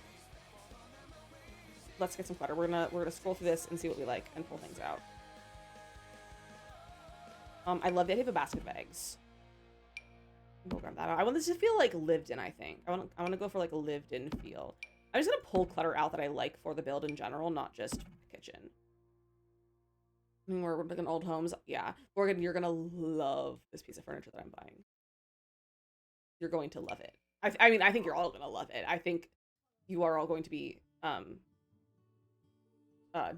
Let's get some clutter. We're gonna scroll through this and see what we like and pull things out. I love the idea of a basket of eggs. We'll grab that out. I want this to feel like lived in, I think. I want to go for like a lived in feel. I'm just gonna pull clutter out that I like for the build in general, not just the kitchen. We're looking old homes. Yeah. Morgan, you're gonna love this piece of furniture that I'm buying. You're going to love it. I mean, I think you're all gonna love it. I think you are all going to be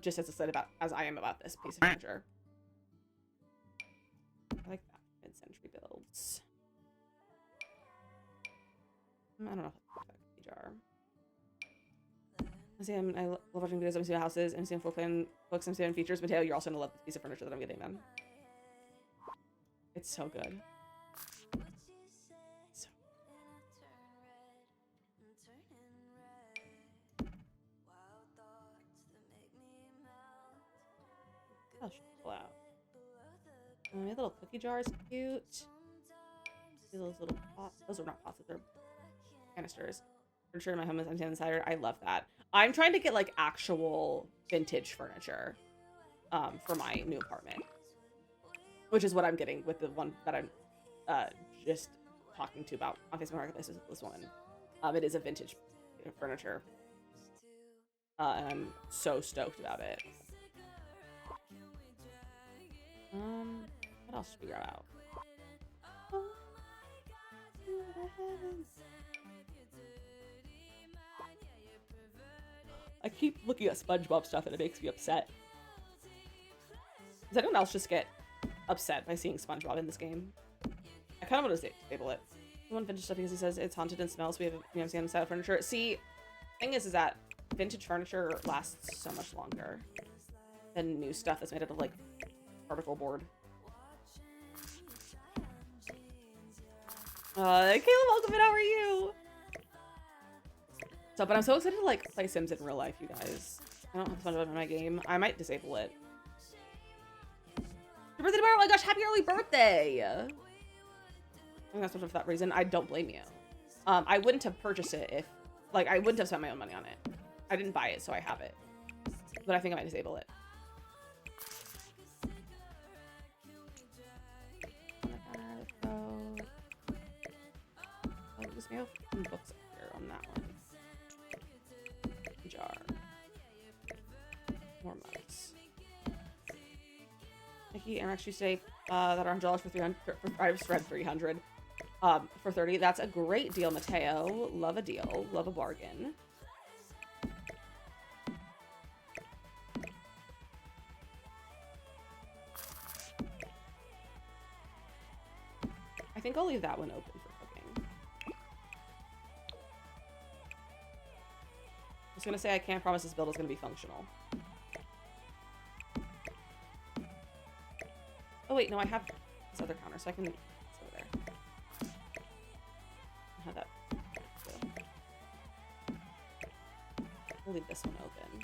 just as excited about as I am about this piece of furniture. I like that. Mid-century builds. I don't know if that's a jar. I love watching videos of museum houses, museum floor plan books, museum features. Mateo, you're also gonna love this piece of furniture that I'm getting, man. It's so good. So. Oh, wow. My little cookie jar is cute. Those little pots. Those are not pots, they're canisters. Furniture in my home is empty on the side. I love that. I'm trying to get like actual vintage furniture for my new apartment, which is what I'm getting with the one that I'm just talking to about on Facebook Marketplace. Is this one? It is a vintage furniture, and I'm so stoked about it. What else should we grab out? I keep looking at SpongeBob stuff and it makes me upset. Does anyone else just get upset by seeing SpongeBob in this game? I kind of want to disable it. I want vintage stuff because he says it's haunted and smells. We have seen style furniture. See, the thing is that vintage furniture lasts so much longer than new stuff that's made out of like particle board. Caleb, welcome in. How are you? So, but I'm so excited to like play Sims in real life, you guys. I don't have SpongeBob in my game. I might disable it. Your birthday tomorrow? Oh my gosh, happy early birthday! I think that's for that reason. I don't blame you. I wouldn't have purchased it if, like, I wouldn't have spent my own money on it. I didn't buy it, so I have it. But I think I might disable it. Just may have some books up here on that one. Jar. More mugs. Nikki and actually say that are $100 for 300. I just read 300. For 30. That's a great deal, Mateo. Love a deal. Love a bargain. I think I'll leave that one open for cooking. I was gonna say I can't promise this build is gonna be functional. Oh wait, no, I have this other counter, so I can. It's over there. I have that. We'll leave this one open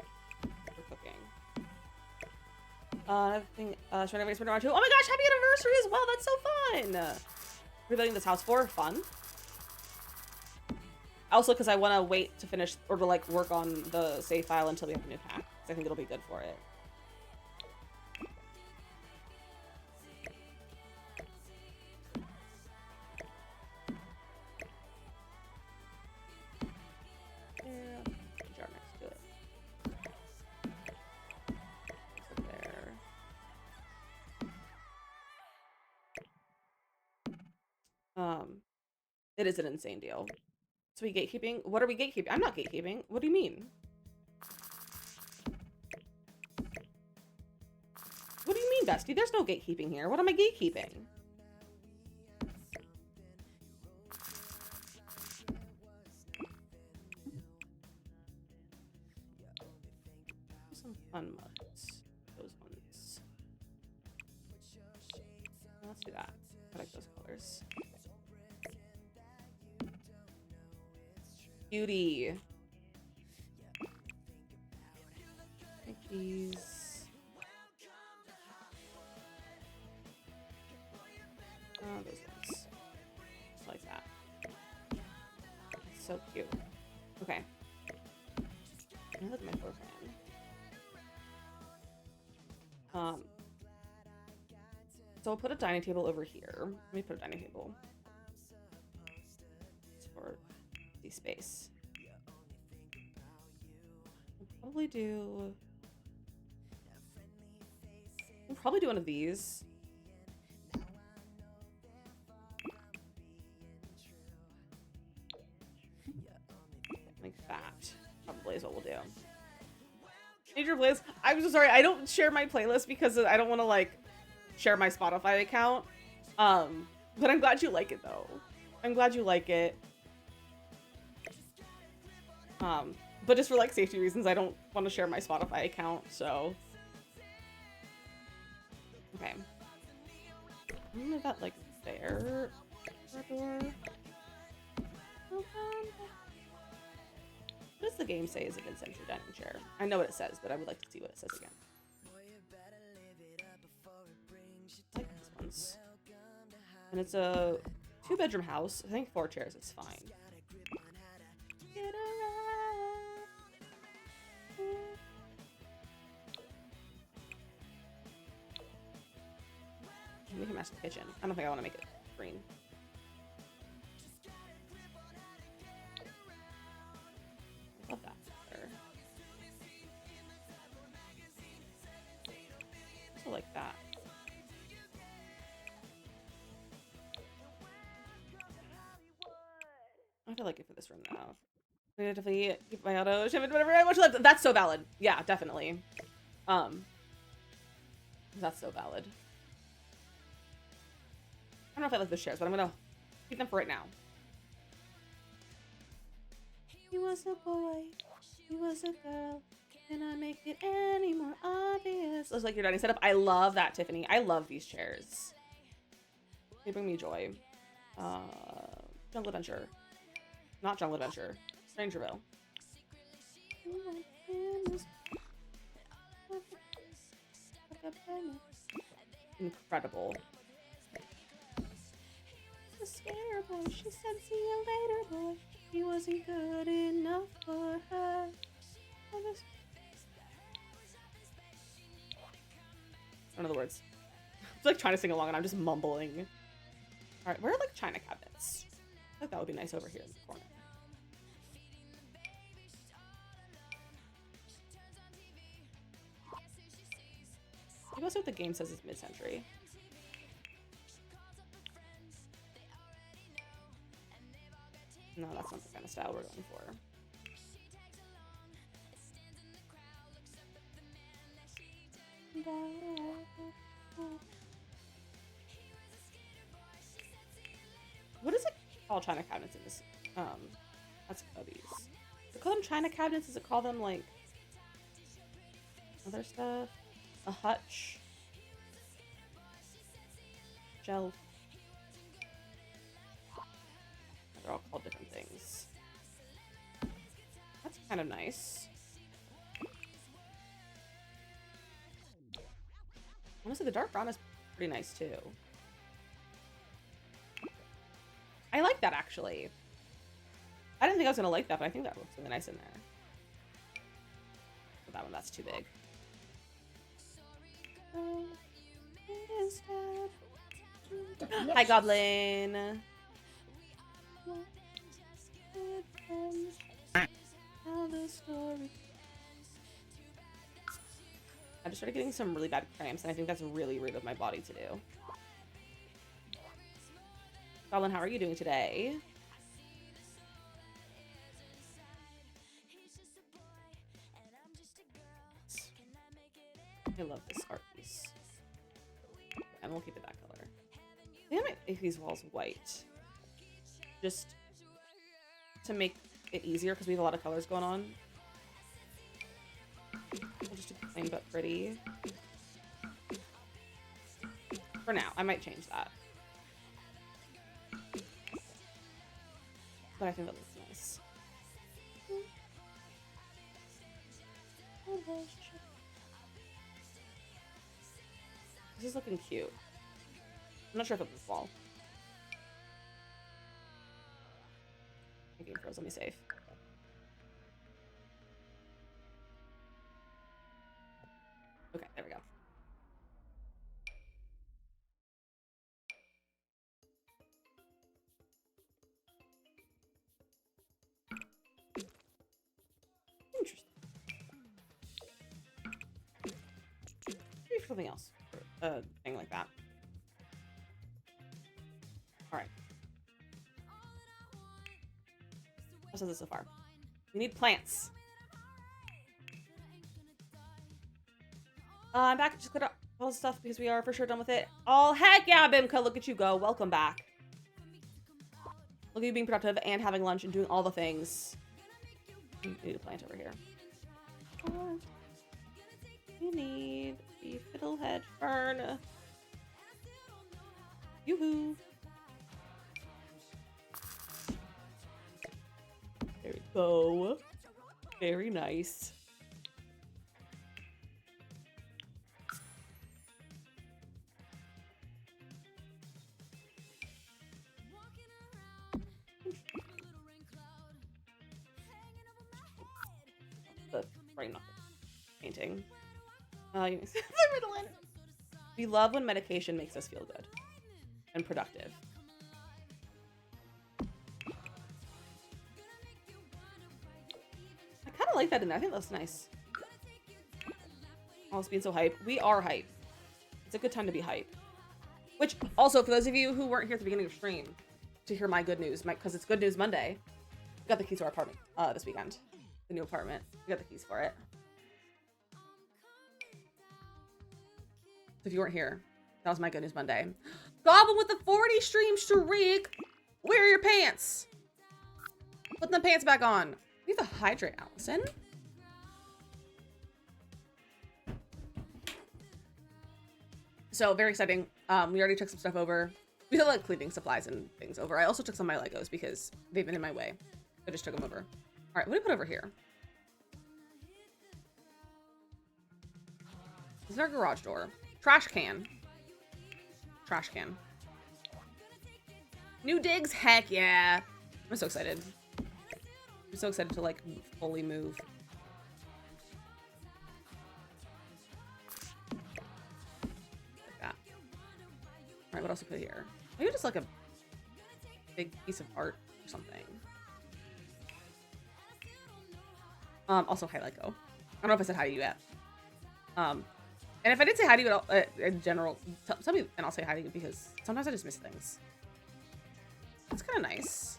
for cooking. Another thing, trying to too. Oh my gosh, happy anniversary as well! That's so fun. Rebuilding this house for fun. Also, because I want to wait to finish or to like work on the save file until we have a new pack. Because I think it'll be good for it. Jar next to it. So there. It is an insane deal. So we gatekeeping? What are we gatekeeping? I'm not gatekeeping. What do you mean? What do you mean, bestie? There's no gatekeeping here. What am I gatekeeping? Some fun mugs. Those ones. Let's do that. I like those colors. Beauty. Make these. Oh, those ones. Just like that. That's so cute. Okay. I look at my floor plan. So I'll put a dining table over here. Let me put a dining table. For the space. We'll probably do one of these. Like that. Probably is what we'll do. Major playlist. I'm so sorry. I don't share my playlist because I don't want to like share my Spotify account. But I'm glad you like it though. I'm glad you like it. But just for like safety reasons, I don't want to share my Spotify account, so. Okay. I'm gonna move that like there. That door. What does the game say is a mid-century dining chair? I know what it says, but I would like to see what it says again. I like these ones. And it's a 2-bedroom house. I think 4 chairs is fine. We can match the kitchen. I don't think I want to make it green. I love that. I like that. I feel like it for this room now. I definitely keep my auto ship it whatever I want to let. That's so valid. Yeah, definitely. That's so valid. I don't know if I like those chairs, but I'm gonna keep them for right now. He was a boy, he was a girl. Can I make it any more obvious? Looks like your dining setup. I love that, Tiffany. I love these chairs. They bring me joy. Jungle Adventure. Not Jungle Adventure. Strangerville. Incredible. The scare boy. She said, see you later, boy. He wasn't good enough for her. I don't know the words. I'm like trying to sing along and I'm just mumbling. Alright, where are like china cabinets? I feel like that would be nice over here in the corner. You must know what the game says is mid-century. No, that's not the kind of style we're going for. What is it called china cabinets in this? That's cubbies. Does it call them china cabinets? Does it call them like other stuff? A hutch? Shelf? They're all called different things. That's kind of nice. Honestly, the dark brown is pretty nice too. I like that actually. I didn't think I was gonna like that, but I think that looks really nice in there. But that one, that's too big. Hi, Goblin. I just started getting some really bad cramps, and I think that's really rude of my body to do. Goblin, how are you doing today? I love this art piece. And we'll keep it that color. I think I might make these walls white. Just to make it easier, because we have a lot of colors going on. We'll just do plain but pretty. For now, I might change that. But I think that looks nice. This is looking cute. I'm not sure if it's this wall. Game froze. Let me save. Okay, there we go. Interesting. Maybe for something else. Thing like that. Alright. How says this so far? We need plants. I'm back. Just cleared up all the stuff because we are for sure done with it. Oh, heck yeah, Bimka. Look at you go. Welcome back. Look at you being productive and having lunch and doing all the things. We need a plant over here. We need the fiddlehead fern. Yoo-hoo. There we go. Very nice. The brain not painting. We love when medication makes us feel good and productive. I kind of like that in there. I think that's nice. Always being so hype. We are hype. It's a good time to be hype. Which, also, for those of you who weren't here at the beginning of stream to hear my good news, because it's Good News Monday, we got the keys to our apartment this weekend. The new apartment. We got the keys for it. So if you weren't here, that was my Good News Monday. Goblin with the 40 stream streak! Where are your pants? Put the pants back on. We have to hydrate, Allison. So, very exciting. We already took some stuff over. We had like cleaning supplies and things over. I also took some of my Legos because they've been in my way. I just took them over. All right, what do we put over here? This is our garage door. Trash can. Trash can. New digs? Heck yeah. I'm so excited. I'm so excited to like fully move. Like that. All right, what else we put here? Maybe just like a big piece of art or something. Also hi Lego. I don't know if I said hi to you yet. And if I did say hi to you in general, tell me and I'll say hi to you because sometimes I just miss things. It's kind of nice.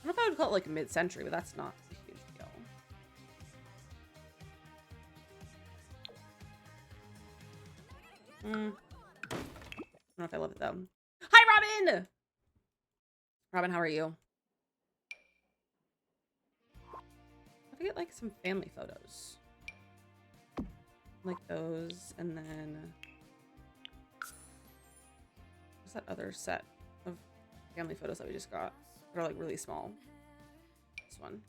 I don't know if I would call it like mid-century, but that's not a huge deal. I don't know if I love it though. Hi, Robin! Robin, how are you? I get like some family photos. Like those, and then what's that other set of family photos that we just got? They're like really small. This one.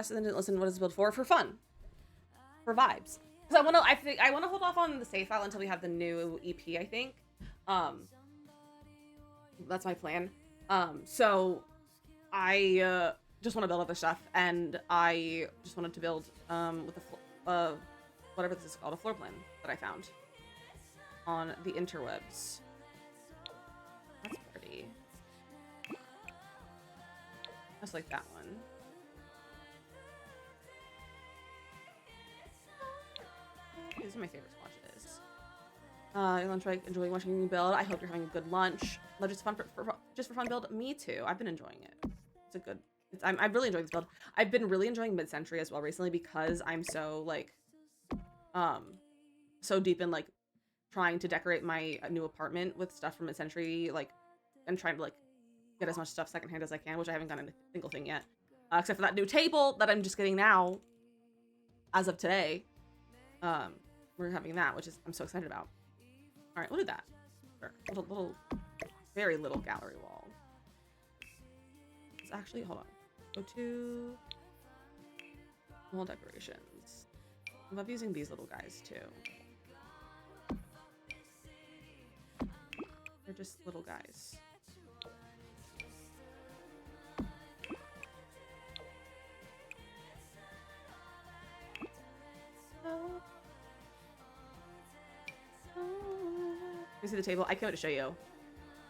So then listen, what is it built for? For fun. For vibes. Because I wanna hold off on the save file until we have the new EP, I think. That's my plan. So I just want to build other stuff, and I just wanted to build with the whatever this is called, a floor plan that I found on the interwebs. That's pretty. Just like that one. These are my favorite swatches. Lunch break, enjoying watching you build. I hope you're having a good lunch. Just fun just for fun build. Me too. I've been enjoying it. It's a good. I'm really enjoying this build. I've been really enjoying mid-century as well recently because I'm so like, so deep in like trying to decorate my new apartment with stuff from mid-century, like, and trying to like get as much stuff secondhand as I can, which I haven't gotten a single thing yet, except for that new table that I'm just getting now, as of today. We're having that, which is I'm so excited about. All right, look at that. Little, very little gallery wall. It's actually, hold on. Go to wall decorations. I love using these little guys too. They're just little guys. You see the table? I can't wait to show you.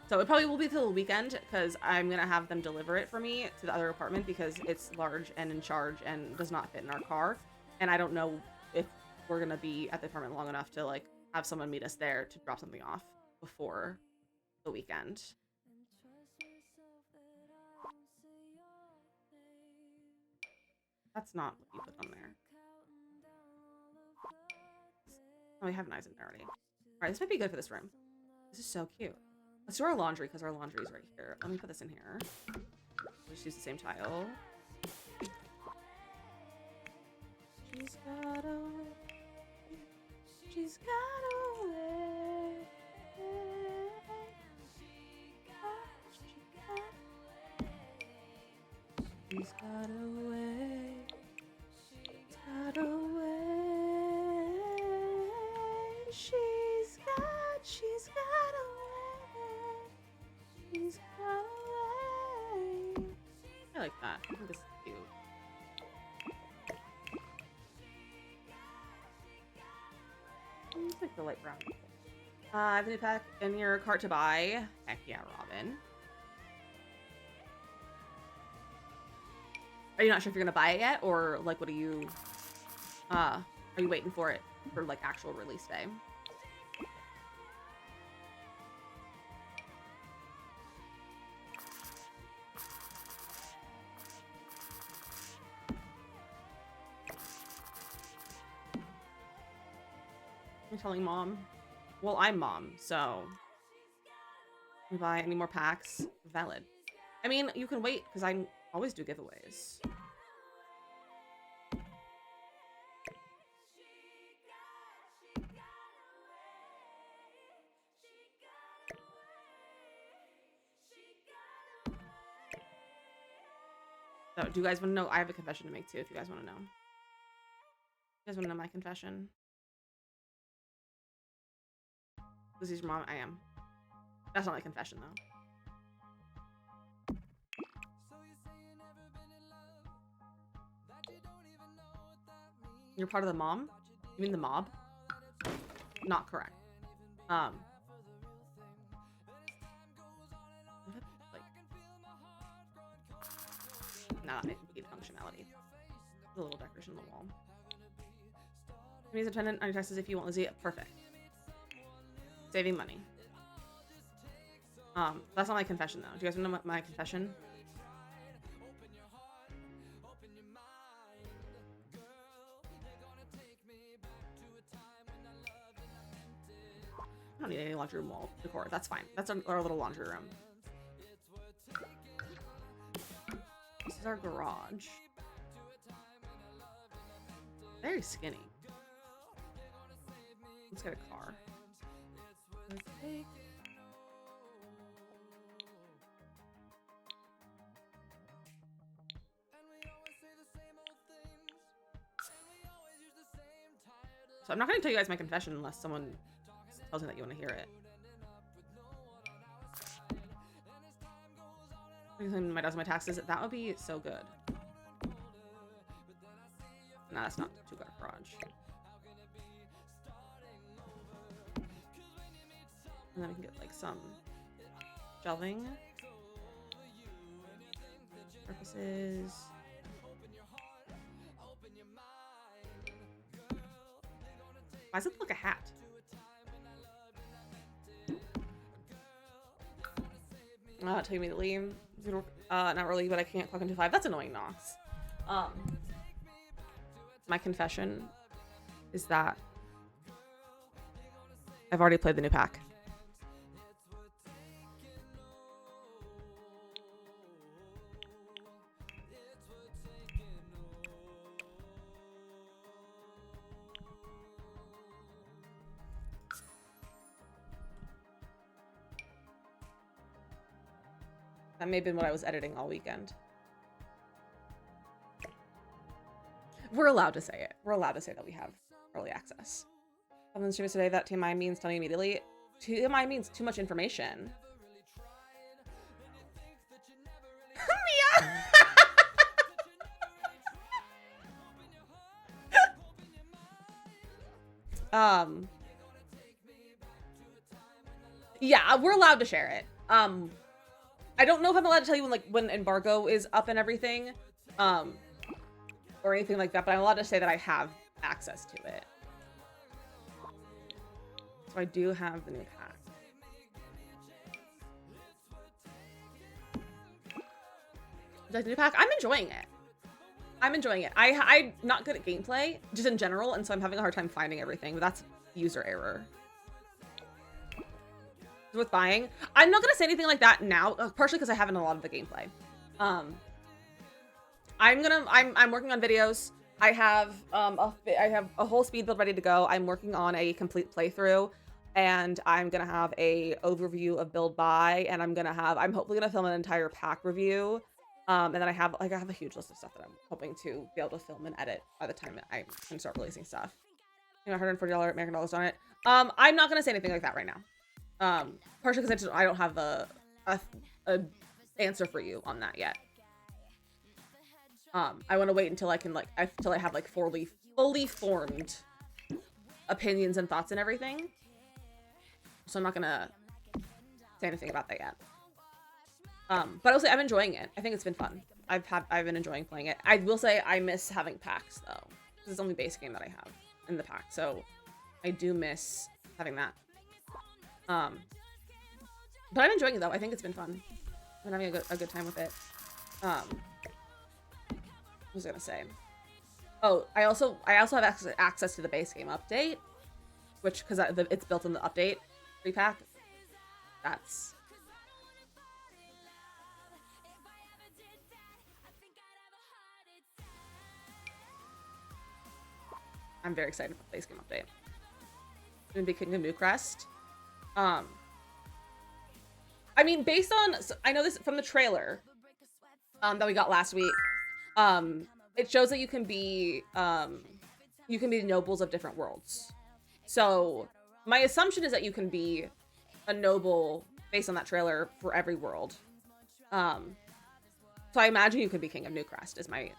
So it probably will be till the weekend because I'm gonna have them deliver it for me to the other apartment because it's large and in charge and does not fit in our car. And I don't know if we're gonna be at the apartment long enough to like have someone meet us there to drop something off before the weekend. That's not what you put on there. Oh, we have knives in there already. All right, this might be good for this room. This is so cute. Let's do our laundry because our laundry is right here. Let me put this in here. We'll just use the same tile. She's got away. She's got away. She's got away. She's got away. She's got away. She's got away. I like that. I think this is cute. It's like the light brown. I have a new pack in your cart to buy. Heck yeah, Robin. Are you not sure if you're gonna buy it yet, or like, what are you waiting for it for like actual release day? I'm telling mom. Well, I'm mom, so can we buy any more packs? Valid. I mean, you can wait because I always do giveaways. So, do you guys want to know? I have a confession to make too. If you guys want to know, you guys want to know my confession? This is your mom. I am. That's not my confession though. You're part of the mom? You mean the mob? Not correct. Like, nah, it would need functionality. The little decoration on the wall. He's a tenant on your taxes if you want Lizzie. Perfect. Saving money. That's not my confession though. Do you guys want to know my confession? I don't need any laundry room wall decor. That's fine. That's our little laundry room. This is our garage. Very skinny. Let's get a car. So I'm not going to tell you guys my confession unless someone tells me that you want to hear it. My does my taxes. That would be so good. No, that's not too good a garage. And then we can get like some shelving purposes. Why does it look like a hat? Taking me to leave. Not really, but I can't clock into 5. That's annoying, Nox. My confession is that I've already played the new pack. That may have been what I was editing all weekend. We're allowed to say it. We're allowed to say that we have early access. Someone streaming today that TMI means tell me immediately. TMI means too much information. Mia! Yeah, we're allowed to share it. I don't know if I'm allowed to tell you when embargo is up and everything, or anything like that, but I'm allowed to say that I have access to it. So I do have the new pack. The new pack, I'm enjoying it. I'm enjoying it. I'm not good at gameplay, just in general, and so I'm having a hard time finding everything, but that's user error. It's worth buying. I'm not gonna say anything like that now, partially because I haven't a lot of the gameplay. I'm working on videos. I have a whole speed build ready to go. I'm working on a complete playthrough, and I'm gonna have a overview of build buy, and I'm hopefully gonna film an entire pack review. And then I have a huge list of stuff that I'm hoping to be able to film and edit by the time I can start releasing stuff. You know, $140 American dollars on it. I'm not gonna say anything like that right now. Partially because I don't have a answer for you on that yet. I want to wait until I can until I have fully formed opinions and thoughts and everything. So I'm not gonna say anything about that yet. But I'll say I'm enjoying it. I think it's been fun. I've been enjoying playing it. I will say I miss having packs though. This is the only base game that I have in the pack, so I do miss having that. But I'm enjoying it though. I think it's been fun. I'm having a good time with it. What was I gonna say? Oh, I also have access to the base game update, which because it's built in the update repack. That's I'm very excited for the base game update. Gonna be Kingdom New Crest. I mean, based on I know this from the trailer that we got last week. It shows that you can be nobles of different worlds. So my assumption is that you can be a noble based on that trailer for every world. So I imagine you could be King of New Crest is my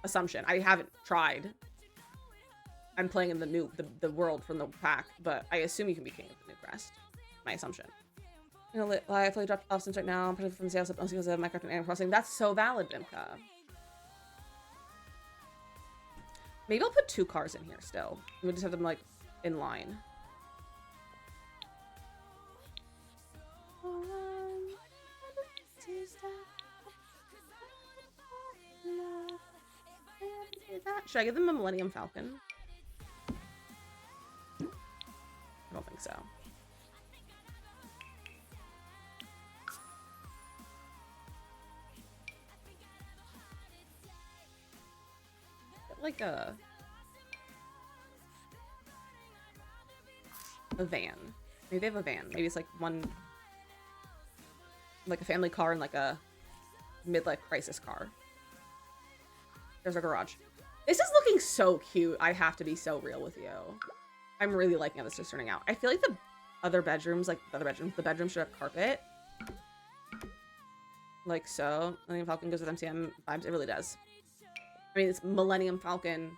assumption. I haven't tried. I'm playing in the world from the pack, but I assume you can be King of the New Crest. My assumption. You know, I fully dropped off since right now. I'm from the sales of Minecraft and Animal Crossing. That's so valid, Dimka. Maybe I'll put 2 cars in here still. We'll just have them like in line. Should I give them a Millennium Falcon? I don't think so. Like a van. Maybe they have a van. Maybe it's like a family car and like a midlife crisis car. There's a garage. This is looking so cute. I have to be so real with you. I'm really liking how this is turning out. I feel like the bedrooms should have carpet. Like so. Millennium Falcon goes with MCM vibes. It really does. I mean, it's Millennium Falcon,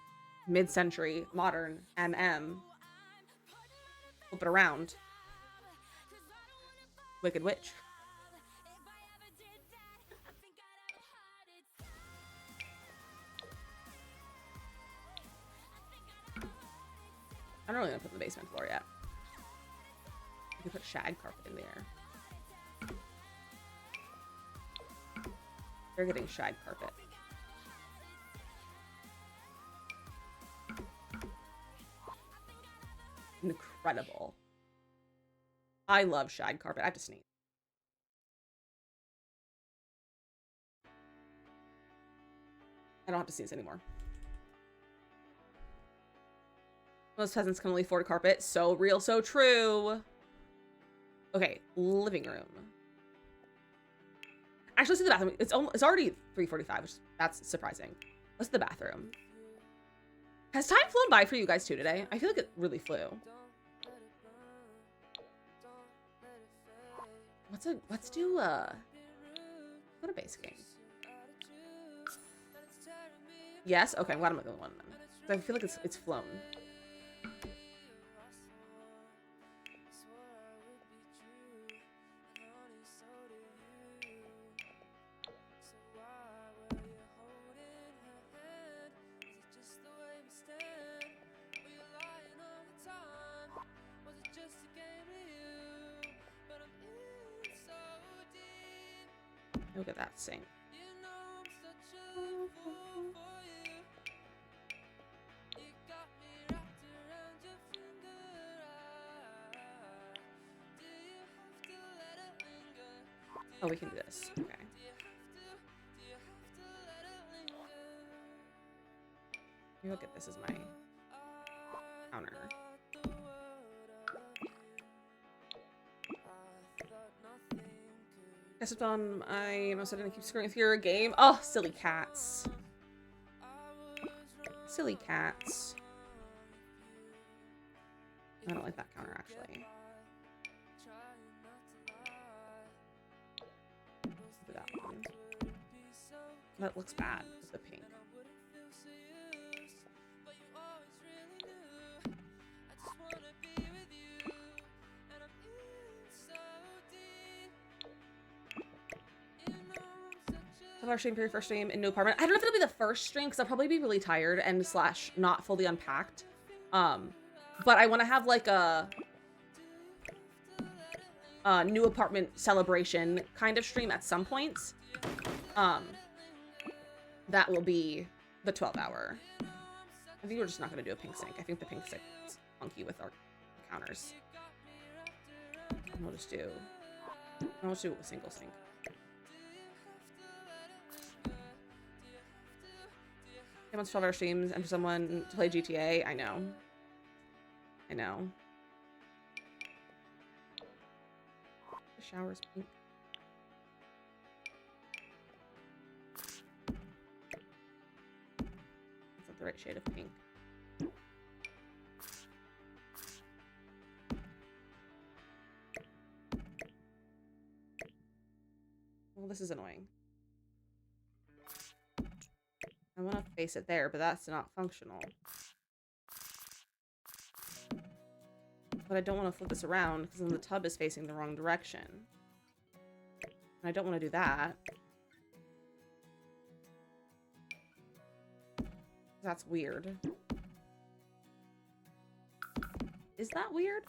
mid-century, modern, flip it around. Wicked Witch. I'm not really gonna put in the basement floor yet. You can put shag carpet in there. They're getting shag carpet. Incredible. I love shag carpet. I have to sneeze. I don't have to sneeze anymore. Most peasants can only afford carpet. So real, so true. Okay, living room. Actually, let's see the bathroom. It's already 3:45, which that's surprising. Let's see the bathroom. Has time flown by for you guys too today? I feel like it really flew. Let's do what a base game. Yes? Okay, I'm glad I'm not the one then. I feel like it's flown. Look at that sing. Oh, we can do this. Okay. Maybe I'll get this as my counter. Guess it's on. I almost didn't keep screwing with your game. Oh, silly cats. Silly cats. I don't like that counter actually. Do that one. That looks bad with the pink. Our stream for your first stream in new apartment. I don't know if it'll be the first stream because I'll probably be really tired and / not fully unpacked. But I want to have like a new apartment celebration kind of stream at some points. That will be the 12-hour. I think we're just not going to do a pink sink. I think the pink sink is funky with our counters. And we'll just do a single sink. He wants 12-hour streams and for someone to play GTA. I know. I know. The shower's pink. That's not the right shade of pink. Well, this is annoying. I want to face it there, but that's not functional. But I don't want to flip this around because then the tub is facing the wrong direction. And I don't want to do that. That's weird. Is that weird?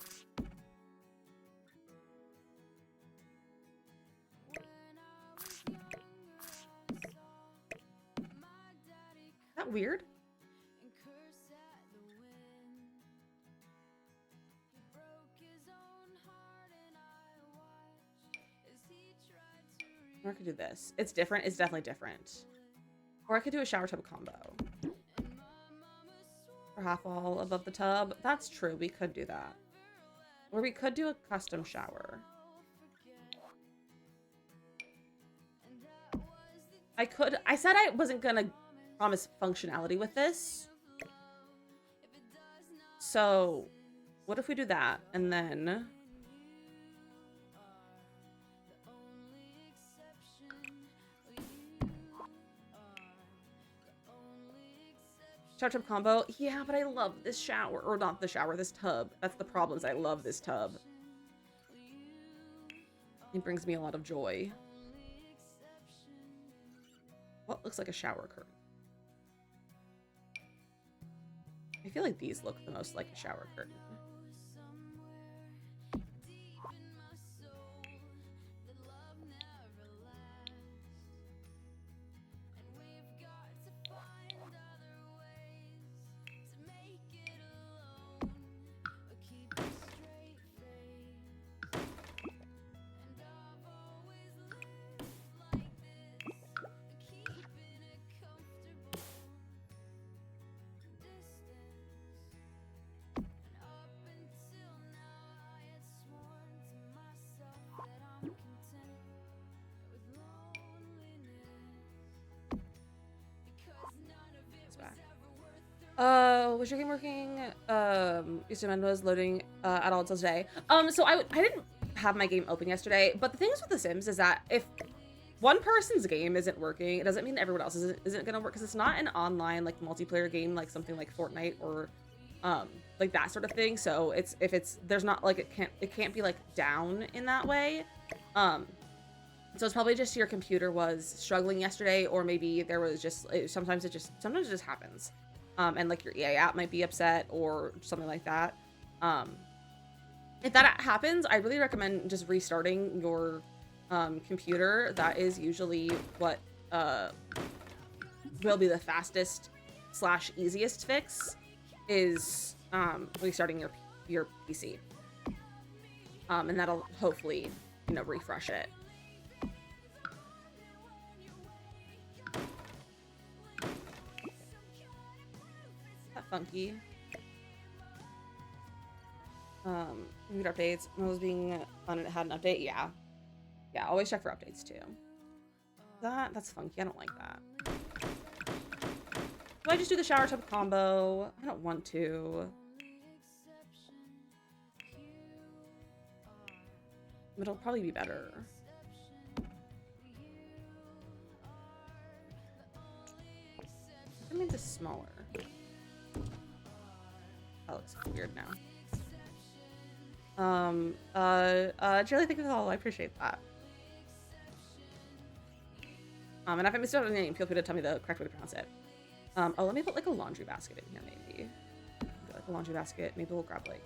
Is that weird? Or I could do this. It's different. It's definitely different. Or I could do a shower tub combo. For half wall above the tub. That's true. We could do that. Or we could do a custom shower. I said I wasn't gonna promise functionality with this. So, what if we do that and then shower tub combo? Yeah, but I love this shower, or not the shower, this tub. That's the problem, is I love this tub. It brings me a lot of joy. What looks like a shower curtain? I feel like these look the most like a shower curtain. So was your game working? Usman was loading at all until today. So I didn't have my game open yesterday, but the thing is with The Sims is that if one person's game isn't working, it doesn't mean everyone else isn't gonna work, because it's not an online like multiplayer game like something like Fortnite or like that sort of thing. So there's not like it can't be like down in that way. So it's probably just your computer was struggling yesterday, or maybe there was just sometimes it just happens. And like your EA app might be upset or something like that. If that happens, I really recommend just restarting your computer. That is usually what will be the fastest / easiest fix, is restarting your PC. And that'll hopefully, you know, refresh it. Funky. Mood updates. When it was being fun and it had an update. Yeah, always check for updates too. That's funky. I don't like that. Do I just do the shower tub combo? I don't want to. It'll probably be better. That means it's smaller. That looks weird now. Charlie, thank you for the follow. I appreciate that. And if I missed out on the name, feel free to tell me the correct way to pronounce it. Oh, let me put like a laundry basket in here, maybe. Like a laundry basket. Maybe we'll grab like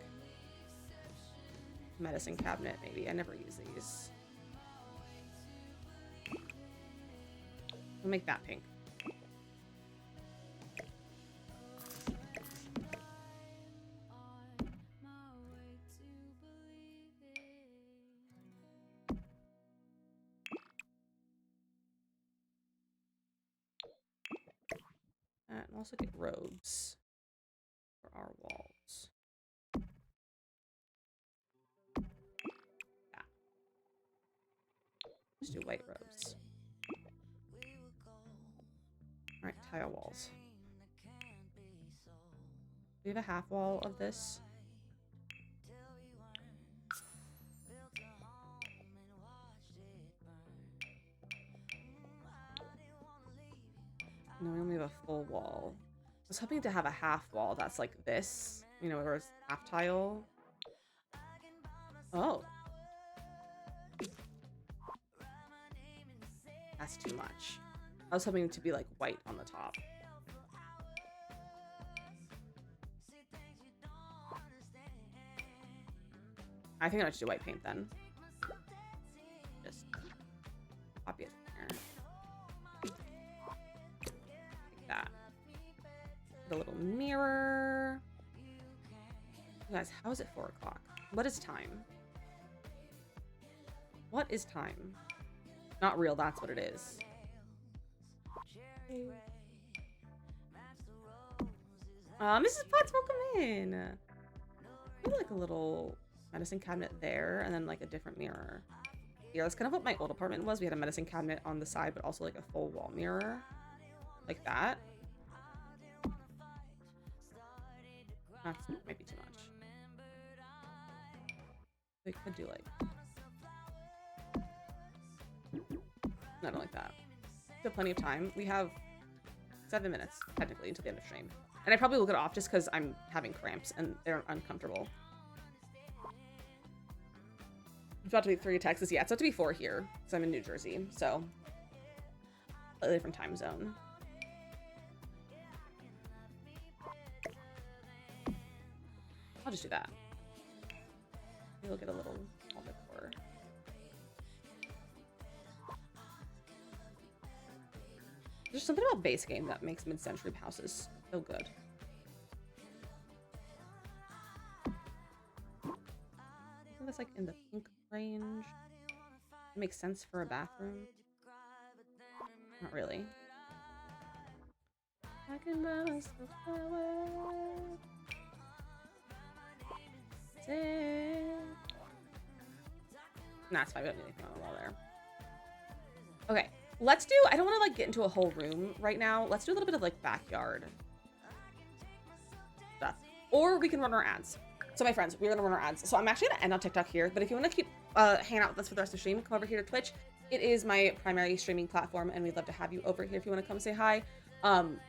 medicine cabinet, maybe. I never use these. We'll make that pink. And also get robes for our walls. Yeah. Let's do white robes. Alright, tile walls. We have a half wall of this. No, we only have a full wall. I was hoping to have a half wall that's like this, you know, where it's half tile. Oh. That's too much. I was hoping to be like white on the top. I think I'll just do white paint then. Just copy it from here. Like that. Put a little mirror. You guys, how is it 4 o'clock? What is time? What is time? Not real, that's what it is. Mrs. Potts, welcome in. Maybe like a little medicine cabinet there, and then like a different mirror. Yeah, that's kind of what my old apartment was. We had a medicine cabinet on the side, but also like a full wall mirror. Like that. That might be too much. We could do like... No, I don't like that. We have plenty of time. We have 7 minutes, technically, until the end of stream. And I probably will get off just because I'm having cramps and they're uncomfortable. It's about to be 3 Texas. Yeah, it's about to be 4 here because I'm in New Jersey. So, slightly different time zone. I'll just do that. Maybe we'll get a little decor. There's something about base game that makes mid-century houses so good. I think that's like in the pink range. It makes sense for a bathroom. Not really. I can buy myself flowers. Nah, it's fine. We don't need anything on the wall there. Okay. Let's do, I don't want to like get into a whole room right now. Let's do a little bit of like backyard. or we can run our ads. So my friends, we're gonna run our ads. So I'm actually gonna end on TikTok here, but if you wanna keep hanging out with us for the rest of the stream, come over here to Twitch. It is my primary streaming platform, and we'd love to have you over here if you wanna come say hi.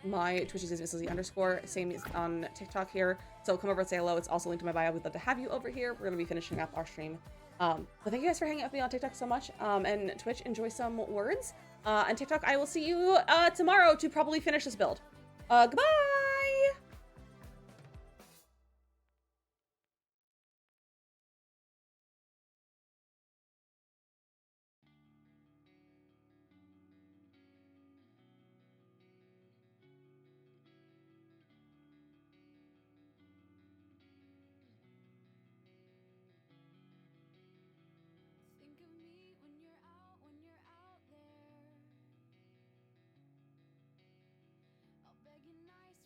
My Twitch is DizzyMissLizzy_, same as on TikTok here. So come over and say hello. It's also linked to my bio. We'd love to have you over here. We're gonna be finishing up our stream. But thank you guys for hanging out with me on TikTok so much. And Twitch, enjoy some words. And TikTok, I will see you tomorrow to probably finish this build. Goodbye! Think of me when you're out there. I'll beg you nice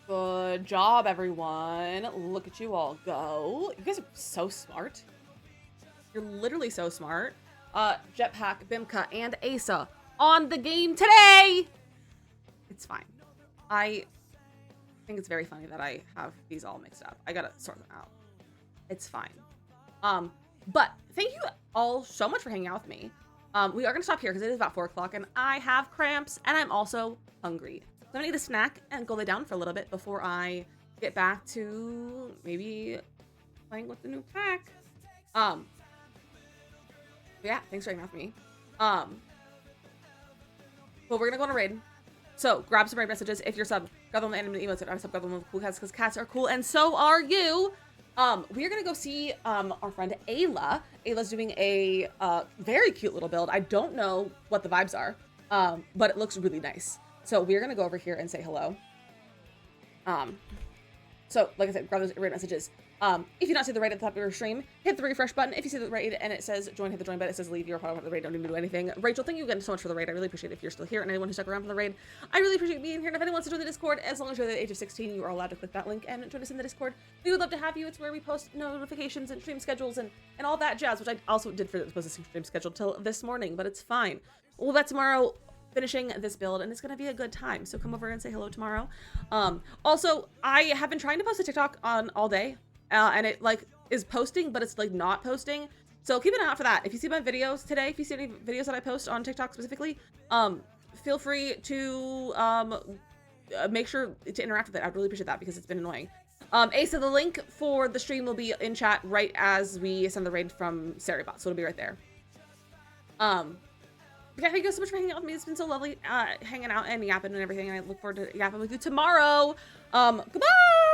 Good job, everyone. Look at you all go. You guys are so smart. You're literally so smart. Jetpack, Bimka, and Asa on the game today. It's fine. I think it's very funny that I have these all mixed up. I gotta sort them out. It's fine. But thank you all so much for hanging out with me. We are gonna stop here because it is about 4 o'clock and I have cramps and I'm also hungry. So I'm gonna need a snack and go lay down for a little bit before I get back to maybe playing with the new pack. Yeah, thanks for hanging out with me. But we're gonna go on a raid. So grab some raid messages if you're sub. Grab them with anime emotes. If I'm sub, grab them with cool cats because cats are cool and so are you. We are gonna go see our friend Ayla. Ayla's doing a very cute little build. I don't know what the vibes are, but it looks really nice. So we're gonna go over here and say hello. So like I said, grab those raid messages. If you don't see the raid at the top of your stream, hit the refresh button. If you see the raid and it says join, hit the join button. It says leave. You're a part of the raid. Don't need to do anything. Rachel, thank you again so much for the raid. I really appreciate it if you're still here, and anyone who stuck around for the raid. I really appreciate being here. And if anyone wants to join the Discord, as long as you're the age of 16, you are allowed to click that link and join us in the Discord. We would love to have you. It's where we post notifications and stream schedules and all that jazz, which I also did for the stream schedule till this morning, but it's fine. We'll bet tomorrow finishing this build and it's gonna be a good time, so come over and say hello tomorrow. Also, I have been trying to post a TikTok on all day, and it like is posting, but it's like not posting, so keep an eye out for that. If you see my videos today, if you see any videos that I post on TikTok specifically, feel free to make sure to interact with it. I'd really appreciate that because it's been annoying. Asa, the link for the stream will be in chat right as we send the raid from Saribot, so it'll be right there. Yeah, thank you so much for hanging out with me. It's been so lovely hanging out and yapping and everything. And I look forward to yapping with you tomorrow. Goodbye!